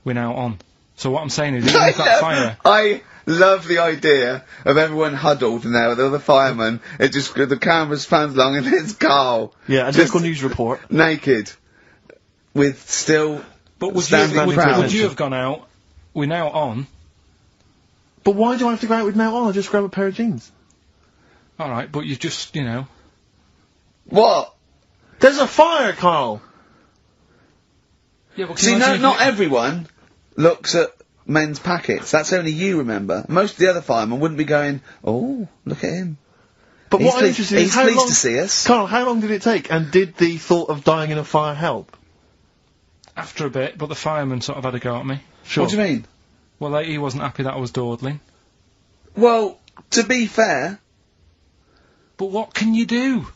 S1: without on. So what I'm saying is, even if that fire...
S2: I love the idea of everyone huddled in there with all the firemen. It just, the camera's pans along and there's Carl.
S4: Yeah, a local news report.
S2: Naked. With still
S1: But would
S2: standing proud.
S1: you have gone out, we're now on...
S4: But why do I have to go out with now on? I just grab a pair of jeans.
S1: Alright, but you just, you know...
S2: What?
S4: There's a fire, Carl!
S1: Yeah, but
S2: See, not everyone looks at men's packets. That's only you, remember. Most of the other firemen wouldn't be going, "Oh, look at him."
S4: But what I'm interested in is
S2: he's
S4: how
S2: pleased
S4: long...
S2: to see us.
S4: Carl, how long did it take? And did the thought of dying in a fire help?
S1: After a bit, but the fireman sort of had a go at me.
S2: What do you mean?
S1: Well, he wasn't happy that I was dawdling.
S2: Well, to be fair...
S1: But what can you do?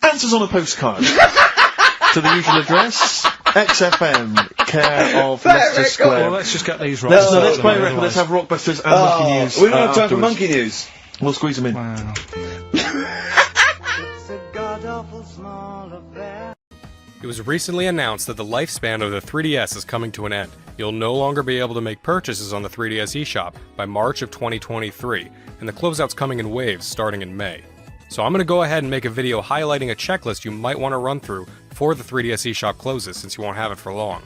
S4: Answers on a postcard. To the usual address, XFM, care of Leicester Square.
S1: Well, let's just get these right.
S4: No, let's play a record, let's have Rockbusters and Monkey News.
S2: We don't have time for
S4: afterwards.
S2: Monkey News.
S4: We'll squeeze them in.
S1: Wow.
S8: It was recently announced that the lifespan of the 3DS is coming to an end. You'll no longer be able to make purchases on the 3DS eShop by March of 2023, and the closeout's coming in waves starting in May. So I'm going to go ahead and make a video highlighting a checklist you might want to run through before the 3DS eShop closes, since you won't have it for long.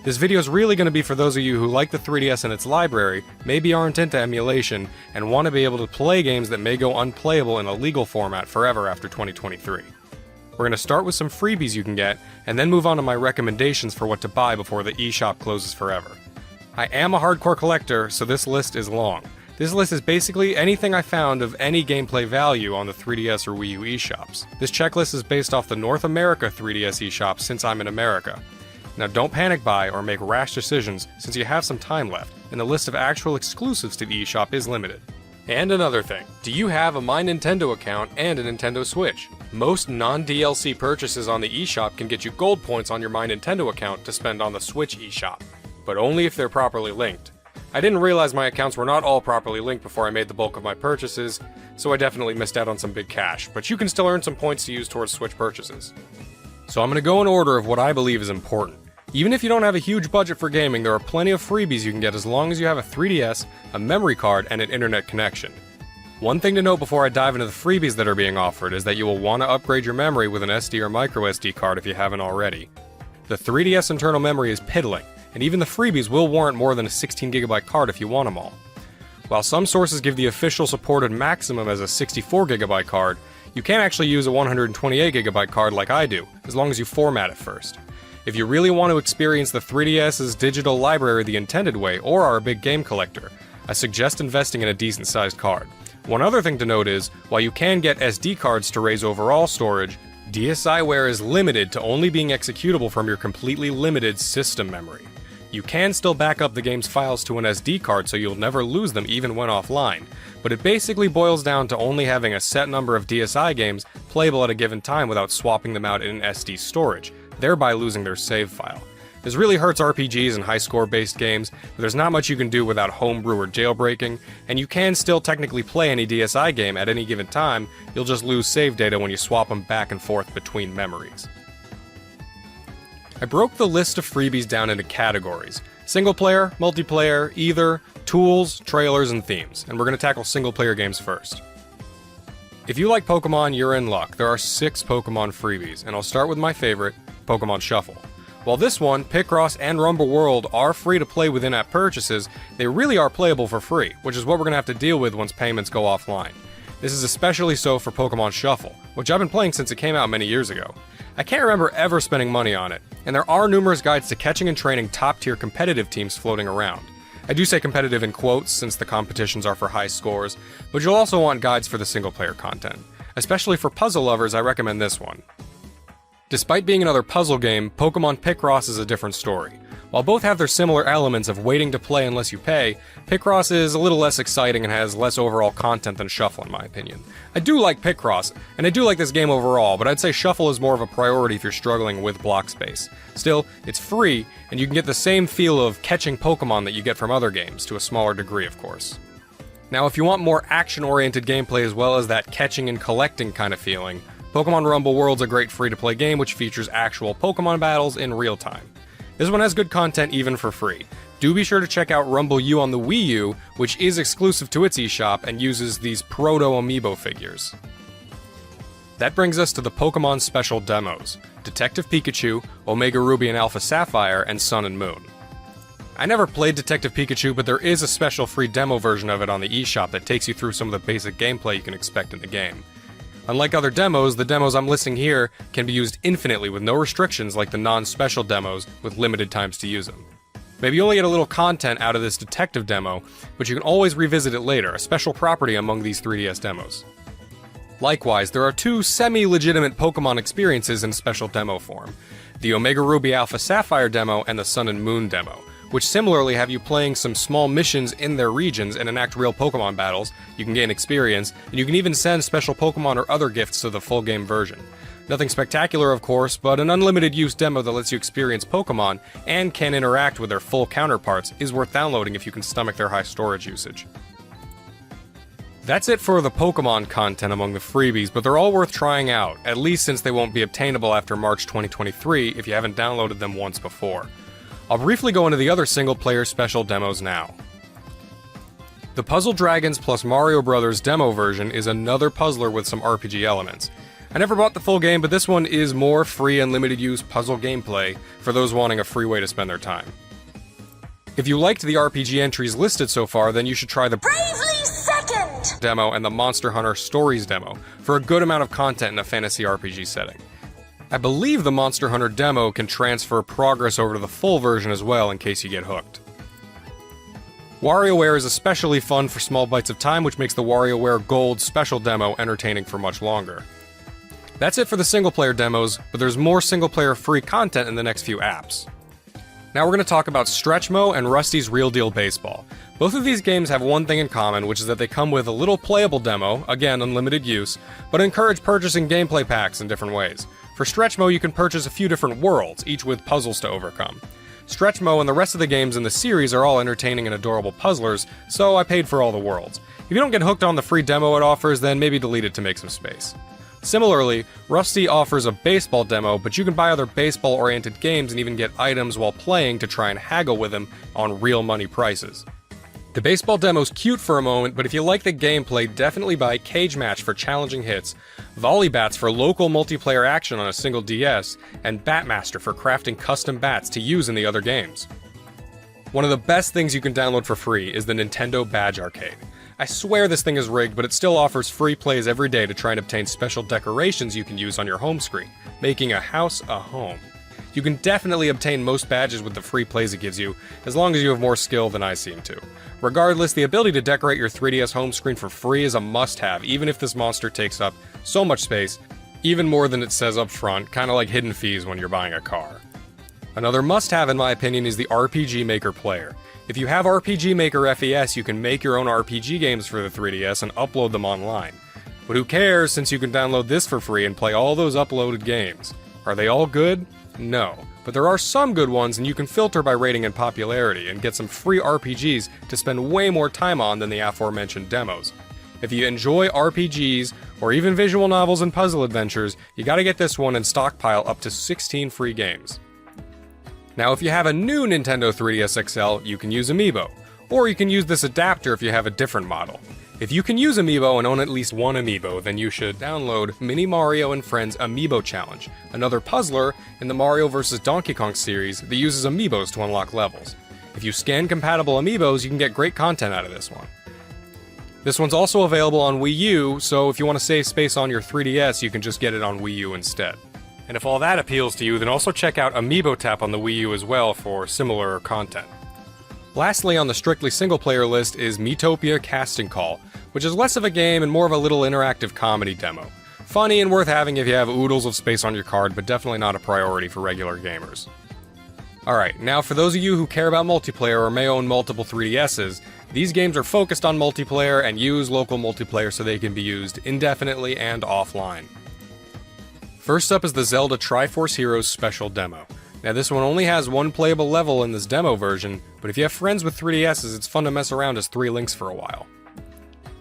S8: This video is really going to be for those of you who like the 3DS and its library, maybe aren't into emulation, and want to be able to play games that may go unplayable in a legal format forever after 2023. We're going to start with some freebies you can get, and then move on to my recommendations for what to buy before the eShop closes forever. I am a hardcore collector, so this list is long. This list is basically anything I found of any gameplay value on the 3DS or Wii U eShops. This checklist is based off the North America 3DS eShop since I'm in America. Now don't panic buy or make rash decisions since you have some time left, and the list of actual exclusives to the eShop is limited. And another thing, do you have a My Nintendo account and a Nintendo Switch? Most non-DLC purchases on the eShop can get you gold points on your My Nintendo account to spend on the Switch eShop, but only if they're properly linked. I didn't realize my accounts were not all properly linked before I made the bulk of my purchases, so I definitely missed out on some big cash, but you can still earn some points to use towards Switch purchases. So I'm going to go in order of what I believe is important. Even if you don't have a huge budget for gaming, there are plenty of freebies you can get as long as you have a 3DS, a memory card, and an internet connection. One thing to note before I dive into the freebies that are being offered is that you will want to upgrade your memory with an SD or microSD card if you haven't already. The 3DS internal memory is piddling, and even the freebies will warrant more than a 16GB card if you want them all. While some sources give the official supported maximum as a 64GB card, you can actually use a 128GB card like I do, as long as you format it first. If you really want to experience the 3DS's digital library the intended way, or are a big game collector, I suggest investing in a decent sized card. One other thing to note is, while you can get SD cards to raise overall storage, DSiWare is limited to only being executable from your completely limited system memory. You can still back up the game's files to an SD card so you'll never lose them even when offline, but it basically boils down to only having a set number of DSi games playable at a given time without swapping them out in SD storage, thereby losing their save file. This really hurts RPGs and high-score based games, but there's not much you can do without homebrew or jailbreaking, and you can still technically play any DSi game at any given time, you'll just lose save data when you swap them back and forth between memories. I broke the list of freebies down into categories: single player, multiplayer, either, tools, trailers, and themes, and we're going to tackle single player games first. If you like Pokemon, you're in luck. There are 6 Pokemon freebies, and I'll start with my favorite, Pokemon Shuffle. While this one, Picross, and Rumble World are free to play with in-app purchases, they really are playable for free, which is what we're going to have to deal with once payments go offline. This is especially so for Pokemon Shuffle, which I've been playing since it came out many years ago. I can't remember ever spending money on it, and there are numerous guides to catching and training top-tier competitive teams floating around. I do say competitive in quotes since the competitions are for high scores, but you'll also want guides for the single-player content. Especially for puzzle lovers, I recommend this one. Despite being another puzzle game, Pokemon Picross is a different story. While both have their similar elements of waiting to play unless you pay, Picross is a little less exciting and has less overall content than Shuffle in my opinion. I do like Picross, and I do like this game overall, but I'd say Shuffle is more of a priority if you're struggling with block space. Still, it's free, and you can get the same feel of catching Pokemon that you get from other games, to a smaller degree of course. Now if you want more action-oriented gameplay as well as that catching and collecting kind of feeling, Pokemon Rumble World's a great free-to-play game which features actual Pokemon battles in real time. This one has good content even for free. Do be sure to check out Rumble U on the Wii U, which is exclusive to its eShop and uses these proto-amiibo figures. That brings us to the Pokemon Special Demos: Detective Pikachu, Omega Ruby and Alpha Sapphire, and Sun and Moon. I never played Detective Pikachu, but there is a special free demo version of it on the eShop that takes you through some of the basic gameplay you can expect in the game. Unlike other demos, the demos I'm listing here can be used infinitely with no restrictions like the non-special demos with limited times to use them. Maybe you only get a little content out of this detective demo, but you can always revisit it later, a special property among these 3DS demos. Likewise, there are 2 semi-legitimate Pokemon experiences in special demo form: the Omega Ruby Alpha Sapphire demo and the Sun and Moon demo, which similarly have you playing some small missions in their regions and enact real Pokemon battles. You can gain experience, and you can even send special Pokemon or other gifts to the full game version. Nothing spectacular of course, but an unlimited use demo that lets you experience Pokemon and can interact with their full counterparts is worth downloading if you can stomach their high storage usage. That's it for the Pokemon content among the freebies, but they're all worth trying out, at least since they won't be obtainable after March 2023 if you haven't downloaded them once before. I'll briefly go into the other single-player special demos now. The Puzzle Dragons plus Mario Bros. Demo version is another puzzler with some RPG elements. I never bought the full game, but this one is more free and limited use puzzle gameplay for those wanting a free way to spend their time. If you liked the RPG entries listed so far, then you should try the Bravely Second demo and the Monster Hunter Stories demo for a good amount of content in a fantasy RPG setting. I believe the Monster Hunter demo can transfer progress over to the full version as well in case you get hooked. WarioWare is especially fun for small bites of time, which makes the WarioWare Gold special demo entertaining for much longer. That's it for the single-player demos, but there's more single-player free content in the next few apps. Now we're going to talk about Stretchmo and Rusty's Real Deal Baseball. Both of these games have one thing in common, which is that they come with a little playable demo, again unlimited use, but encourage purchasing gameplay packs in different ways. For Stretchmo, you can purchase a few different worlds, each with puzzles to overcome. Stretchmo and the rest of the games in the series are all entertaining and adorable puzzlers, so I paid for all the worlds. If you don't get hooked on the free demo it offers, then maybe delete it to make some space. Similarly, Rusty offers a baseball demo, but you can buy other baseball-oriented games and even get items while playing to try and haggle with them on real money prices. The baseball demo's cute for a moment, but if you like the gameplay, definitely buy Cage Match for challenging hits, Volley Bats for local multiplayer action on a single DS, and Batmaster for crafting custom bats to use in the other games. One of the best things you can download for free is the Nintendo Badge Arcade. I swear this thing is rigged, but it still offers free plays every day to try and obtain special decorations you can use on your home screen, making a house a home. You can definitely obtain most badges with the free plays it gives you, as long as you have more skill than I seem to. Regardless, the ability to decorate your 3DS home screen for free is a must-have, even if this monster takes up so much space, even more than it says up front, kinda like hidden fees when you're buying a car. Another must-have in my opinion is the RPG Maker player. If you have RPG Maker FES, you can make your own RPG games for the 3DS and upload them online. But who cares, since you can download this for free and play all those uploaded games. Are they all good? No. But there are some good ones, and you can filter by rating and popularity and get some free RPGs to spend way more time on than the aforementioned demos. If you enjoy RPGs, or even visual novels and puzzle adventures, you gotta get this one and stockpile up to 16 free games. Now if you have a new Nintendo 3DS XL, you can use Amiibo, or you can use this adapter if you have a different model. If you can use Amiibo and own at least one Amiibo, then you should download Mini Mario and Friends Amiibo Challenge, another puzzler in the Mario vs. Donkey Kong series that uses Amiibos to unlock levels. If you scan compatible Amiibos, you can get great content out of this one. This one's also available on Wii U, so if you want to save space on your 3DS, you can just get it on Wii U instead. And if all that appeals to you, then also check out Amiibo Tap on the Wii U as well for similar content. Lastly on the strictly single-player list is Miitopia Casting Call, which is less of a game and more of a little interactive comedy demo. Funny and worth having if you have oodles of space on your card, but definitely not a priority for regular gamers. Alright, now for those of you who care about multiplayer or may own multiple 3DSs, these games are focused on multiplayer and use local multiplayer so they can be used indefinitely and offline. First up is the Zelda Triforce Heroes Special Demo. Now this one only has one playable level in this demo version, but if you have friends with 3DSs, it's fun to mess around as 3 links for a while.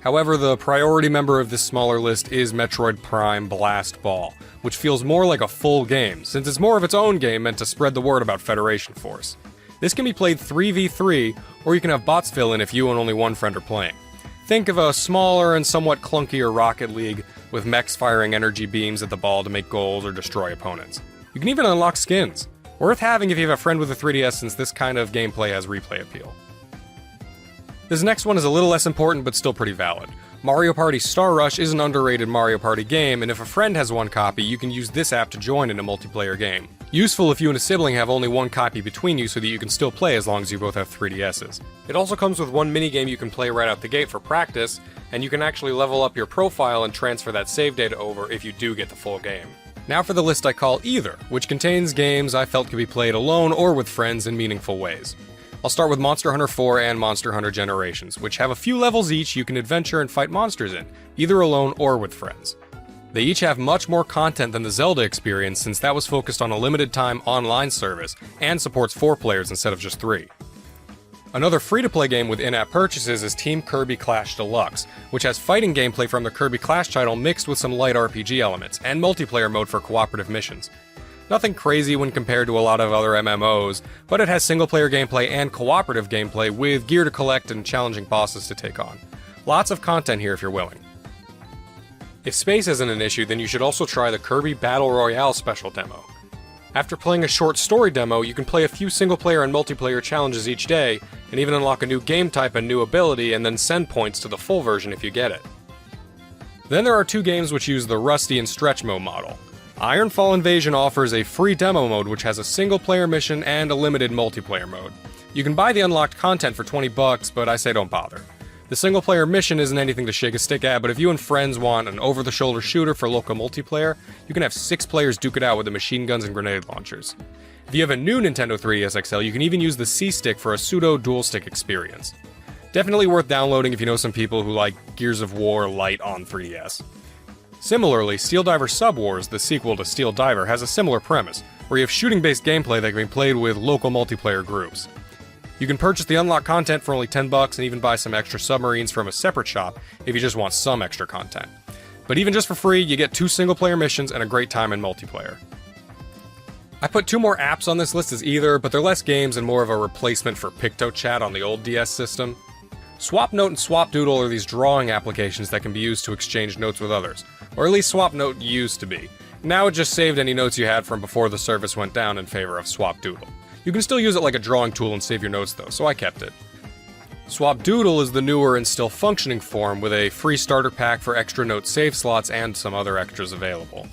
S8: However, the priority member of this smaller list is Metroid Prime Blast Ball, which feels more like a full game, since it's more of its own game meant to spread the word about Federation Force. This can be played 3v3, or you can have bots fill in if you and only one friend are playing. Think of a smaller and somewhat clunkier Rocket League, with mechs firing energy beams at the ball to make goals or destroy opponents. You can even unlock skins. Worth having if you have a friend with a 3DS, since this kind of gameplay has replay appeal. This next one is a little less important but still pretty valid. Mario Party Star Rush is an underrated Mario Party game, and if a friend has one copy, you can use this app to join in a multiplayer game. Useful if you and a sibling have only one copy between you so that you can still play as long as you both have 3DSs. It also comes with one minigame you can play right out the gate for practice, and you can actually level up your profile and transfer that save data over if you do get the full game. Now for the list I call Either, which contains games I felt could be played alone or with friends in meaningful ways. I'll start with Monster Hunter 4 and Monster Hunter Generations, which have a few levels each you can adventure and fight monsters in, either alone or with friends. They each have much more content than the Zelda experience, since that was focused on a limited time online service and supports 4 players instead of just 3. Another free-to-play game with in-app purchases is Team Kirby Clash Deluxe, which has fighting gameplay from the Kirby Clash title mixed with some light RPG elements, and multiplayer mode for cooperative missions. Nothing crazy when compared to a lot of other MMOs, but it has single-player gameplay and cooperative gameplay with gear to collect and challenging bosses to take on. Lots of content here if you're willing. If space isn't an issue, then you should also try the Kirby Battle Royale Special Demo. After playing a short story demo, you can play a few single-player and multiplayer challenges each day, and even unlock a new game type and new ability, and then send points to the full version if you get it. Then there are 2 games which use the Rusty and Stretchmo model. Ironfall Invasion offers a free demo mode which has a single-player mission and a limited multiplayer mode. You can buy the unlocked content for $20, but I say don't bother. The single-player mission isn't anything to shake a stick at, but if you and friends want an over-the-shoulder shooter for local multiplayer, you can have 6 players duke it out with the machine guns and grenade launchers. If you have a new Nintendo 3DS XL, you can even use the C-Stick for a pseudo-dual-stick experience. Definitely worth downloading if you know some people who like Gears of War Lite on 3DS. Similarly, Steel Diver Sub Wars, the sequel to Steel Diver, has a similar premise, where you have shooting-based gameplay that can be played with local multiplayer groups. You can purchase the unlocked content for only $10 and even buy some extra submarines from a separate shop if you just want some extra content. But even just for free, you get 2 single-player missions and a great time in multiplayer. I put 2 more apps on this list as either, but they're less games and more of a replacement for PictoChat on the old DS system. SwapNote and SwapDoodle are these drawing applications that can be used to exchange notes with others, or at least SwapNote used to be. Now it just saved any notes you had from before the service went down in favor of SwapDoodle. You can still use it like a drawing tool and save your notes though, so I kept it. SwapDoodle is the newer and still functioning form with a free starter pack for extra note save slots and some other extras available.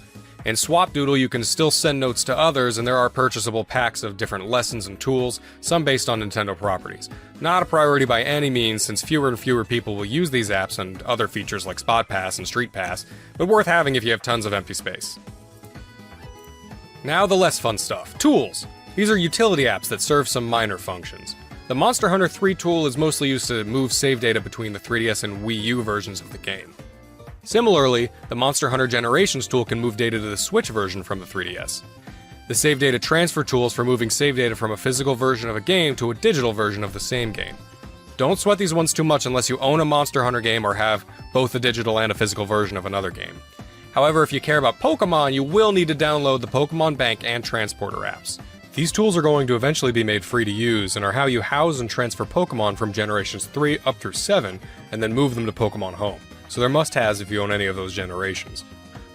S8: In SwapDoodle you can still send notes to others and there are purchasable packs of different lessons and tools, some based on Nintendo properties. Not a priority by any means since fewer and fewer people will use these apps and other features like Spot Pass and Street Pass, but worth having if you have tons of empty space. Now the less fun stuff. Tools! These are utility apps that serve some minor functions. The Monster Hunter 3 tool is mostly used to move save data between the 3DS and Wii U versions of the game. Similarly, the Monster Hunter Generations tool can move data to the Switch version from the 3DS. The Save Data Transfer tool is for moving save data from a physical version of a game to a digital version of the same game. Don't sweat these ones too much unless you own a Monster Hunter game or have both a digital and a physical version of another game. However, if you care about Pokemon, you will need to download the Pokemon Bank and Transporter apps. These tools are going to eventually be made free to use and are how you house and transfer Pokemon from Generations 3 up through 7 and then move them to Pokemon Home. So they're must-haves if you own any of those generations.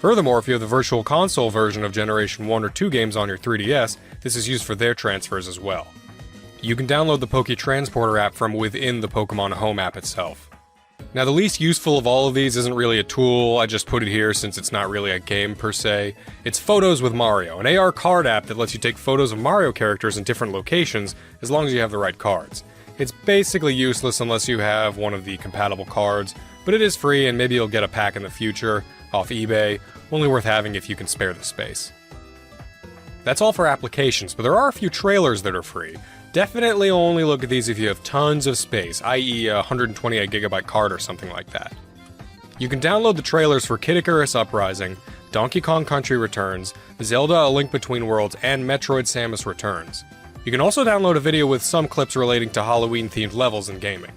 S8: Furthermore, if you have the Virtual Console version of Generation 1 or 2 games on your 3DS, this is used for their transfers as well. You can download the Poke Transporter app from within the Pokemon Home app itself. Now the least useful of all of these isn't really a tool, I just put it here since it's not really a game per se. It's Photos with Mario, an AR card app that lets you take photos of Mario characters in different locations as long as you have the right cards. It's basically useless unless you have one of the compatible cards, but it is free and maybe you'll get a pack in the future, off eBay, only worth having if you can spare the space. That's all for applications, but there are a few trailers that are free. Definitely only look at these if you have tons of space, i.e. a 128GB card or something like that. You can download the trailers for Kid Icarus Uprising, Donkey Kong Country Returns, Zelda A Link Between Worlds, and Metroid Samus Returns. You can also download a video with some clips relating to Halloween-themed levels in gaming.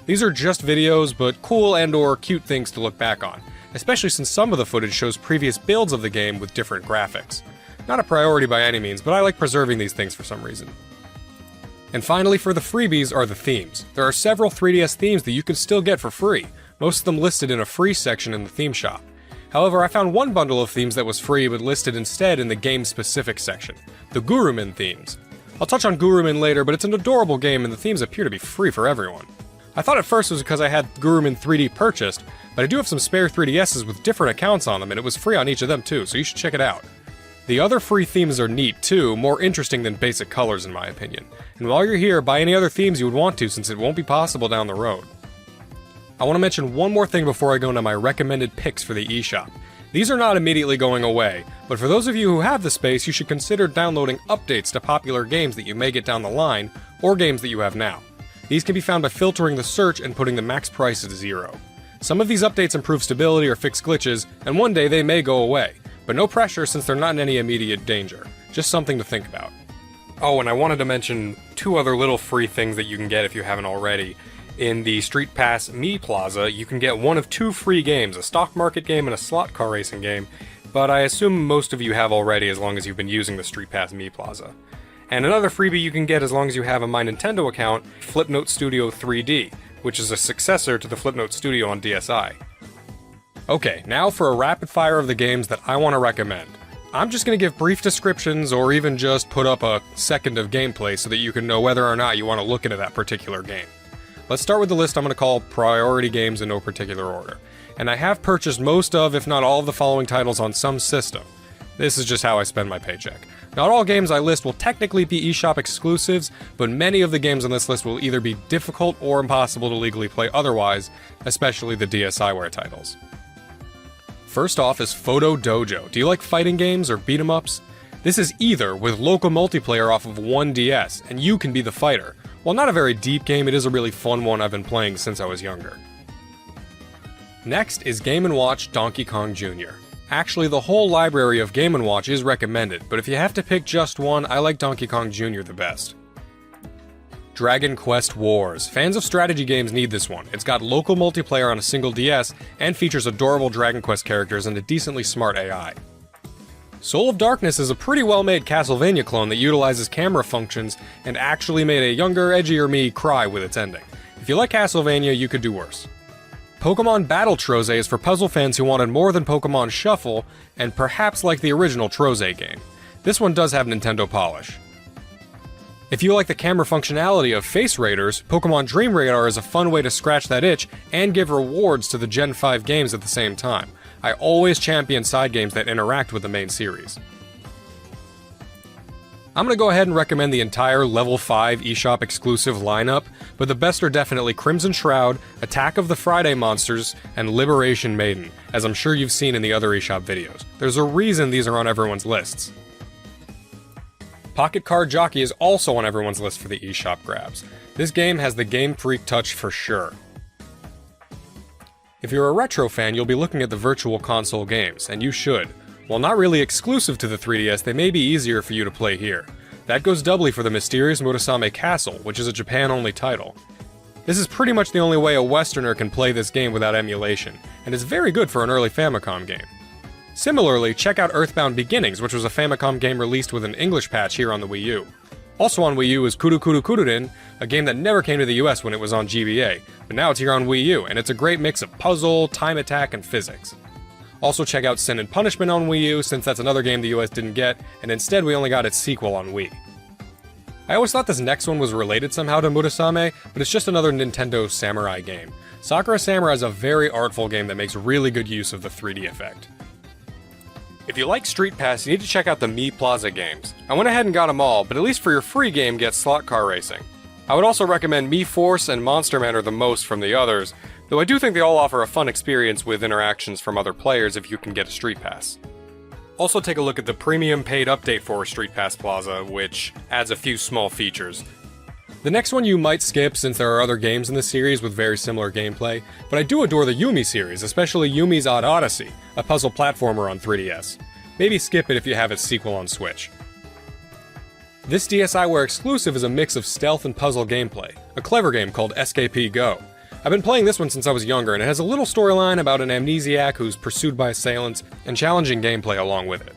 S8: These are just videos, but cool and or cute things to look back on, especially since some of the footage shows previous builds of the game with different graphics. Not a priority by any means, but I like preserving these things for some reason. And finally, for the freebies are the themes. There are several 3DS themes that you can still get for free, most of them listed in a free section in the theme shop. However, I found one bundle of themes that was free but listed instead in the game-specific section, the Gurumin themes. I'll touch on Gurumin later, but it's an adorable game and the themes appear to be free for everyone. I thought at first it was because I had Gurumin 3D purchased, but I do have some spare 3DSs with different accounts on them and it was free on each of them too, so you should check it out. The other free themes are neat too, more interesting than basic colors in my opinion. And while you're here, buy any other themes you would want to since it won't be possible down the road. I want to mention one more thing before I go into my recommended picks for the eShop. These are not immediately going away, but for those of you who have the space, you should consider downloading updates to popular games that you may get down the line, or games that you have now. These can be found by filtering the search and putting the max price at 0. Some of these updates improve stability or fix glitches, and one day they may go away. But no pressure since they're not in any immediate danger. Just something to think about. Oh, and I wanted to mention 2 other little free things that you can get if you haven't already. In the Street Pass Me Plaza, you can get one of 2 free games, a stock market game and a slot car racing game, but I assume most of you have already as long as you've been using the Street Pass Me Plaza. And another freebie you can get as long as you have a My Nintendo account, Flipnote Studio 3D, which is a successor to the Flipnote Studio on DSi. Okay, now for a rapid fire of the games that I want to recommend. I'm just going to give brief descriptions or even just put up a second of gameplay so that you can know whether or not you want to look into that particular game. Let's start with the list I'm going to call priority games in no particular order. And I have purchased most of, if not all of the following titles on some system. This is just how I spend my paycheck. Not all games I list will technically be eShop exclusives, but many of the games on this list will either be difficult or impossible to legally play otherwise, especially the DSiWare titles. First off is Photo Dojo. Do you like fighting games or beat 'em ups? This is either with local multiplayer off of one DS, and you can be the fighter. While not a very deep game, it is a really fun one I've been playing since I was younger. Next is Game & Watch Donkey Kong Jr. Actually, the whole library of Game & Watch is recommended, but if you have to pick just one, I like Donkey Kong Jr. the best. Dragon Quest Wars. Fans of strategy games need this one. It's got local multiplayer on a single DS, and features adorable Dragon Quest characters and a decently smart AI. Soul of Darkness is a pretty well-made Castlevania clone that utilizes camera functions and actually made a younger, edgier me cry with its ending. If you like Castlevania, you could do worse. Pokemon Battle Troze is for puzzle fans who wanted more than Pokemon Shuffle, and perhaps like the original Troze game. This one does have Nintendo polish. If you like the camera functionality of Face Raiders, Pokemon Dream Radar is a fun way to scratch that itch and give rewards to the Gen 5 games at the same time. I always champion side games that interact with the main series. I'm going to go ahead and recommend the entire Level 5 eShop exclusive lineup, but the best are definitely Crimson Shroud, Attack of the Friday Monsters, and Liberation Maiden, as I'm sure you've seen in the other eShop videos. There's a reason these are on everyone's lists. Pocket Card Jockey is also on everyone's list for the eShop grabs. This game has the Game Freak touch for sure. If you're a retro fan, you'll be looking at the Virtual Console games, and you should. While not really exclusive to the 3DS, they may be easier for you to play here. That goes doubly for the Mysterious Murasame Castle, which is a Japan-only title. This is pretty much the only way a Westerner can play this game without emulation, and is very good for an early Famicom game. Similarly, check out Earthbound Beginnings, which was a Famicom game released with an English patch here on the Wii U. Also on Wii U is Kuru Kuru Kururin, a game that never came to the US when it was on GBA, but now it's here on Wii U, and it's a great mix of puzzle, time attack, and physics. Also check out Sin and Punishment on Wii U, since that's another game the US didn't get, and instead we only got its sequel on Wii. I always thought this next one was related somehow to Murasame, but it's just another Nintendo samurai game. Sakura Samurai is a very artful game that makes really good use of the 3D effect. If you like Street Pass, you need to check out the Mii Plaza games. I went ahead and got them all, but at least for your free game, get Slot Car Racing. I would also recommend Mii Force and Monster Man are the most from the others, though I do think they all offer a fun experience with interactions from other players if you can get a Street Pass. Also take a look at the premium paid update for Street Pass Plaza, which adds a few small features. The next one you might skip since there are other games in the series with very similar gameplay, but I do adore the Yumi series, especially Yumi's Odd Odyssey, a puzzle platformer on 3DS. Maybe skip it if you have its sequel on Switch. This DSiWare exclusive is a mix of stealth and puzzle gameplay, a clever game called SKP Go. I've been playing this one since I was younger, and it has a little storyline about an amnesiac who's pursued by assailants, and challenging gameplay along with it.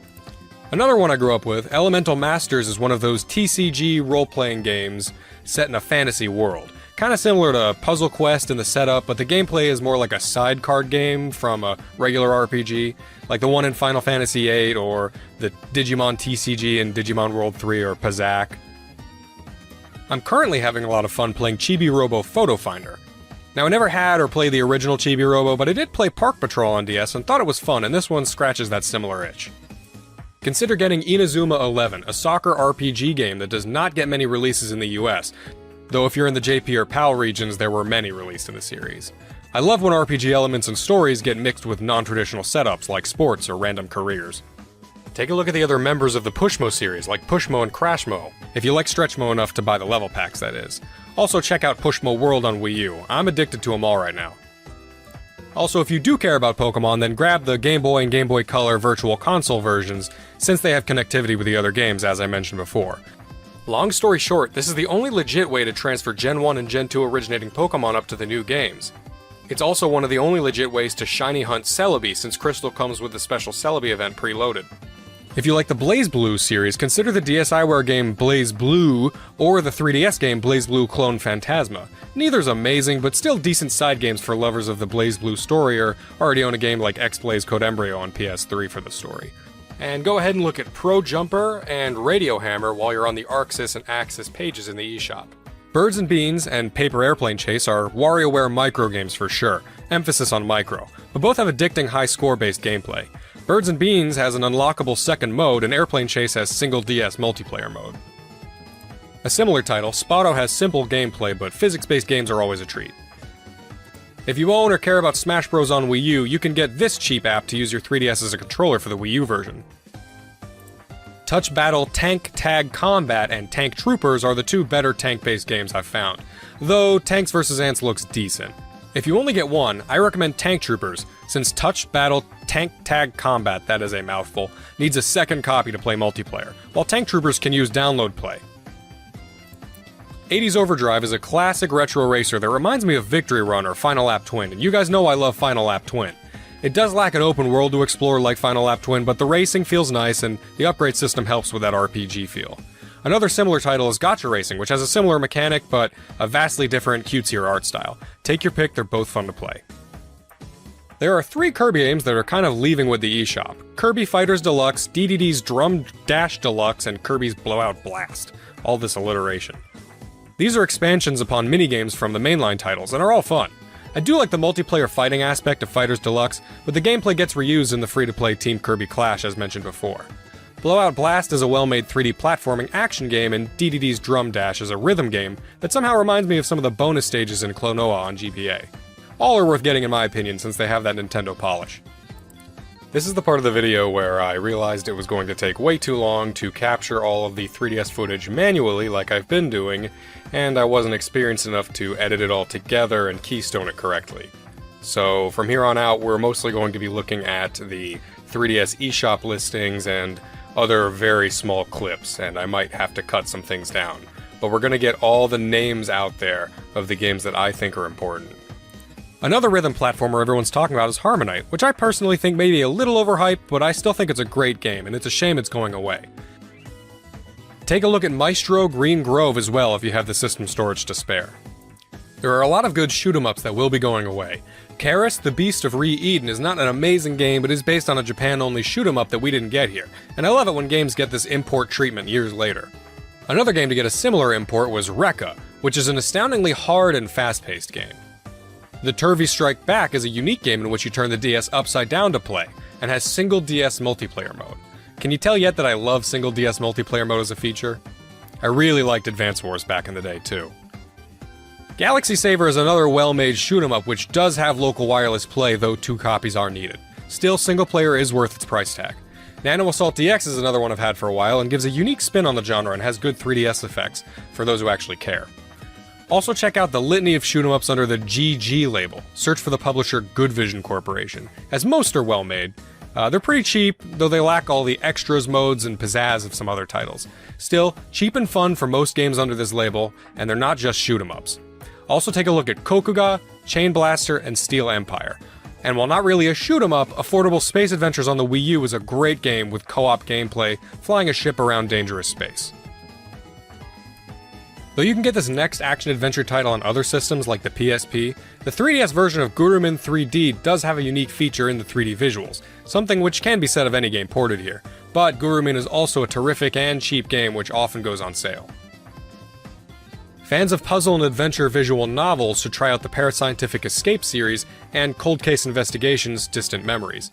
S8: Another one I grew up with, Elemental Masters, is one of those TCG role-playing games set in a fantasy world. Kinda similar to Puzzle Quest in the setup, but the gameplay is more like a side card game from a regular RPG, like the one in Final Fantasy VIII, or the Digimon TCG in Digimon World 3, or Pazak. I'm currently having a lot of fun playing Chibi Robo Photo Finder. Now, I never had or played the original Chibi Robo, but I did play Park Patrol on DS and thought it was fun, and this one scratches that similar itch. Consider getting Inazuma 11, a soccer RPG game that does not get many releases in the US, though if you're in the JP or PAL regions, there were many released in the series. I love when RPG elements and stories get mixed with non-traditional setups like sports or random careers. Take a look at the other members of the Pushmo series, like Pushmo and Crashmo, if you like Stretchmo enough to buy the level packs, that is. Also check out Pushmo World on Wii U, I'm addicted to them all right now. Also, if you do care about Pokemon, then grab the Game Boy and Game Boy Color Virtual Console versions, since they have connectivity with the other games, as I mentioned before. Long story short, this is the only legit way to transfer Gen 1 and Gen 2 originating Pokemon up to the new games. It's also one of the only legit ways to shiny hunt Celebi, since Crystal comes with the special Celebi event preloaded. If you like the BlazBlue series, consider the DSiWare game BlazBlue, or the 3DS game BlazBlue Clone Phantasma. Neither's amazing, but still decent side games for lovers of the BlazBlue story, or already own a game like X-Blaze Code Embryo on PS3 for the story. And go ahead and look at Pro Jumper and Radio Hammer while you're on the Arxis and Axis pages in the eShop. Birds and Beans and Paper Airplane Chase are WarioWare micro games for sure, emphasis on micro, but both have addicting high score-based gameplay. Birds and Beans has an unlockable second mode, and Airplane Chase has single DS multiplayer mode. A similar title, Spotto has simple gameplay, but physics-based games are always a treat. If you own or care about Smash Bros. On Wii U, you can get this cheap app to use your 3DS as a controller for the Wii U version. Touch Battle Tank Tag Combat and Tank Troopers are the two better tank-based games I've found, though Tanks vs. Ants looks decent. If you only get one, I recommend Tank Troopers, since Touch Battle Tank Tag Combat, that is a mouthful, needs a second copy to play multiplayer, while Tank Troopers can use download play. 80s Overdrive is a classic retro racer that reminds me of Victory Run or Final Lap Twin, and you guys know I love Final Lap Twin. It does lack an open world to explore like Final Lap Twin, but the racing feels nice and the upgrade system helps with that RPG feel. Another similar title is Gotcha Racing, which has a similar mechanic, but a vastly different, cutesier art style. Take your pick, they're both fun to play. There are 3 Kirby games that are kind of leaving with the eShop. Kirby Fighters Deluxe, DDD's Drum Dash Deluxe, and Kirby's Blowout Blast. All this alliteration. These are expansions upon minigames from the mainline titles, and are all fun. I do like the multiplayer fighting aspect of Fighters Deluxe, but the gameplay gets reused in the free-to-play Team Kirby Clash as mentioned before. Blowout Blast is a well-made 3D platforming action game, and DDD's Drum Dash is a rhythm game that somehow reminds me of some of the bonus stages in Klonoa on GBA. All are worth getting in my opinion since they have that Nintendo polish. This is the part of the video where I realized it was going to take way too long to capture all of the 3DS footage manually like I've been doing, and I wasn't experienced enough to edit it all together and keystone it correctly. So from here on out, we're mostly going to be looking at the 3DS eShop listings and other very small clips, and I might have to cut some things down. But we're going to get all the names out there of the games that I think are important. Another rhythm platformer everyone's talking about is Harmonite, which I personally think may be a little overhyped, but I still think it's a great game, and it's a shame it's going away. Take a look at Maestro Green Grove as well if you have the system storage to spare. There are a lot of good shoot-'em-ups that will be going away. Karis, the Beast of Re-Eden is not an amazing game, but is based on a Japan-only shoot-'em-up that we didn't get here, and I love it when games get this import treatment years later. Another game to get a similar import was Rekka, which is an astoundingly hard and fast-paced game. The Turvy Strike Back is a unique game in which you turn the DS upside down to play, and has single DS multiplayer mode. Can you tell yet that I love single DS multiplayer mode as a feature? I really liked Advance Wars back in the day too. Galaxy Saver is another well-made shoot-'em-up which does have local wireless play, though 2 copies are needed. Still, single player is worth its price tag. Nano Assault DX is another one I've had for a while and gives a unique spin on the genre and has good 3DS effects, for those who actually care. Also check out the litany of shoot-'em-ups under the GG label. Search for the publisher Good Vision Corporation, as most are well made. They're pretty cheap, though they lack all the extras, modes, and pizzazz of some other titles. Still, cheap and fun for most games under this label, and they're not just shoot-'em-ups. Also take a look at Kokuga, Chain Blaster, and Steel Empire. And while not really a shoot-'em-up, Affordable Space Adventures on the Wii U is a great game with co-op gameplay, flying a ship around dangerous space. Though you can get this next action-adventure title on other systems like the PSP, the 3DS version of Gurumin 3D does have a unique feature in the 3D visuals, something which can be said of any game ported here, but Gurumin is also a terrific and cheap game which often goes on sale. Fans of puzzle and adventure visual novels should try out the Parascientific Escape series and Cold Case Investigations Distant Memories.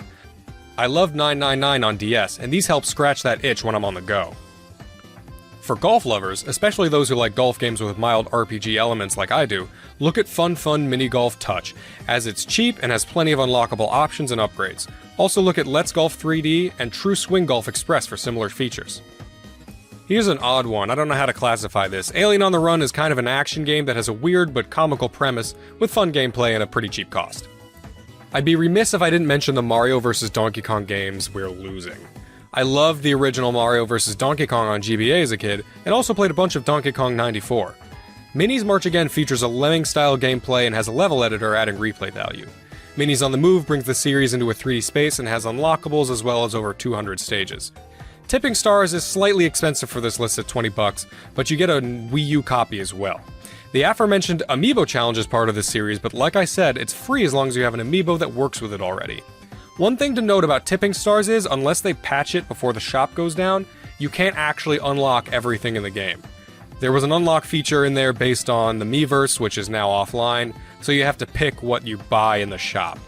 S8: I loved 999 on DS, and these help scratch that itch when I'm on the go. For golf lovers, especially those who like golf games with mild RPG elements like I do, look at Fun Mini Golf Touch, as it's cheap and has plenty of unlockable options and upgrades. Also look at Let's Golf 3D and True Swing Golf Express for similar features. Here's an odd one, I don't know how to classify this. Alien on the Run is kind of an action game that has a weird but comical premise with fun gameplay and a pretty cheap cost. I'd be remiss if I didn't mention the Mario vs. Donkey Kong games we're losing. I loved the original Mario vs. Donkey Kong on GBA as a kid, and also played a bunch of Donkey Kong 94. Minis March Again features a Lemming-style gameplay and has a level editor adding replay value. Minis on the Move brings the series into a 3D space and has unlockables as well as over 200 stages. Tipping Stars is slightly expensive for this list at $20, but you get a Wii U copy as well. The aforementioned Amiibo Challenge is part of this series, but like I said, it's free as long as you have an amiibo that works with it already. One thing to note about Tipping Stars is, unless they patch it before the shop goes down, you can't actually unlock everything in the game. There was an unlock feature in there based on the Miiverse, which is now offline, so you have to pick what you buy in the shop.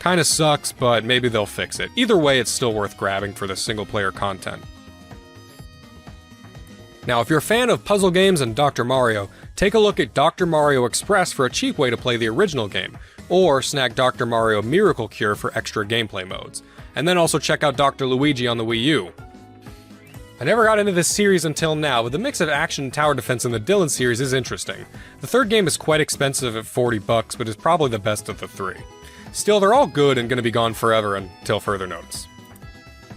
S8: Kinda sucks, but maybe they'll fix it. Either way, it's still worth grabbing for the single-player content. Now, if you're a fan of puzzle games and Dr. Mario, take a look at Dr. Mario Express for a cheap way to play the original game, or snag Dr. Mario Miracle Cure for extra gameplay modes. And then also check out Dr. Luigi on the Wii U. I never got into this series until now, but the mix of action and tower defense in the Dylan series is interesting. The third game is quite expensive at $40, but is probably the best of the three. Still, they're all good and going to be gone forever until further notice.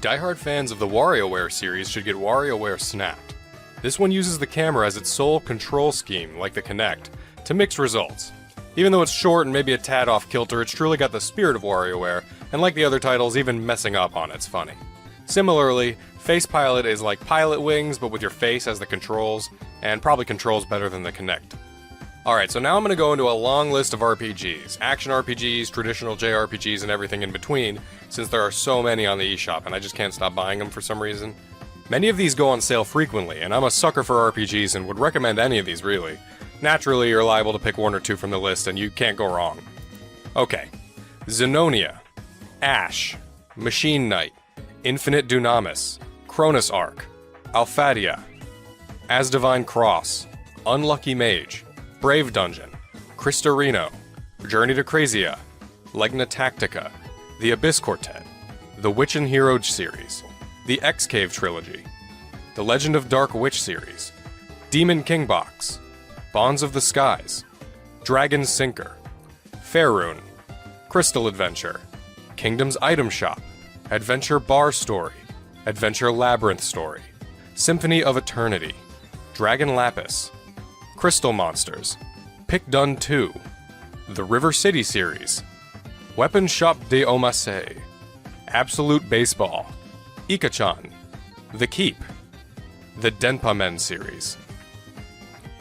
S8: Die-hard fans of the WarioWare series should get WarioWare Snapped. This one uses the camera as its sole control scheme, like the Kinect, to mix results. Even though it's short and maybe a tad off-kilter, it's truly got the spirit of WarioWare, and like the other titles, even messing up on it's funny. Similarly, Face Pilot is like Pilot Wings, but with your face as the controls, and probably controls better than the Kinect. Alright, so now I'm going to go into a long list of RPGs. Action RPGs, traditional JRPGs, and everything in between, since there are so many on the eShop, and I just can't stop buying them for some reason. Many of these go on sale frequently, and I'm a sucker for RPGs and would recommend any of these, really. Naturally, you're liable to pick one or two from the list, and you can't go wrong. Okay. Xenonia, Ash, Machine Knight, Infinite Dunamis, Cronus Arc, Alphadia, As Divine Cross, Unlucky Mage, Brave Dungeon, Cristorino, Journey to Crazia, Legna Tactica, The Abyss Quartet, The Witch and Hero series, The X-Cave Trilogy, The Legend of Dark Witch series, Demon King Box, Bonds of the Skies, Dragon Sinker, Faerun, Crystal Adventure, Kingdom's Item Shop, Adventure Bar Story, Adventure Labyrinth Story, Symphony of Eternity, Dragon Lapis, Crystal Monsters, Pick Dun 2, The River City series, Weapon Shop de Omasei, Absolute Baseball, Ikachan, The Keep, the Denpa Men series.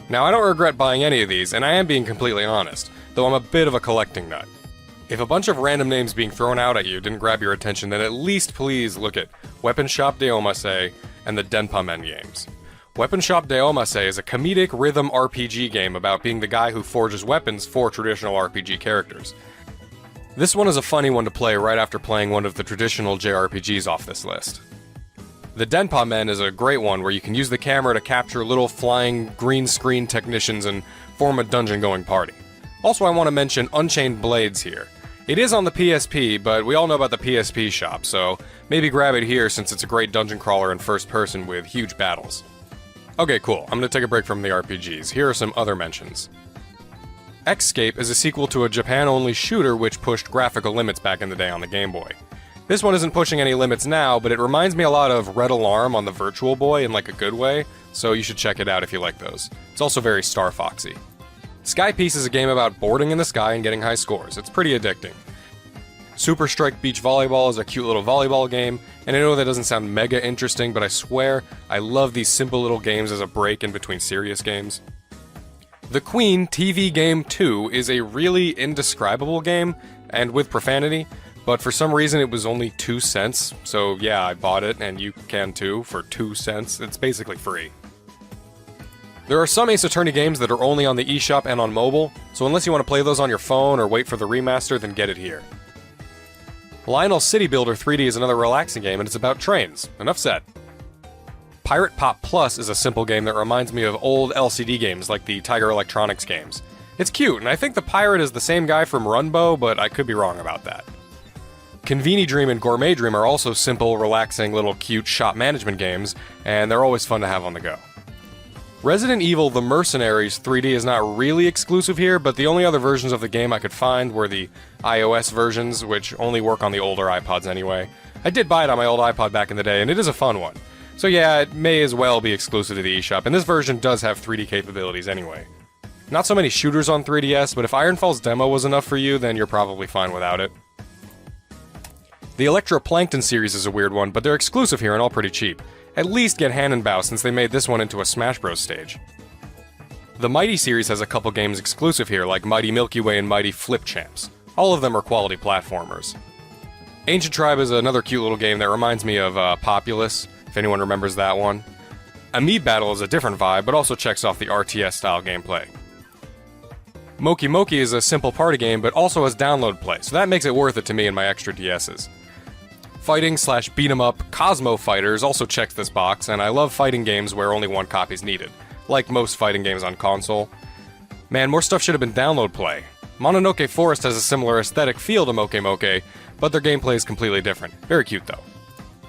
S8: Now, I don't regret buying any of these, and I am being completely honest, though I'm a bit of a collecting nut. If a bunch of random names being thrown out at you didn't grab your attention, then at least please look at Weapon Shop de Omasei and the Denpa Men games. Weapon Shop de Omasei is a comedic rhythm RPG game about being the guy who forges weapons for traditional RPG characters. This one is a funny one to play right after playing one of the traditional JRPGs off this list. The Denpa Men is a great one where you can use the camera to capture little flying green screen technicians and form a dungeon-going party. Also, I want to mention Unchained Blades here. It is on the PSP, but we all know about the PSP shop, so maybe grab it here since it's a great dungeon crawler in first person with huge battles. Okay, cool. I'm gonna take a break from the RPGs. Here are some other mentions. Xscape is a sequel to a Japan-only shooter which pushed graphical limits back in the day on the Game Boy. This one isn't pushing any limits now, but it reminds me a lot of Red Alarm on the Virtual Boy in like a good way, so you should check it out if you like those. It's also very Star Foxy. Sky Piece is a game about boarding in the sky and getting high scores. It's pretty addicting. Super Strike Beach Volleyball is a cute little volleyball game, and I know that doesn't sound mega interesting, but I swear I love these simple little games as a break in between serious games. The Queen TV Game 2 is a really indescribable game, and with profanity, but for some reason it was only 2 cents, so yeah, I bought it, and you can too, for 2 cents. It's basically free. There are some Ace Attorney games that are only on the eShop and on mobile, so unless you want to play those on your phone or wait for the remaster, then get it here. Lionel City Builder 3D is another relaxing game, and it's about trains. Enough said. Pirate Pop Plus is a simple game that reminds me of old LCD games like the Tiger Electronics games. It's cute, and I think the pirate is the same guy from Runbow, but I could be wrong about that. Conveni Dream and Gourmet Dream are also simple, relaxing, little cute shop management games, and they're always fun to have on the go. Resident Evil The Mercenaries 3D is not really exclusive here, but the only other versions of the game I could find were the iOS versions, which only work on the older iPods anyway. I did buy it on my old iPod back in the day, and it is a fun one. So yeah, it may as well be exclusive to the eShop, and this version does have 3D capabilities anyway. Not so many shooters on 3DS, but if Ironfall's demo was enough for you, then you're probably fine without it. The Electroplankton series is a weird one, but they're exclusive here and all pretty cheap. At least get Hannenbau since they made this one into a Smash Bros. Stage. The Mighty series has a couple games exclusive here, like Mighty Milky Way and Mighty Flip Champs. All of them are quality platformers. Ancient Tribe is another cute little game that reminds me of Populous, if anyone remembers that one. Amiibo Battle is a different vibe, but also checks off the RTS-style gameplay. Moki Moki is a simple party game, but also has download play, so that makes it worth it to me and my extra DSs. Fighting/beat-em-up Cosmo Fighters also checks this box, and I love fighting games where only one copy is needed, like most fighting games on console. Man, more stuff should have been download play. Mononoke Forest has a similar aesthetic feel to Moke Moke, but their gameplay is completely different. Very cute, though.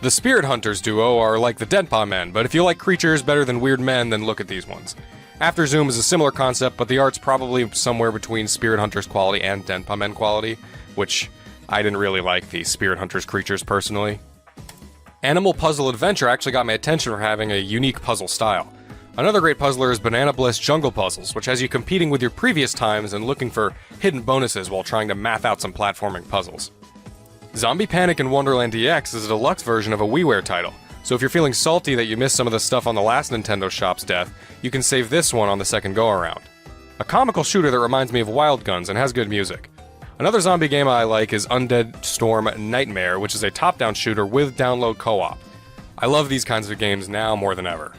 S8: The Spirit Hunters duo are like the Denpa Men, but if you like creatures better than weird men, then look at these ones. After Zoom is a similar concept, but the art's probably somewhere between Spirit Hunters quality and Denpa Men quality, which I didn't really like the Spirit Hunters creatures personally. Animal Puzzle Adventure actually got my attention for having a unique puzzle style. Another great puzzler is Banana Bliss Jungle Puzzles, which has you competing with your previous times and looking for hidden bonuses while trying to math out some platforming puzzles. Zombie Panic in Wonderland DX is a deluxe version of a WiiWare title, so if you're feeling salty that you missed some of the stuff on the last Nintendo Shop's death, you can save this one on the second go-around. A comical shooter that reminds me of Wild Guns and has good music. Another zombie game I like is Undead Storm Nightmare, which is a top-down shooter with download co-op. I love these kinds of games now more than ever.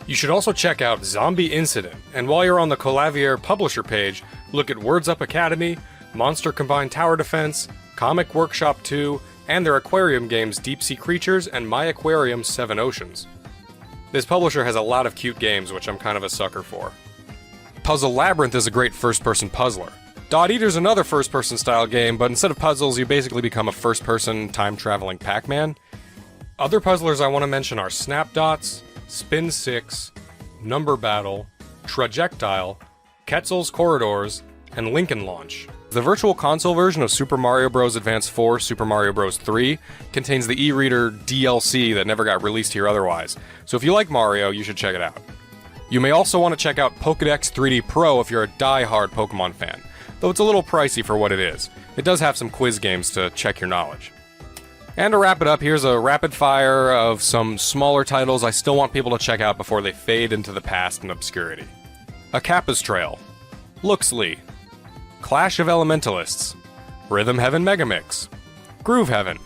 S8: You should also check out Zombie Incident, and while you're on the Colavier publisher page, look at Words Up Academy, Monster Combined Tower Defense, Comic Workshop 2, and their aquarium games Deep Sea Creatures and My Aquarium 7 Oceans. This publisher has a lot of cute games, which I'm kind of a sucker for. Puzzle Labyrinth is a great first-person puzzler. Dot Eater's another first-person style game, but instead of puzzles, you basically become a first-person time-traveling Pac-Man. Other puzzlers I want to mention are Snapdots, Spin 6, Number Battle, Trajectile, Quetzal's Corridors, and Lincoln Launch. The Virtual Console version of Super Mario Bros. Advance 4 Super Mario Bros. 3 contains the e-reader DLC that never got released here otherwise, so if you like Mario, you should check it out. You may also want to check out Pokédex 3D Pro if you're a die-hard Pokemon fan, though it's a little pricey for what it is. It does have some quiz games to check your knowledge. And to wrap it up, here's a rapid fire of some smaller titles I still want people to check out before they fade into the past and obscurity. A Kappa's Trail, Luxley, Clash of Elementalists, Rhythm Heaven Megamix, Groove Heaven,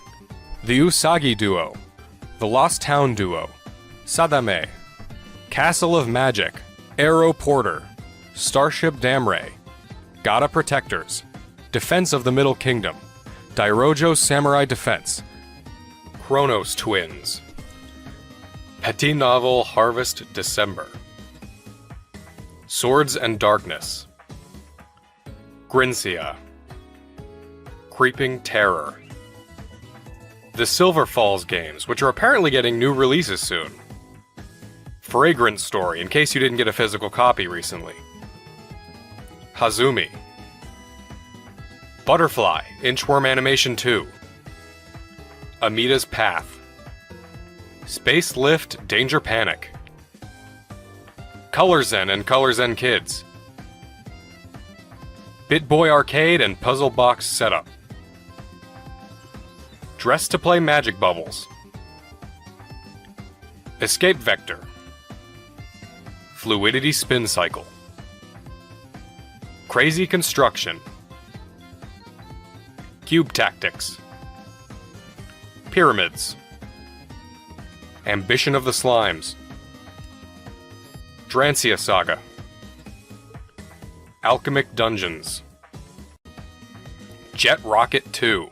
S8: The Usagi Duo, The Lost Town Duo, Sadame, Castle of Magic, Arrow Porter, Starship Damray, Gata Protectors, Defense of the Middle Kingdom, Dairojo Samurai Defense, Chronos Twins, Petit Novel Harvest December, Swords and Darkness, Grinsia, Creeping Terror, the Silver Falls games, which are apparently getting new releases soon, Fragrance Story, in case you didn't get a physical copy recently, Hazumi, Butterfly, Inchworm Animation 2, Amita's Path, Space Lift Danger Panic, Color Zen and Color Zen Kids, BitBoy Arcade and Puzzle Box Setup, Dress to Play Magic Bubbles, Escape Vector, Fluidity Spin Cycle, Crazy Construction, Cube Tactics, Pyramids, Ambition of the Slimes, Drancia Saga, Alchemic Dungeons, Jet Rocket 2,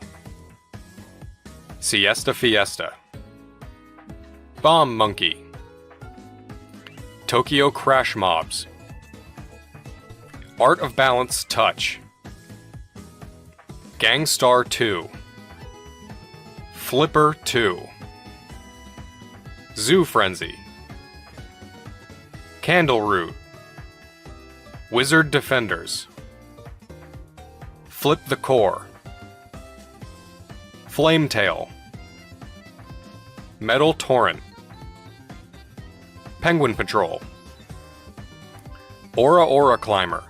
S8: Siesta Fiesta, Bomb Monkey, Tokyo Crash Mobs, Art of Balance Touch, Gangstar 2, Flipper 2, Zoo Frenzy, Candle Root, Wizard Defenders, Flip the Core, Flametail, Metal Torrent, Penguin Patrol, Aura Aura Climber,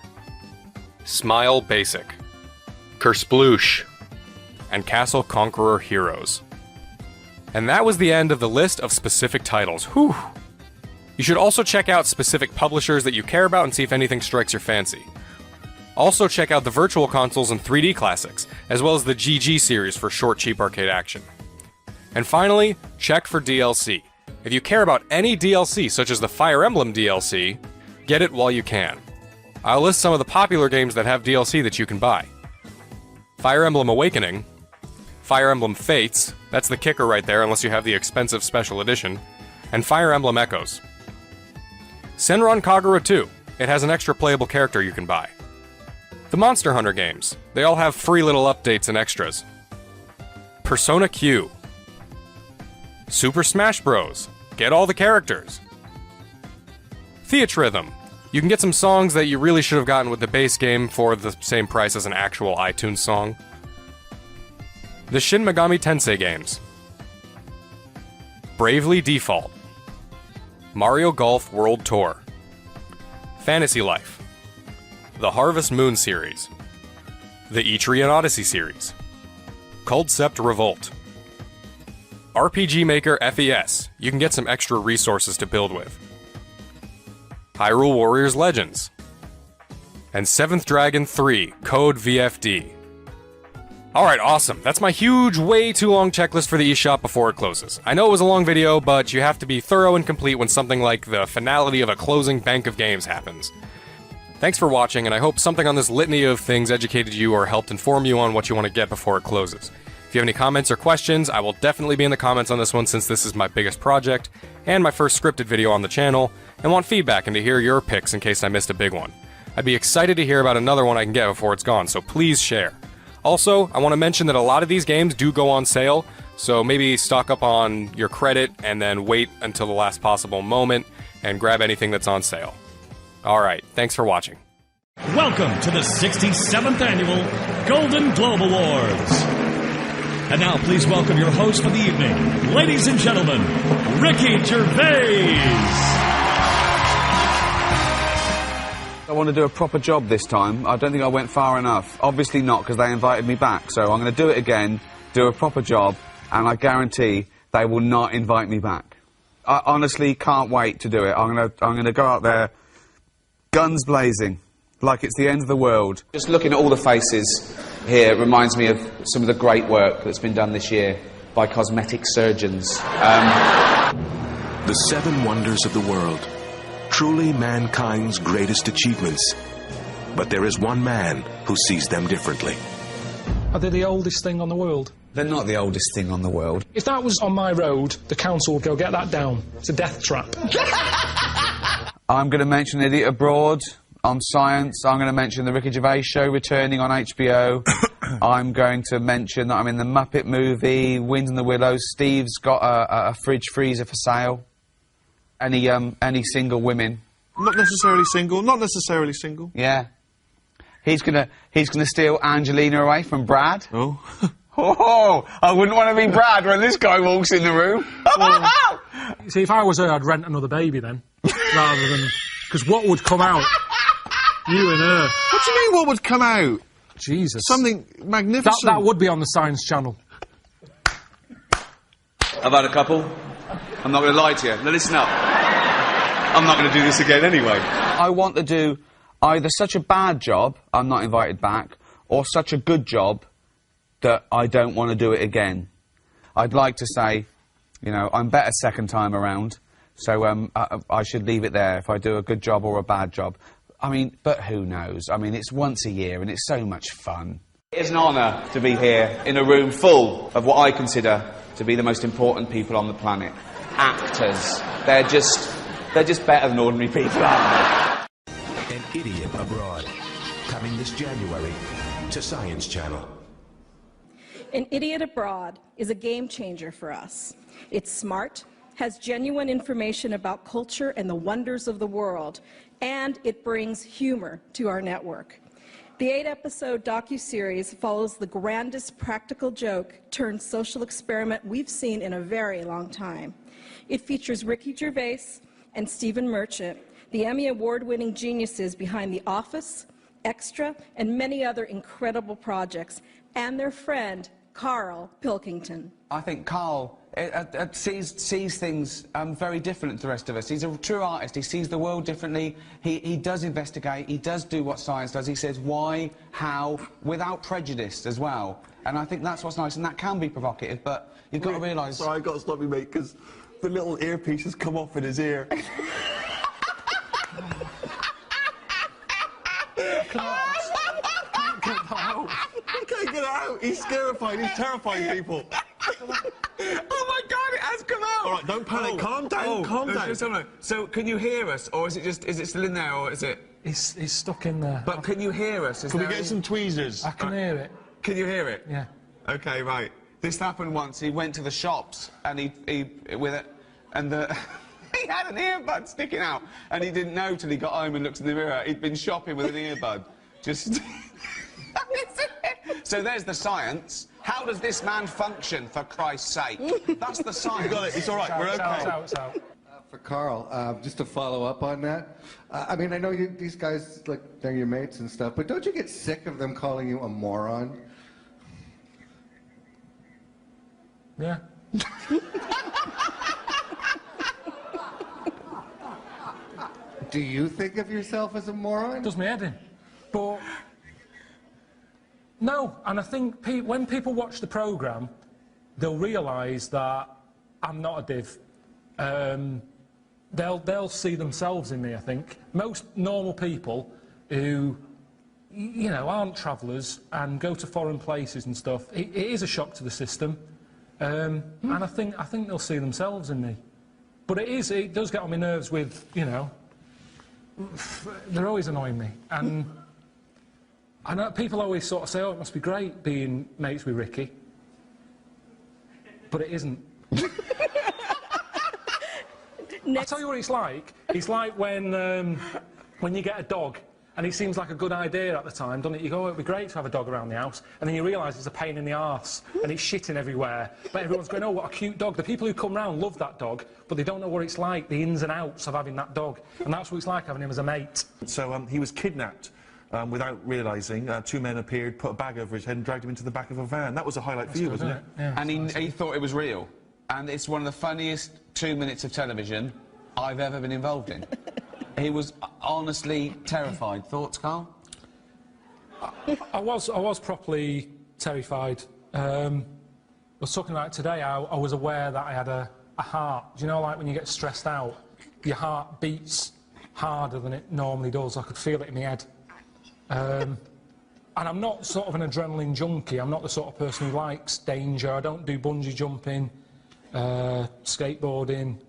S8: Smile Basic, Kersploosh, and Castle Conqueror Heroes. And that was the end of the list of specific titles. Whew! You should also check out specific publishers that you care about and see if anything strikes your fancy. Also check out the Virtual Consoles and 3D Classics, as well as the GG series for short, cheap arcade action. And finally, check for DLC. If you care about any DLC, such as the Fire Emblem DLC, get it while you can. I'll list some of the popular games that have DLC that you can buy. Fire Emblem Awakening, Fire Emblem Fates, that's the kicker right there unless you have the expensive special edition, and Fire Emblem Echoes. Senran Kagura 2, it has an extra playable character you can buy. The Monster Hunter games, they all have free little updates and extras. Persona Q. Super Smash Bros. Get all the characters. Theatrhythm. You can get some songs that you really should have gotten with the base game for the same price as an actual iTunes song. The Shin Megami Tensei games. Bravely Default. Mario Golf World Tour. Fantasy Life. The Harvest Moon series. The Etrian Odyssey series. Culdcept Revolt. RPG Maker FES. You can get some extra resources to build with. Hyrule Warriors Legends. And 7th Dragon 3 Code VFD. Alright, awesome. That's my huge, way too long checklist for the eShop before it closes. I know it was a long video, but you have to be thorough and complete when something like the finality of a closing bank of games happens. Thanks for watching, and I hope something on this litany of things educated you or helped inform you on what you want to get before it closes. If you have any comments or questions, I will definitely be in the comments on this one since this is my biggest project and my first scripted video on the channel, and want feedback and to hear your picks in case I missed a big one. I'd be excited to hear about another one I can get before it's gone, so please share. Also, I want to mention that a lot of these games do go on sale, so maybe stock up on your credit and then wait until the last possible moment and grab anything that's on sale. Alright, thanks for watching.
S7: Welcome to the 67th Annual Golden Globe Awards. And now please welcome your host for the evening, ladies and gentlemen, Ricky Gervais.
S2: I want to do a proper job this time. I don't think I went far enough. Obviously not, because they invited me back. So I'm going to do it again, do a proper job, and I guarantee they will not invite me back. I honestly can't wait to do it. I'm going to go out there, guns blazing, like it's the end of the world. Just looking at all the faces here reminds me of some of the great work that's been done this year by cosmetic surgeons.
S9: The 7 wonders of the world. Truly mankind's greatest achievements. But there is one man who sees them differently.
S12: Are they the oldest thing on the world?
S2: They're not the oldest thing on the world.
S12: If that was on my road, the council would go, get that down. It's a death trap.
S2: I'm going to mention Idiot Abroad on Science. I'm going to mention the Ricky Gervais Show returning on HBO. I'm going to mention that I'm in the Muppet movie, Wind in the Willows. Steve's got a fridge freezer for sale. Any single women?
S4: Not necessarily single. Not necessarily single.
S2: Yeah. He's gonna steal Angelina away from Brad.
S4: Oh.
S2: Oh, I wouldn't want to be Brad when this guy walks in the room.
S12: Well, see, if I was her, I'd rent another baby then, rather than... Because what would come out? You and her.
S4: What do you mean, what would come out?
S12: Jesus.
S4: Something magnificent.
S12: That would be on the Science Channel.
S2: I've had a couple. I'm not going to lie to you. Now listen up. I'm not going to do this again anyway. I want to do either such a bad job, I'm not invited back, or such a good job that I don't want to do it again. I'd like to say, you know, I'm better second time around, so I should leave it there if I do a good job or a bad job. I mean, but who knows? I mean, it's once a year and it's so much fun. It's an honour to be here in a room full of what I consider to be the most important people on the planet. Actors. They're just better than ordinary people, aren't
S9: An Idiot Abroad. Coming this January to Science Channel.
S24: An Idiot Abroad is a game changer for us. It's smart, has genuine information about culture and the wonders of the world, and it brings humor to our network. The 8-episode docuseries follows the grandest practical joke turned social experiment we've seen in a very long time. It features Ricky Gervais and Stephen Merchant, the Emmy Award-winning geniuses behind The Office, Extra, and many other incredible projects, and their friend, Karl Pilkington.
S2: I think Karl sees things very different to the rest of us. He's a true artist. He sees the world differently. He does investigate. He does do what science does. He says why, how, without prejudice as well. And I think that's what's nice, and that can be provocative, but you've got to realise...
S3: Sorry, I've got to stop you, mate, because the little earpiece has come off in his ear. He can't get it out. He's scarified. He's terrifying people.
S2: Oh my God! It has come out.
S3: All right, don't panic. Calm down. Calm down.
S2: So, can you hear us, or is it still in there, or is it?
S12: It's stuck in there.
S2: But can you hear us?
S3: Can we get some tweezers?
S12: I can hear it.
S2: Can you hear it?
S12: Yeah.
S2: Okay, right. This happened once. He went to the shops and he with it, and he had an earbud sticking out, and he didn't know till he got home and looked in the mirror. He'd been shopping with an earbud. Just. So there's the science. How does this man function, for Christ's sake? That's the science.
S3: You got it. It's all right. We're okay.
S12: It's out.
S14: For Karl, just to follow up on that, I mean, I know these guys, like, they're your mates and stuff, but don't you get sick of them calling you a moron?
S12: Yeah.
S14: Do you think of yourself as a moron?
S12: Does my head in. But no, and I think when people watch the programme, they'll realise that I'm not a div. They'll see themselves in me, I think. Most normal people who, you know, aren't travellers and go to foreign places and stuff, it is a shock to the system. And I think they'll see themselves in me. But it does get on my nerves with, you know, they're always annoying me. And I know people always sort of say, oh, it must be great being mates with Ricky. But it isn't. I'll tell you what it's like. It's like when you get a dog and it seems like a good idea at the time, doesn't it? You go, oh, it'd be great to have a dog around the house, and then you realise it's a pain in the arse and it's shitting everywhere. But everyone's going, oh, what a cute dog. The people who come round love that dog, but they don't know what it's like, the ins and outs of having that dog. And that's what it's like having him as a mate.
S4: So he was kidnapped without realising. Two men appeared, put a bag over his head and dragged him into the back of a van. That was a highlight for you, wasn't it?
S12: Yeah.
S2: And he thought it was real. And it's one of the funniest 2 minutes of television I've ever been involved in. He was honestly terrified. Thoughts, Karl?
S12: I was properly terrified. I was talking about it today. I was aware that I had a heart. Do you know, like when you get stressed out, your heart beats harder than it normally does. I could feel it in my head. And I'm not sort of an adrenaline junkie. I'm not the sort of person who likes danger. I don't do bungee jumping, skateboarding.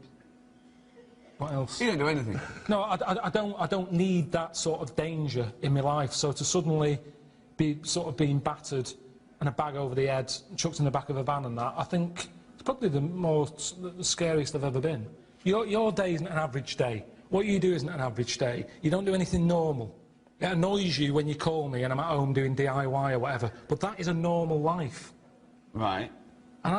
S12: What else?
S2: You don't do anything.
S12: No, I don't need that sort of danger in my life. So to suddenly be sort of being battered and a bag over the head, chucked in the back of a van and that, I think it's probably the scariest I've ever been. Your day isn't an average day. What you do isn't an average day. You don't do anything normal. It annoys you when you call me and I'm at home doing DIY or whatever, but that is a normal life.
S2: Right.
S12: And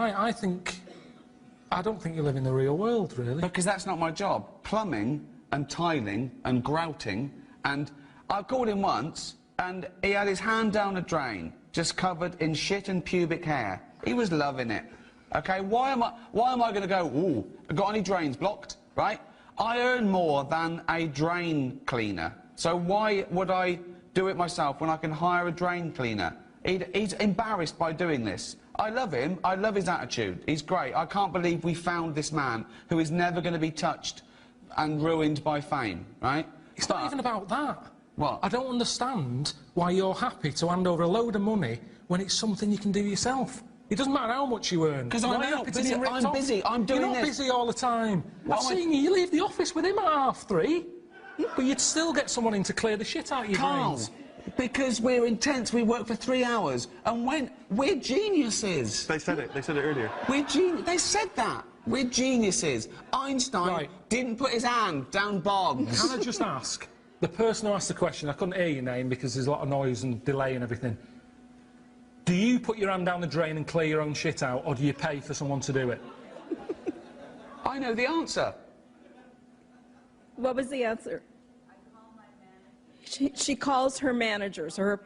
S12: I don't think you live in the real world, really.
S2: Because that's not my job. Plumbing and tiling and grouting, and I called him once and he had his hand down a drain, just covered in shit and pubic hair. He was loving it. Okay, why am I going to go, ooh, got any drains blocked, right? I earn more than a drain cleaner, so why would I do it myself when I can hire a drain cleaner? He's embarrassed by doing this. I love him. I love his attitude. He's great. I can't believe we found this man who is never going to be touched and ruined by fame, right?
S12: It's not even about that.
S2: What?
S12: I don't understand why you're happy to hand over a load of money when it's something you can do yourself. It doesn't matter how much you earn.
S2: Because I'm busy. I'm busy. I'm doing
S12: this. You're not busy all the time. I've seen you. You leave the office with him at 3:30, but you'd still get someone in to clear the shit out of your brains.
S2: Because we're intense, we work for 3 hours, and we're geniuses.
S3: They said it earlier.
S2: They said that. We're geniuses. Einstein didn't put his hand down bogs.
S12: Can I just ask, the person who asked the question, I couldn't hear your name because there's a lot of noise and delay and everything. Do you put your hand down the drain and clear your own shit out, or do you pay for someone to do it?
S2: I know the answer.
S24: What was the answer? She calls her managers, or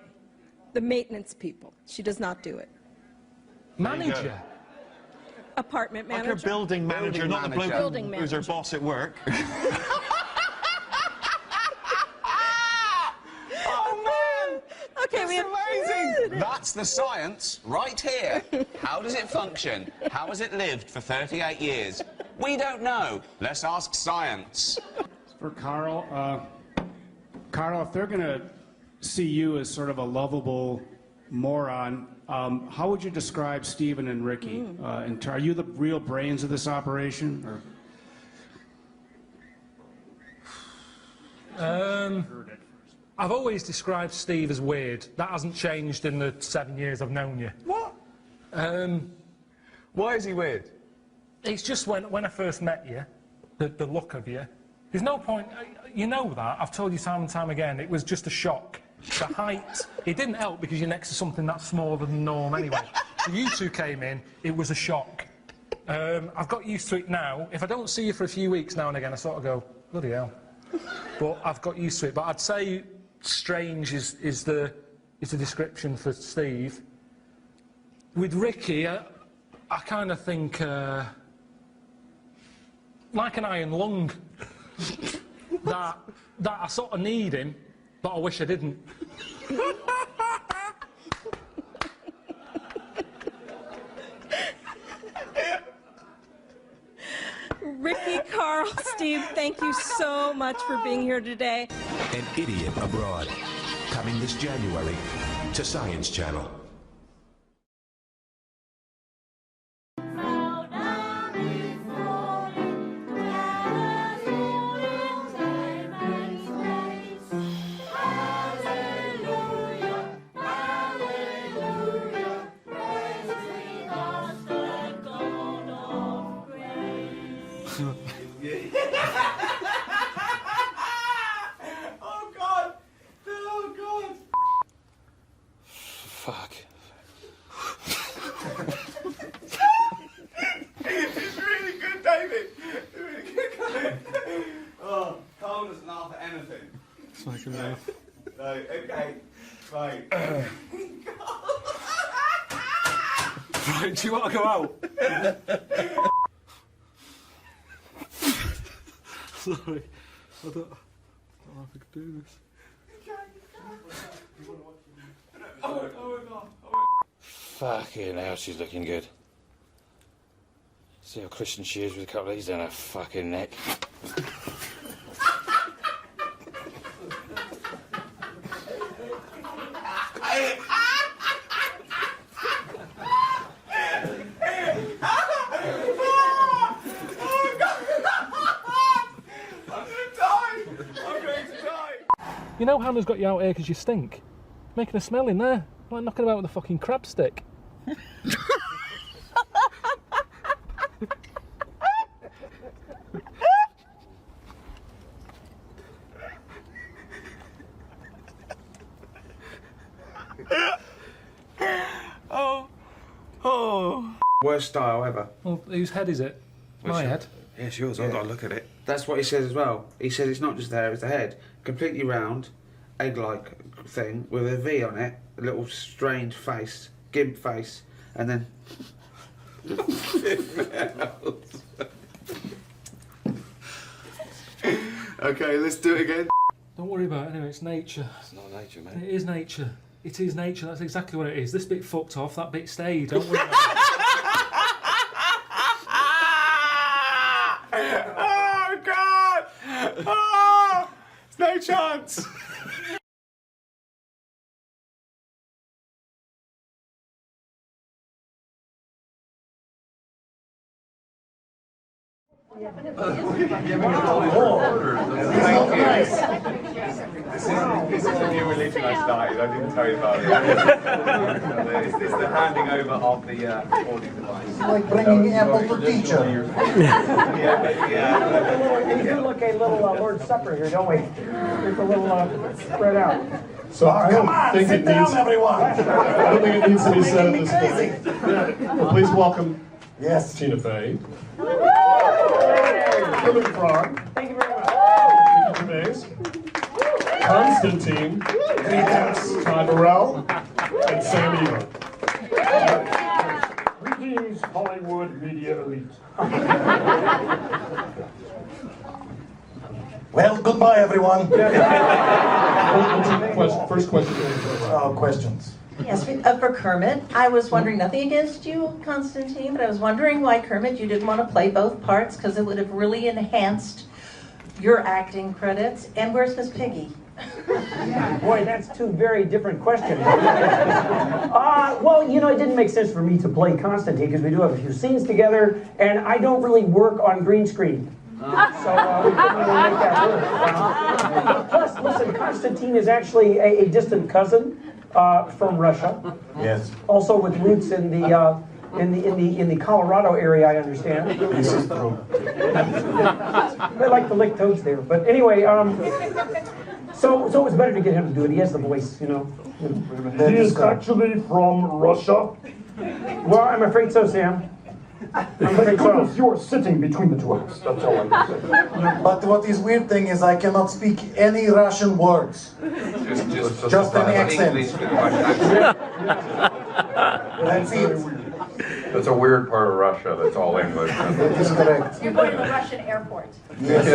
S24: the maintenance people. She does not do it.
S12: Manager?
S24: Apartment manager.
S3: Like her building manager, not the bloke who's her boss at work.
S24: Okay,
S2: That's amazing. That's the science right here. How does it function? How has it lived for 38 years? We don't know. Let's ask science.
S15: For Karl, Karl, if they're going to see you as sort of a lovable moron. How would you describe Stephen and Ricky? Are you the real brains of this operation? Or?
S12: I've always described Steve as weird. That hasn't changed in the 7 years I've known you.
S11: What? Why is he weird?
S12: It's just when I first met you, the look of you. There's no point, you know that, I've told you time and time again, it was just a shock. The height, it didn't help because you're next to something that's smaller than norm anyway. So you two came in, it was a shock. I've got used to it now. If I don't see you for a few weeks now and again, I sort of go, bloody hell. But I've got used to it. But I'd say strange is the description for Steve. With Ricky, I kind of think like an iron lung. that I sort of need him, but I wish I didn't.
S24: Ricky, Karl, Steve, thank you so much for being here today.
S9: An Idiot Abroad, coming this January to Science Channel.
S11: Oh God! Oh God!
S6: Fuck.
S2: It's really good, David. It's really good. Oh, Karl doesn't laugh at anything.
S1: It's like a laugh.
S2: Right, okay. Right.
S1: Right, do you want to go out? Sorry, I don't know if I could do this.
S6: Fucking hell, she's looking good. See how Christian she is with a couple of these down her fucking neck.
S12: You know Hannah's got you out here because you stink? Making a smell in there. Like knocking about with a fucking crab stick.
S2: Oh. Worst style ever.
S12: Well, whose head is it? My head.
S2: Yeah, it's yours. I've got to look at it. That's what he says as well. He says it's not just the hair, it's the head. Completely round, egg-like thing with a V on it, a little strange face, gimp face, and then... Okay, let's do it again.
S12: Don't worry about it anyway, it's nature.
S6: It's not nature, mate.
S12: It is nature. It is nature, that's exactly what it is. This bit fucked off, that bit stayed, don't worry about it.
S2: Oh, God! Oh! There's no chance!
S11: This is a new religion I started. I didn't tell you about it. It's the handing over of the recording device.
S16: It's like bringing apple to teacher.
S18: We do look a little Lord's Supper here, don't we? It's a little spread out.
S3: So I
S16: Come on,
S3: think
S16: sit
S3: it
S16: down,
S3: needs,
S16: everyone.
S3: I don't think it needs to be said at this
S16: Crazy.
S3: point. Please welcome Tina Fey. Kermit the Frog.
S18: Thank you very much.
S3: Ricky Gervais. Constantine. Todd Burrell. And Sam Eber.
S18: Greetings, Hollywood media elite.
S16: Well, goodbye, everyone.
S3: First question.
S16: Questions.
S19: Yes, for Kermit, I was wondering, nothing against you, Constantine, but I was wondering why, Kermit, you didn't want to play both parts, because it would have really enhanced your acting credits. And where's Miss Piggy?
S18: Boy, that's two very different questions. Well, you know, it didn't make sense for me to play Constantine because we do have a few scenes together, and I don't really work on green screen. So we couldn't really make that work. Plus, listen, Constantine is actually a distant cousin from Russia.
S16: Yes.
S18: Also with roots in the Colorado area, I understand.
S16: This is true.
S18: They like to lick toads there. But anyway, so it was better to get him to do it. He has the voice, you know.
S16: He is actually from Russia.
S18: Well, I'm afraid so, Sam. I'm afraid so.
S16: You are sitting between the two of us. That's all I can say. But what is weird thing is I cannot speak any Russian words. Just an accent. That's it.
S13: That's a weird part of Russia. That's all English.
S16: That is correct.
S5: You're going to the Russian airport.
S16: Yes.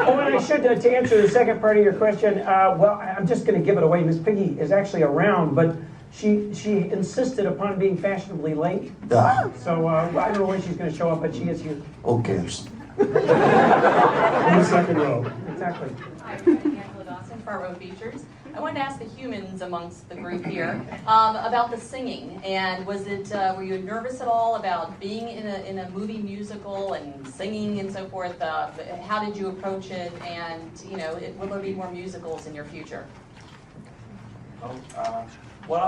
S18: Oh, and I should, to answer the second part of your question, well, I'm just going to give it away. Miss Piggy is actually around, but she insisted upon being fashionably late. So I don't know when she's going to show up, but she is here.
S16: Who cares?
S18: In the second row. Exactly.
S17: Hi, I'm Angela Dawson, Front Row Features. I wanted to ask the humans amongst the group here about the singing, and was it were you nervous at all about being in a movie musical and singing and so forth? How did you approach it, and you know, will there be more musicals in your future?
S2: Well,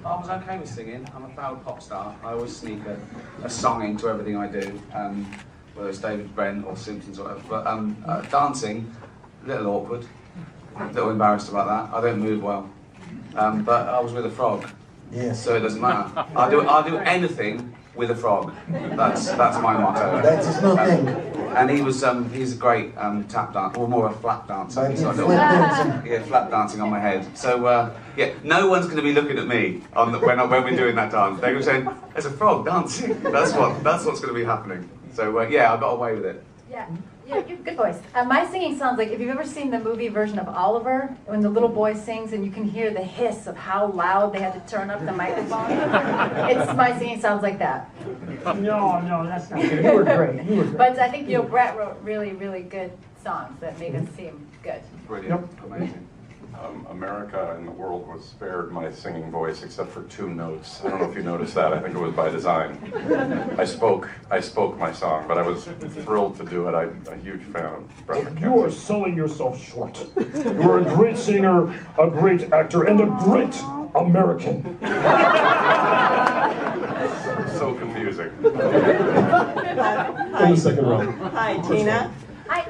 S2: I was okay with singing. I'm a proud pop star. I always sneak a song into everything I do, whether it's David Brent or Simpsons or whatever. But dancing, a little awkward. A little embarrassed about that. I don't move well. But I was with a frog.
S16: Yes.
S2: So it doesn't matter. I'll do anything with a frog. That's my motto.
S16: That is no thing.
S2: And he's a great tap dancer, or more a flap dancer.
S16: He's got dancing.
S2: Yeah, flap dancing on my head. So yeah, no one's going to be looking at me when we're doing that dance. They're going to say, "There's a frog dancing." That's what's going to be happening. So yeah, I got away with it.
S5: Yeah, you have good voice. My singing sounds like, if you've ever seen the movie version of Oliver, when the little boy sings and you can hear the hiss of how loud they had to turn up the microphone. My singing sounds like that.
S18: No, that's not good. You were great.
S5: But I think Brett wrote really, really good songs that made us seem good.
S2: Brilliant. Amazing.
S13: America and the world was spared my singing voice except for 2 notes. I don't know if you noticed that. I think it was by design. I spoke my song, but I was thrilled to do it. I'm a huge fan of Brett McKenzie.
S16: You are selling yourself short. You are a great singer, a great actor, and a great American.
S13: So confusing.
S16: In the second row.
S22: Hi, Tina.
S5: Hi.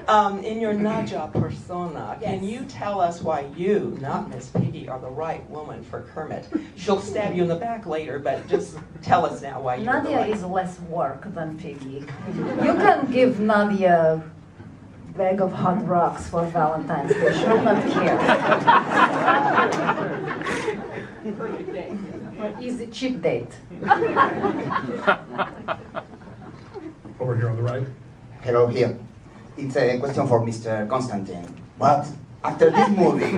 S22: In your Naja persona, can you tell us why you, not Miss Piggy, are the right woman for Kermit? She'll stab you in the back later, but just tell us now why you're the
S5: Nadia
S22: right.
S5: is less work than Piggy. You can give Nadia a bag of hot rocks for Valentine's Day. She will not care. Easy cheap date.
S16: Over here on the right.
S23: Hello, here. It's a question for Mr. Constantine.
S16: What?
S23: After this movie,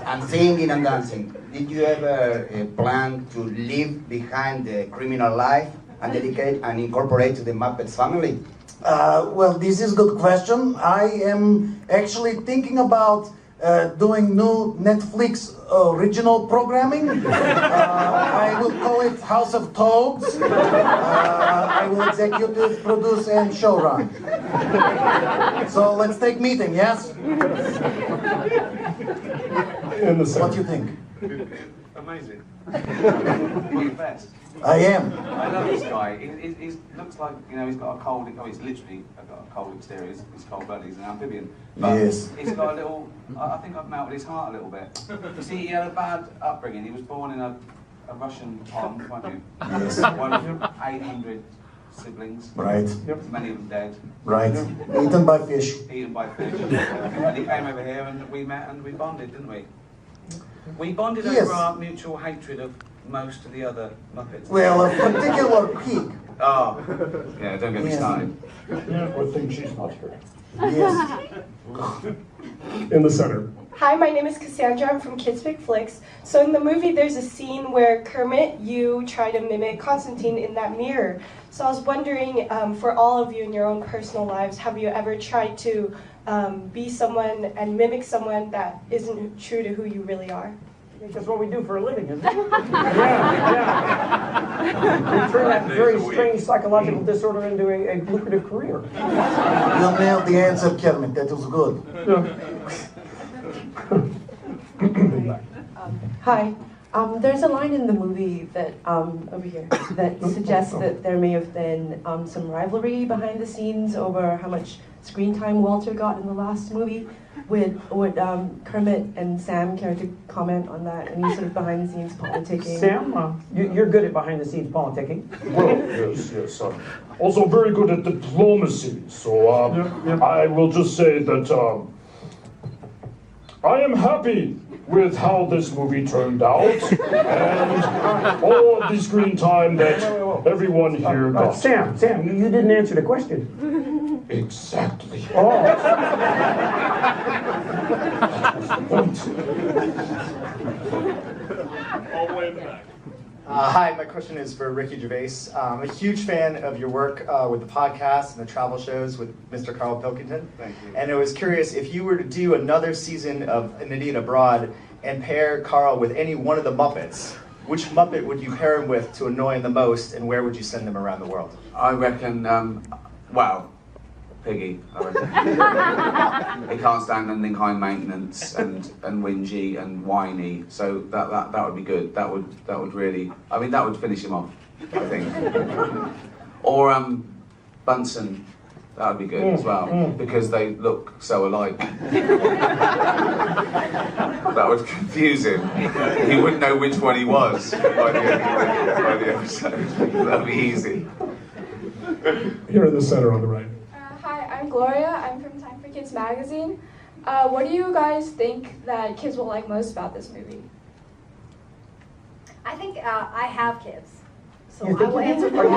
S23: and singing and dancing, did you ever plan to leave behind the criminal life and dedicate and incorporate to the Muppets family?
S16: Well, this is a good question. I am actually thinking about doing new Netflix original programming. I will call it House of Toads. I will executive produce and showrun. So let's take meeting, yes? What do you think?
S2: Amazing. You're the best.
S16: I am.
S2: I love this guy. He looks like, you know, he's got a cold, he's literally got a cold exterior, he's cold-blooded, he's an amphibian. But
S16: yes.
S2: He's got a little, I think I've melted his heart a little bit. You see, he had a bad upbringing. He was born in a Russian pond, weren't you?
S16: Yes.
S2: One of 800 siblings.
S16: Right.
S2: Many of them dead.
S16: Right. Eaten by fish.
S2: Eaten by fish. And he came over here and we met and we bonded, didn't we? We bonded
S16: Yes.
S2: over our mutual hatred of most of the other Muppets.
S16: Well, a particular pig
S2: Oh, yeah, don't get me started.
S8: Yeah, good thing she's not here.
S16: Yes.
S8: In the center.
S10: Hi, my name is Cassandra. I'm from Kids Pick Flicks. So in the movie, there's a scene where Kermit, you try to mimic Constantine in that mirror. So I was wondering, for all of you in your own personal lives, have you ever tried to be someone and mimic someone that isn't true to who you really are?
S18: I think that's what we do for a living, isn't it? Yeah. We turn that very strange psychological disorder into a lucrative career.
S16: You nailed the answer, Kermit. That was good.
S20: Hi. There's a line in the movie that over here that suggests that there may have been some rivalry behind the scenes over how much screen time Walter got in the last movie. Would Kermit and Sam care to comment on that? Any sort of behind the scenes politicking?
S18: Sam, you're good at behind the scenes politicking.
S8: Well, yes. Also very good at diplomacy. So I will just say that I am happy with how this movie turned out and all of the screen time that everyone here got.
S18: Sam, you didn't answer the question.
S8: Exactly.
S18: Oh.
S21: Hi, my question is for Ricky Gervais. I'm a huge fan of your work with the podcast and the travel shows with Mr. Karl Pilkington.
S2: Thank you.
S21: And I was curious, if you were to do another season of An Idiot Abroad and pair Karl with any one of the Muppets, which Muppet would you pair him with to annoy him the most, and where would you send him around the world?
S2: I reckon, Piggy, I reckon. He can't stand anything high maintenance and whingy and whiny, so that would be good. That would really, I mean, that would finish him off, I think. Or Bunsen, that would be good as well, because they look so alike. That would confuse him. He wouldn't know which one he was by the episode. That would be easy.
S8: Here in the center on the right.
S25: Hi, I'm Gloria. I'm from Time for Kids magazine. What do you guys think that kids will like most about this movie?
S5: I think I have kids. So
S18: You
S5: I
S18: think
S5: will
S18: you
S5: answer
S18: do?
S5: for you.
S18: I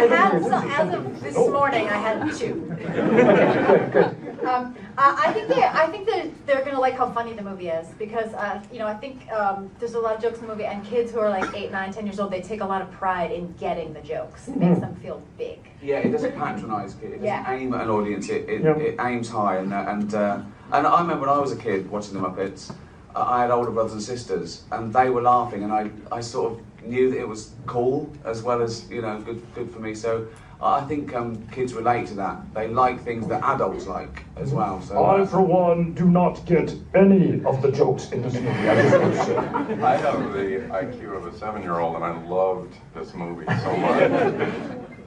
S5: have, so as of this morning, I had 2.
S18: Okay, good.
S5: I think that they're gonna like how funny the movie is because I think there's a lot of jokes in the movie, and kids who are like 8, 9, 10 years old, they take a lot of pride in getting the jokes. It makes them feel big.
S2: Yeah, it doesn't patronise kids. It doesn't aim at an audience. It aims high, and I remember when I was a kid watching the Muppets. I had older brothers and sisters, and they were laughing, and I sort of knew that it was cool as well as good for me. So I think kids relate to that. They like things that adults like as well. So
S8: I, for one, do not get any of the jokes in this movie. I just want to say.
S13: I have the IQ of a 7-year-old, and I loved this movie so much.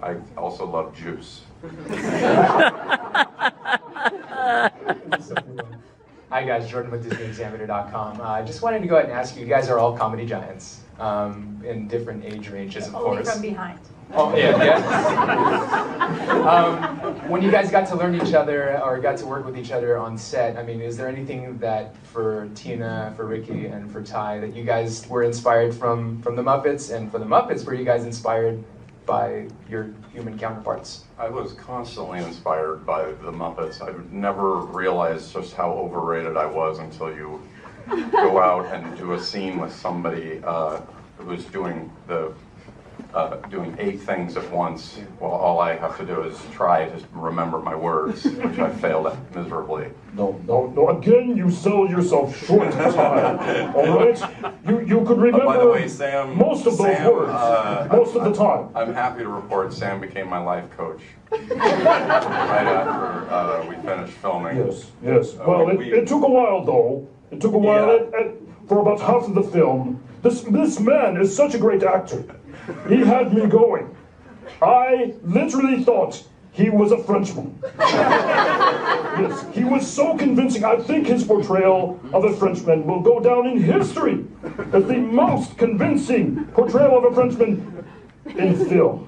S13: I also love juice.
S26: Hi guys, Jordan with DisneyExaminer.com. I just wanted to go ahead and ask you guys are all comedy giants in different age ranges, of
S5: Only
S26: course.
S5: from behind.
S26: Oh, yeah. When you guys got to learn each other or got to work with each other on set, I mean, is there anything that for Tina, for Ricky, and for Ty that you guys were inspired from the Muppets? And for the Muppets, were you guys inspired by your human counterparts?
S13: I was constantly inspired by the Muppets. I never realized just how overrated I was until you go out and do a scene with somebody who's doing 8 things at once. Well, all I have to do is try to remember my words, which I failed at miserably.
S8: No, again, you sell yourself short of time, all right? You could remember
S13: by the way, Sam,
S8: most of those words, most of the time.
S13: I'm happy to report Sam became my life coach right after we finished filming.
S8: Yes. Well, it took a while, though. It took a while. For about half of the film, this man is such a great actor. He had me going. I literally thought he was a Frenchman. Yes, he was so convincing. I think his portrayal of a Frenchman will go down in history as the most convincing portrayal of a Frenchman in film.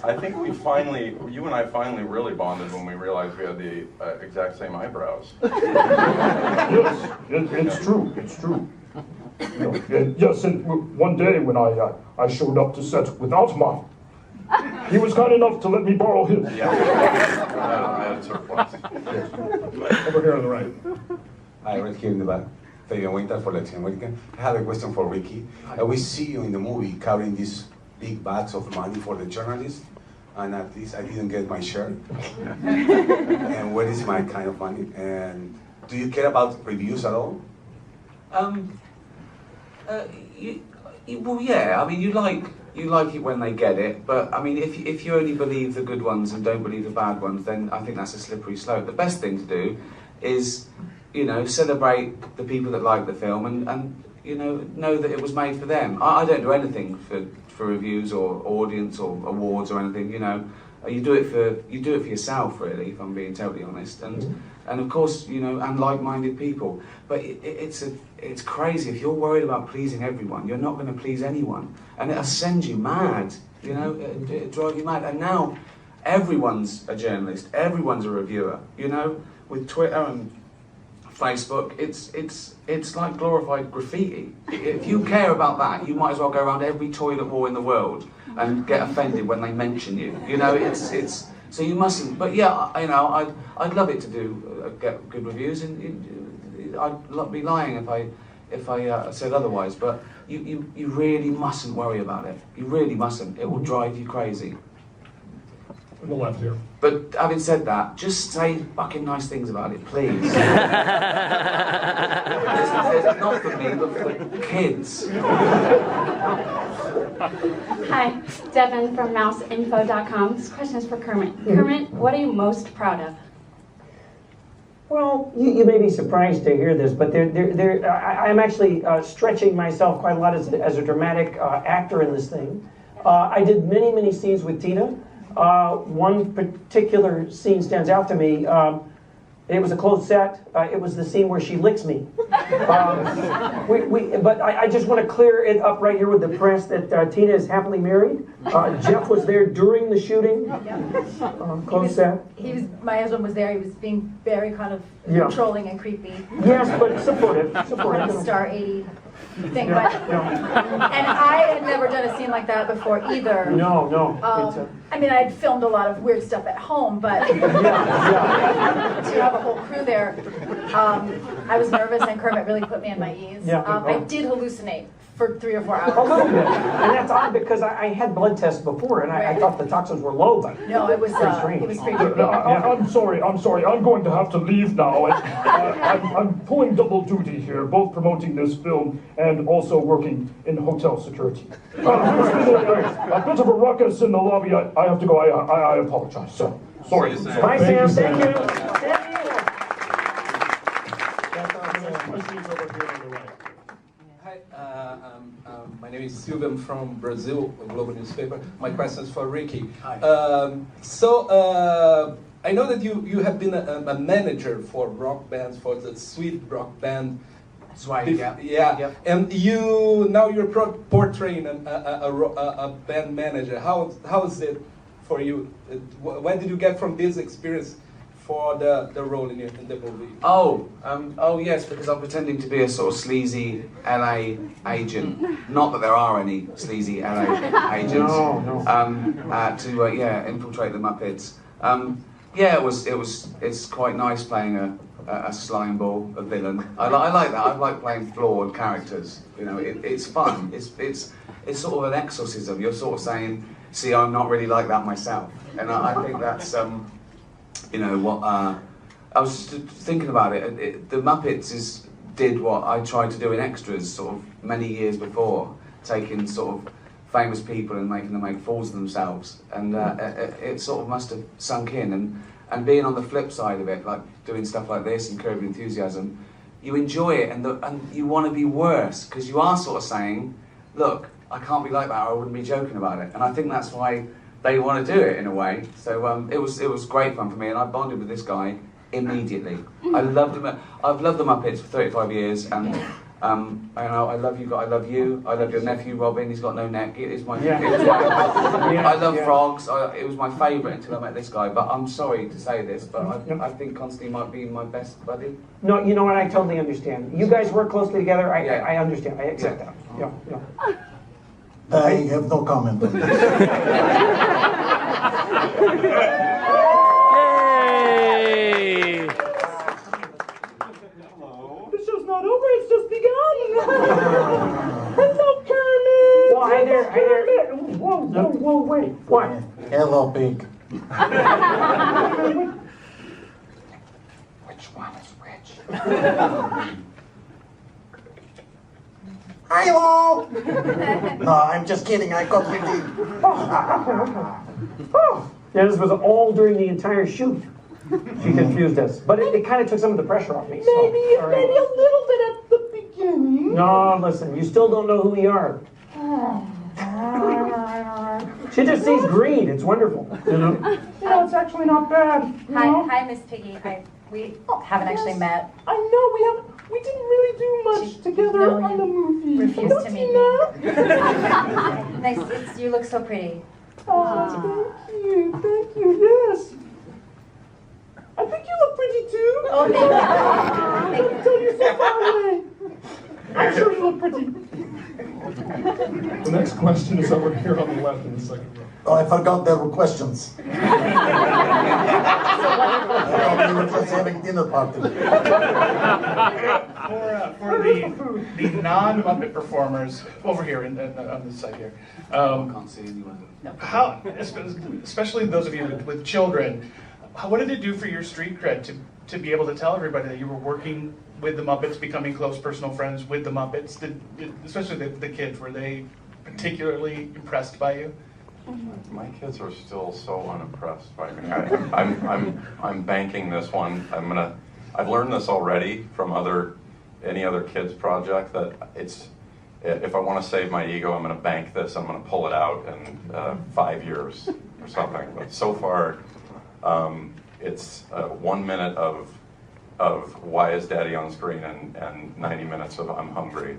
S13: I think you and I finally really bonded when we realized we had the exact same eyebrows.
S8: Yes, it's true. Yes, and one day when I showed up to set without mine, he was kind enough to let me borrow his.
S13: Yeah. I had surplus.
S8: Over here on the right.
S4: Hi, right here in the back. Fabian Winter for Latin America. I have a question for Ricky. We see you in the movie carrying these big bags of money for the journalists, and at least I didn't get my share. And where is my kind of money? And do you care about reviews at all?
S2: Well, yeah. I mean, you like it when they get it, but I mean, if you only believe the good ones and don't believe the bad ones, then I think that's a slippery slope. The best thing to do is, you know, celebrate the people that like the film and you know that it was made for them. I don't do anything for reviews or audience or awards or anything. You know, you do it for yourself, really. If I'm being totally honest, and of course, you know, and like-minded people. But it's crazy. If you're worried about pleasing everyone, you're not going to please anyone, and it'll send you mad. You know, it'll drive you mad. And now everyone's a journalist, everyone's a reviewer. You know, with Twitter and Facebook, it's like glorified graffiti. If you care about that, you might as well go around every toilet wall in the world and get offended when they mention you. You know, it's so you mustn't. But yeah, you know, I'd love it to get good reviews, and I'd be lying if I said otherwise. But you really mustn't worry about it. You really mustn't. It will drive you crazy.
S8: On the left here.
S2: But having said that, just say fucking nice things about it, please. It's not for me, but for the kids.
S7: Hi, Devin from mouseinfo.com. This question is for Kermit. Kermit, what are you most proud of?
S18: Well, you may be surprised to hear this, but I'm actually stretching myself quite a lot as a dramatic actor in this thing. I did many scenes with Tina. One particular scene stands out to me. It was a closed set. It was the scene where she licks me. But I just want to clear it up right here with the press that Tina is happily married. Jeff was there during the shooting. Closed set.
S5: My husband was there. He was being very kind of controlling and creepy.
S18: Yes, but supportive.
S5: Kind of star 80 thing. But, and I had never done a scene like that before either.
S18: No.
S5: I mean, I'd filmed a lot of weird stuff at home, but to have a whole crew there, I was nervous, and Kermit really put me at my ease. I did hallucinate for 3 or 4 hours.
S18: A little bit. And that's odd because I had blood tests before, and I thought the toxins were low, but
S5: no, it was
S18: strange.
S5: It was pretty
S8: I'm sorry. I'm going to have to leave now. I'm pulling double duty here, both promoting this film and also working in hotel security. There's been a bit of a ruckus in the lobby. I have to go. I apologize. So, sorry.
S18: Bye, Sam. Thank you.
S9: Hi, my name is Silvio. I'm from Brazil, a global newspaper. My question is for Ricky.
S2: Hi.
S9: I know that you have been a manager for rock bands, for the Sweet rock band.
S2: That's right, yeah.
S9: Yep. And now you're portraying a band manager. How is it for you? Where did you get from this experience for the role in the movie?
S2: Oh yes, because I'm pretending to be a sort of sleazy LA agent. Not that there are any sleazy LA agents.
S18: No.
S2: To infiltrate the Muppets. It's quite nice playing a slime ball, a villain. I like that. I like playing flawed characters. You know, it's fun. It's sort of an exorcism. You're sort of saying, see, I'm not really like that myself, and I think that's you know what. I was just thinking about it. The Muppets did what I tried to do in extras sort of many years before, taking sort of famous people and making them make fools of themselves, and it sort of must have sunk in. And being on the flip side of it, like doing stuff like this and Curb Your Enthusiasm, you enjoy it and you want to be worse because you are sort of saying, look, I can't be like that or I wouldn't be joking about it. And I think that's why they want to do it in a way. So it was great fun for me, and I bonded with this guy immediately. I loved him. I've loved the Muppets for 35 years, and And I love you. I love you. I love your nephew Robin. He's got no neck. It is my.
S18: Yeah.
S2: I love frogs. It was my favourite until I met this guy. But I'm sorry to say this, but I think Constantine might be my best buddy.
S18: No, you know what? I totally understand. You guys work closely together. I understand. I accept that. Yeah.
S16: I have no comment on this.
S1: Yay!
S8: The show's not over, it's just begun. Hello, Kermit.
S18: Well, hi there. Whoa, wait. What?
S16: Hello, pig.
S18: Which one is which?
S16: Hello. No, I'm just kidding. I got 15.
S18: Yeah, this was all during the entire shoot. She confused us, but it kind of took some of the pressure off me. So,
S8: Maybe
S18: all right.
S8: a little bit at the beginning.
S18: No, listen, you still don't know who we are. She just sees green. It's wonderful. You know,
S8: it's actually not bad.
S5: Hi, Miss Piggy. We haven't actually met.
S8: I know we didn't really do much together on the movie.
S5: Refused to meet me. Nice. You look so pretty.
S8: Oh, thank you, yes. I think you look pretty too.
S5: Oh, thank you.
S8: Until you're so far away. I'm sure you look pretty.
S6: The next question is over here on the left in the second row.
S16: Oh, I forgot there were questions. I thought we were just having dinner party.
S6: For the non-Muppet performers, over here on this side here.
S2: Can't see anyone.
S6: How, especially those of you with children, what did it do for your street cred to be able to tell everybody that you were working with the Muppets, becoming close personal friends with the Muppets? Especially the kids, were they particularly impressed by you?
S13: My kids are still so unimpressed by me. I'm banking this one. I've learned this already from any other kids project that if I want to save my ego, I'm going to bank this. I'm going to pull it out in 5 years or something. But so far, it's 1 minute of why is Daddy on screen and 90 minutes of I'm hungry.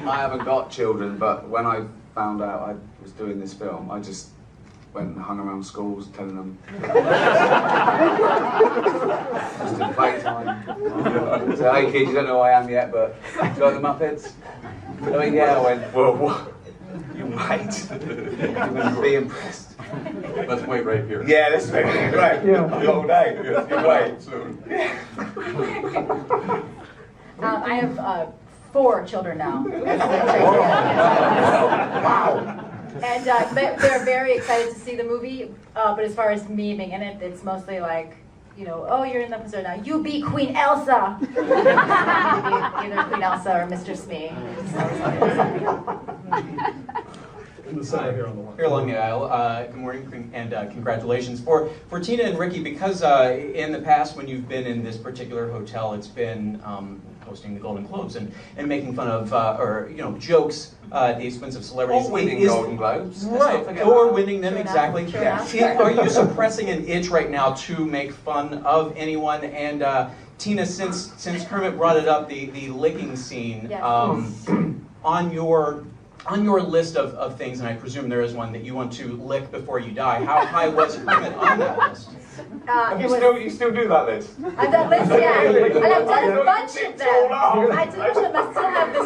S2: I haven't got children, but when I found out I was doing this film, I just went and hung around schools telling them just in playtime. So, hey kids, you don't know who I am yet, but do you like the Muppets? I mean, yeah, I went, well, you might. You're going to be impressed.
S13: Let's wait right here.
S2: Yeah, let's wait. Right.
S18: Yeah.
S2: All day. You wait.
S13: Soon.
S5: I have 4 children now.
S16: Wow.
S5: And they're very excited to see the movie. But as far as me being in it, it's mostly like, oh, you're in the episode now. You be Queen Elsa. Either Queen Elsa or Mr. Smee.
S6: In the side here on the left.
S12: Here along the aisle. Good morning and congratulations. For Tina and Ricky, because in the past when you've been in this particular hotel, it's been hosting the Golden Globes and making fun of, jokes at the expense of celebrities.
S2: Or winning Golden Globes.
S12: Right, or winning them, exactly.
S2: Yeah.
S12: Are you suppressing an itch right now to make fun of anyone? And Tina, since Kermit brought it up, the licking scene,
S5: yes.
S12: On your list of things, and I presume there is one that you want to lick before you die, how high was Kermit on that list?
S2: You still do that list?
S5: I've done lists, yeah. And I've done a bunch of them. I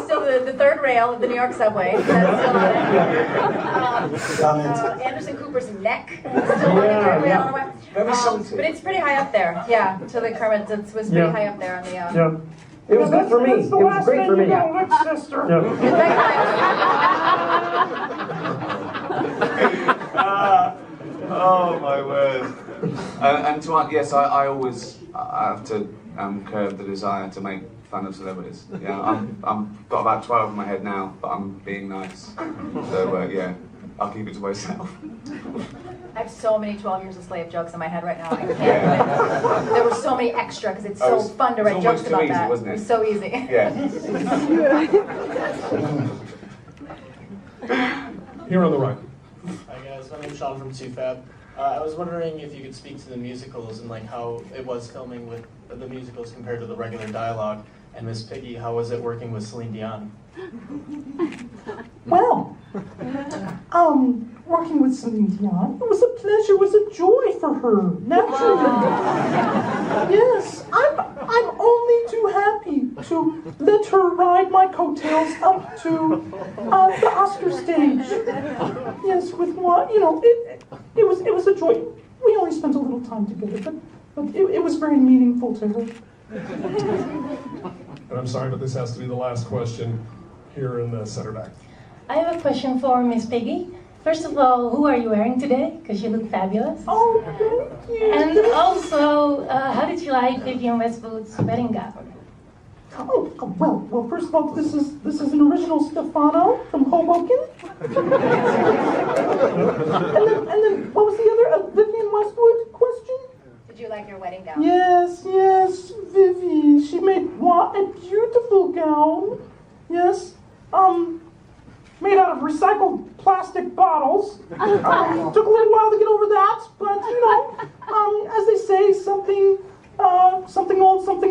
S5: still have the third rail of the New York subway. That's still on it. Anderson Cooper's neck. Still on the third rail. I don't know why.
S2: Very salty.
S5: But it's pretty high up there. Yeah, so the Kermit was pretty high up there on the...
S18: Yeah. It was good for me. It was great for me.
S8: Sister.
S2: Oh my word! And to yes, I always have to curb the desire to make fun of celebrities. Yeah, I'm got about 12 in my head now, but I'm being nice. So yeah, I'll keep it to myself.
S5: I have so many 12 Years a Slave jokes in my head right now. I can't. There were so many extra because it's so fun to write jokes about that.
S2: Wasn't it?
S5: It was so easy.
S2: Yeah.
S6: Here on the right.
S14: Hi guys, my name's Sean from 2Fab.
S6: I was wondering if you could speak to the musicals and like how it was filming with the musicals compared to the regular dialogue. And Miss Piggy, how was it working with Celine Dion?
S8: Well, working with Celine Dion, it was a pleasure, it was a joy for her, naturally. Yes, I'm only too happy to let her ride my coattails up to the Oscar stage. Yes, with what, it was a joy. We only spent a little time together, but it was very meaningful to her.
S3: And I'm sorry, but this has to be the last question here in the center back.
S11: I have a question for Miss Piggy. First of all, who are you wearing today? Because you look fabulous.
S8: Oh, thank you.
S11: And also, how did you like Vivienne Westwood's wedding gown?
S8: Oh, well. First of all, this is an original Stefano from Hoboken. and then, what was the other Vivienne Westwood question?
S5: Did you like your wedding gown?
S8: Yes, Vivi. She made what a beautiful gown. Yes, made out of recycled plastic bottles. Took a little while to get over that, but as they say, something old, something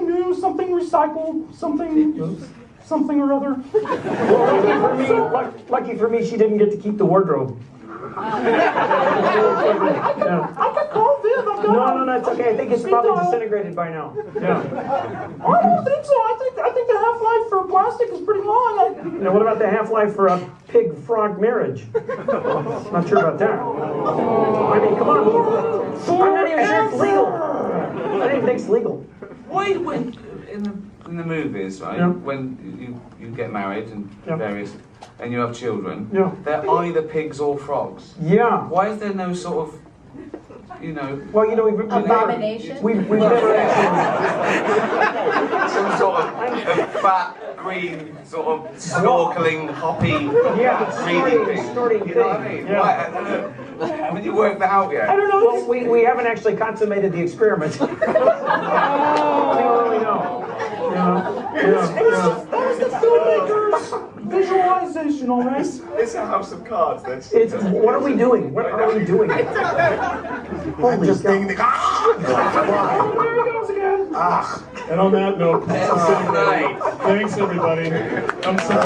S8: new, something recycled, something or other.
S18: Lucky for me, she didn't get to keep the wardrobe.
S8: I could call Viv.
S18: No, it's okay. I think it's probably disintegrated by now. Yeah.
S8: I don't think so. I think the half-life for plastic is pretty long.
S18: What about the half-life for a pig-frog marriage? Not sure about that. I mean, come on. I'm not even sure it's legal. I don't even think it's legal.
S2: Why, when in the movies, right?
S18: Yeah.
S2: When you get married and various, and you have children,
S18: Yeah.
S2: they're either pigs or frogs.
S18: Yeah.
S2: Why is there no sort of,
S18: Well, we've
S5: Abomination?
S18: We've never actually.
S2: some sort of fat, green, sort of snorkeling, hoppy, reading thing.
S18: Snorting
S2: You know what I mean?
S18: thing, yeah.
S2: Why? I don't know. Haven't you worked that out yet?
S18: I don't know. Well, we haven't actually consummated the experiment. We don't really know.
S8: That was the filmmaker's visualization, all right?
S21: It's a house of cards.
S18: What are we doing? What are we doing?
S16: I'm just thinking.
S8: There he goes again.
S3: And on that note, thanks everybody. So for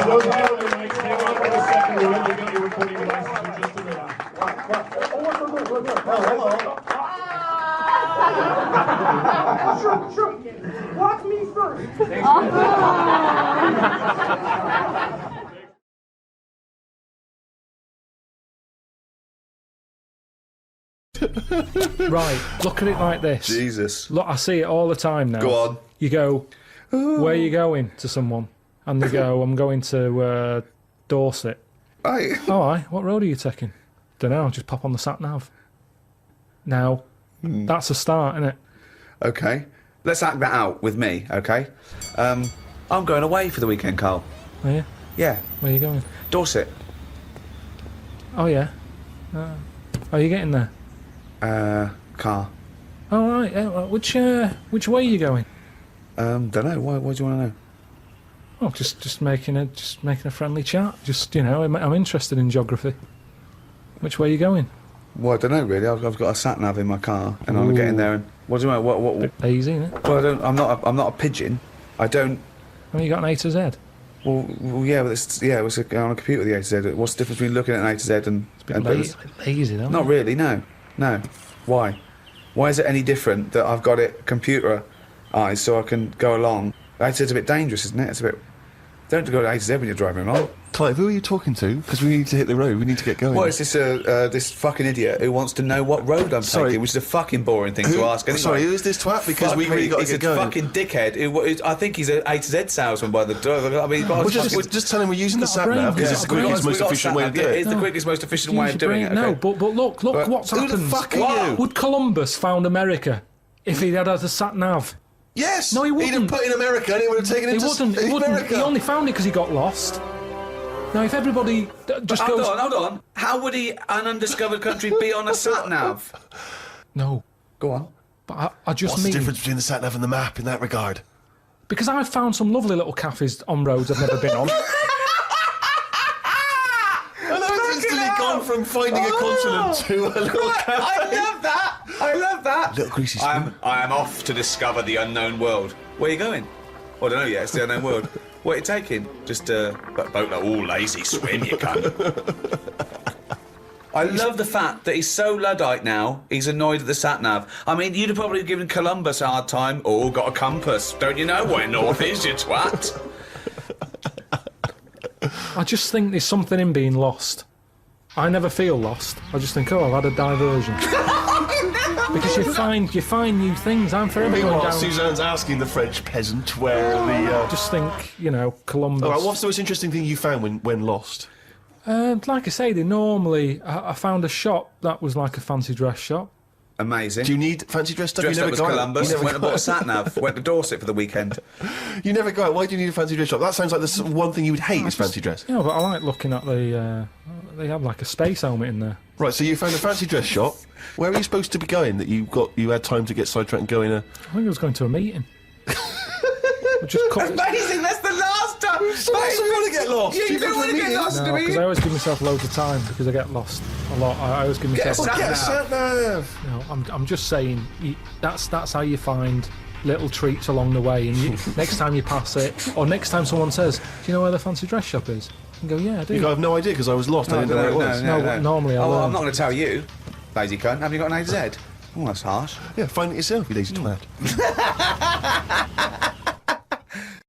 S3: those of you on the mics, hang on for a second. We got your recording devices in just a minute.
S8: Sure. Block me first.
S1: Right, look at it like this.
S2: Jesus.
S1: Look, I see it all the time now.
S2: Go on.
S1: You go, where are you going, to someone? And they go, I'm going to Dorset.
S2: Aye.
S1: Oh, aye. What road are you taking? Don't know, just pop on the sat-nav. Now, that's a start, isn't it?
S2: Okay. Let's act that out with me, okay? I'm going away for the weekend, Carl.
S1: Are you?
S2: Yeah.
S1: Where are you going?
S2: Dorset.
S1: Oh, yeah. Are you getting there?
S2: Car.
S1: Oh, right. Which way are you going?
S2: Don't know. Why do you want to know?
S1: Oh, just making a friendly chat. Just, I'm interested in geography. Which way are you going?
S2: Well, I don't know really. I've got a sat nav in my car, and I'm getting there. And what do you mean? What?
S1: Easy, isn't it?
S2: Well, I'm not a pigeon. I don't.
S1: Oh, you got an A to Z.
S2: Well, yeah, but it's on a computer with the A to Z. What's the difference between looking at an A to Z and?
S1: Lazy, though.
S2: Not really. No. Why? Why is it any different that I've got it computer eyes so I can go along? A to Z's a bit dangerous, isn't it? It's a bit. Don't go to A to Z when you're driving along.
S14: Clive, who are you talking to? Because we need to hit the road. We need to get going.
S2: What is this? This fucking idiot who wants to know what road I'm taking, which is a fucking boring thing to ask. Anyway.
S14: Sorry, who is this twat? Because we really got to get going.
S2: He's a fucking dickhead. I think he's an A to Z salesman by the door. I mean,
S14: just tell him we're using the sat nav because it's the quickest, most efficient way to do it.
S2: It's the quickest, most efficient way of doing it.
S1: No, but look what's happened.
S14: Who the fuck are you?
S1: Would Columbus found America if he had a sat nav?
S14: Yes.
S1: No, he wouldn't.
S14: He'd have put in America and he would have taken it to America.
S1: He only found it because he got lost. Now, if everybody just goes...
S2: Hold on. How would an undiscovered country be on a sat-nav?
S1: No.
S2: Go on.
S1: But I just
S14: What's the difference between the sat-nav and the map in that regard?
S1: Because I've found some lovely little cafes on roads I've never been on.
S14: I know it's instantly gone from finding a continent to a little cafe.
S2: I love that. I love that.
S14: Little greasy
S2: I
S14: spoon.
S2: am off to discover the unknown world. Where are you going? Well, I don't know yet. It's the unknown world. What are you taking? Just a boat. All lazy swim, you cunt. I love the fact that he's so Luddite now, he's annoyed at the sat-nav. I mean, you'd have probably given Columbus a hard time. Oh, got a compass. Don't you know where north is, you twat?
S1: I just think there's something in being lost. I never feel lost. I just think, I've had a diversion. Because you find new things. I'm forever going
S14: Meanwhile,
S1: down.
S14: Suzanne's asking the French peasant where
S1: I just think, Columbus.
S14: All right, what's the most interesting thing you found when lost?
S1: Like I say, I found a shop that was like a fancy dress shop.
S2: Amazing.
S14: Do you need fancy dress stuff?
S2: Dressed
S14: You
S2: up
S14: never
S2: as
S14: go
S2: Columbus,
S14: out.
S2: went and bought a sat-nav, went to Dorset for the weekend.
S14: You never go out. Why do you need a fancy dress shop? That sounds like the one thing you would hate is fancy dress.
S1: But I like looking at they have like a space helmet in there.
S14: Right, so you found a fancy dress shop. Where are you supposed to be going that you had time to get sidetracked and go in a...
S1: I think I was going to a meeting.
S2: Amazing, that's the last time!
S14: So why do you want to get lost?
S2: You don't want to get lost, do
S1: because
S2: we?
S1: I always give myself loads of time because I get lost a lot. I always give myself...
S14: Get a sat-nav!
S1: No, I'm just saying, that's how you find little treats along the way, and next time you pass it, or next time someone says, do you know where the fancy dress shop is? You can go, yeah, I do.
S14: You go, I have no idea because I was lost. I didn't know where it was.
S1: No, normally I learn.
S2: I'm not going to tell you, lazy cunt. Have you got an AZ? Oh, that's harsh.
S14: Yeah, find it yourself, you lazy twat.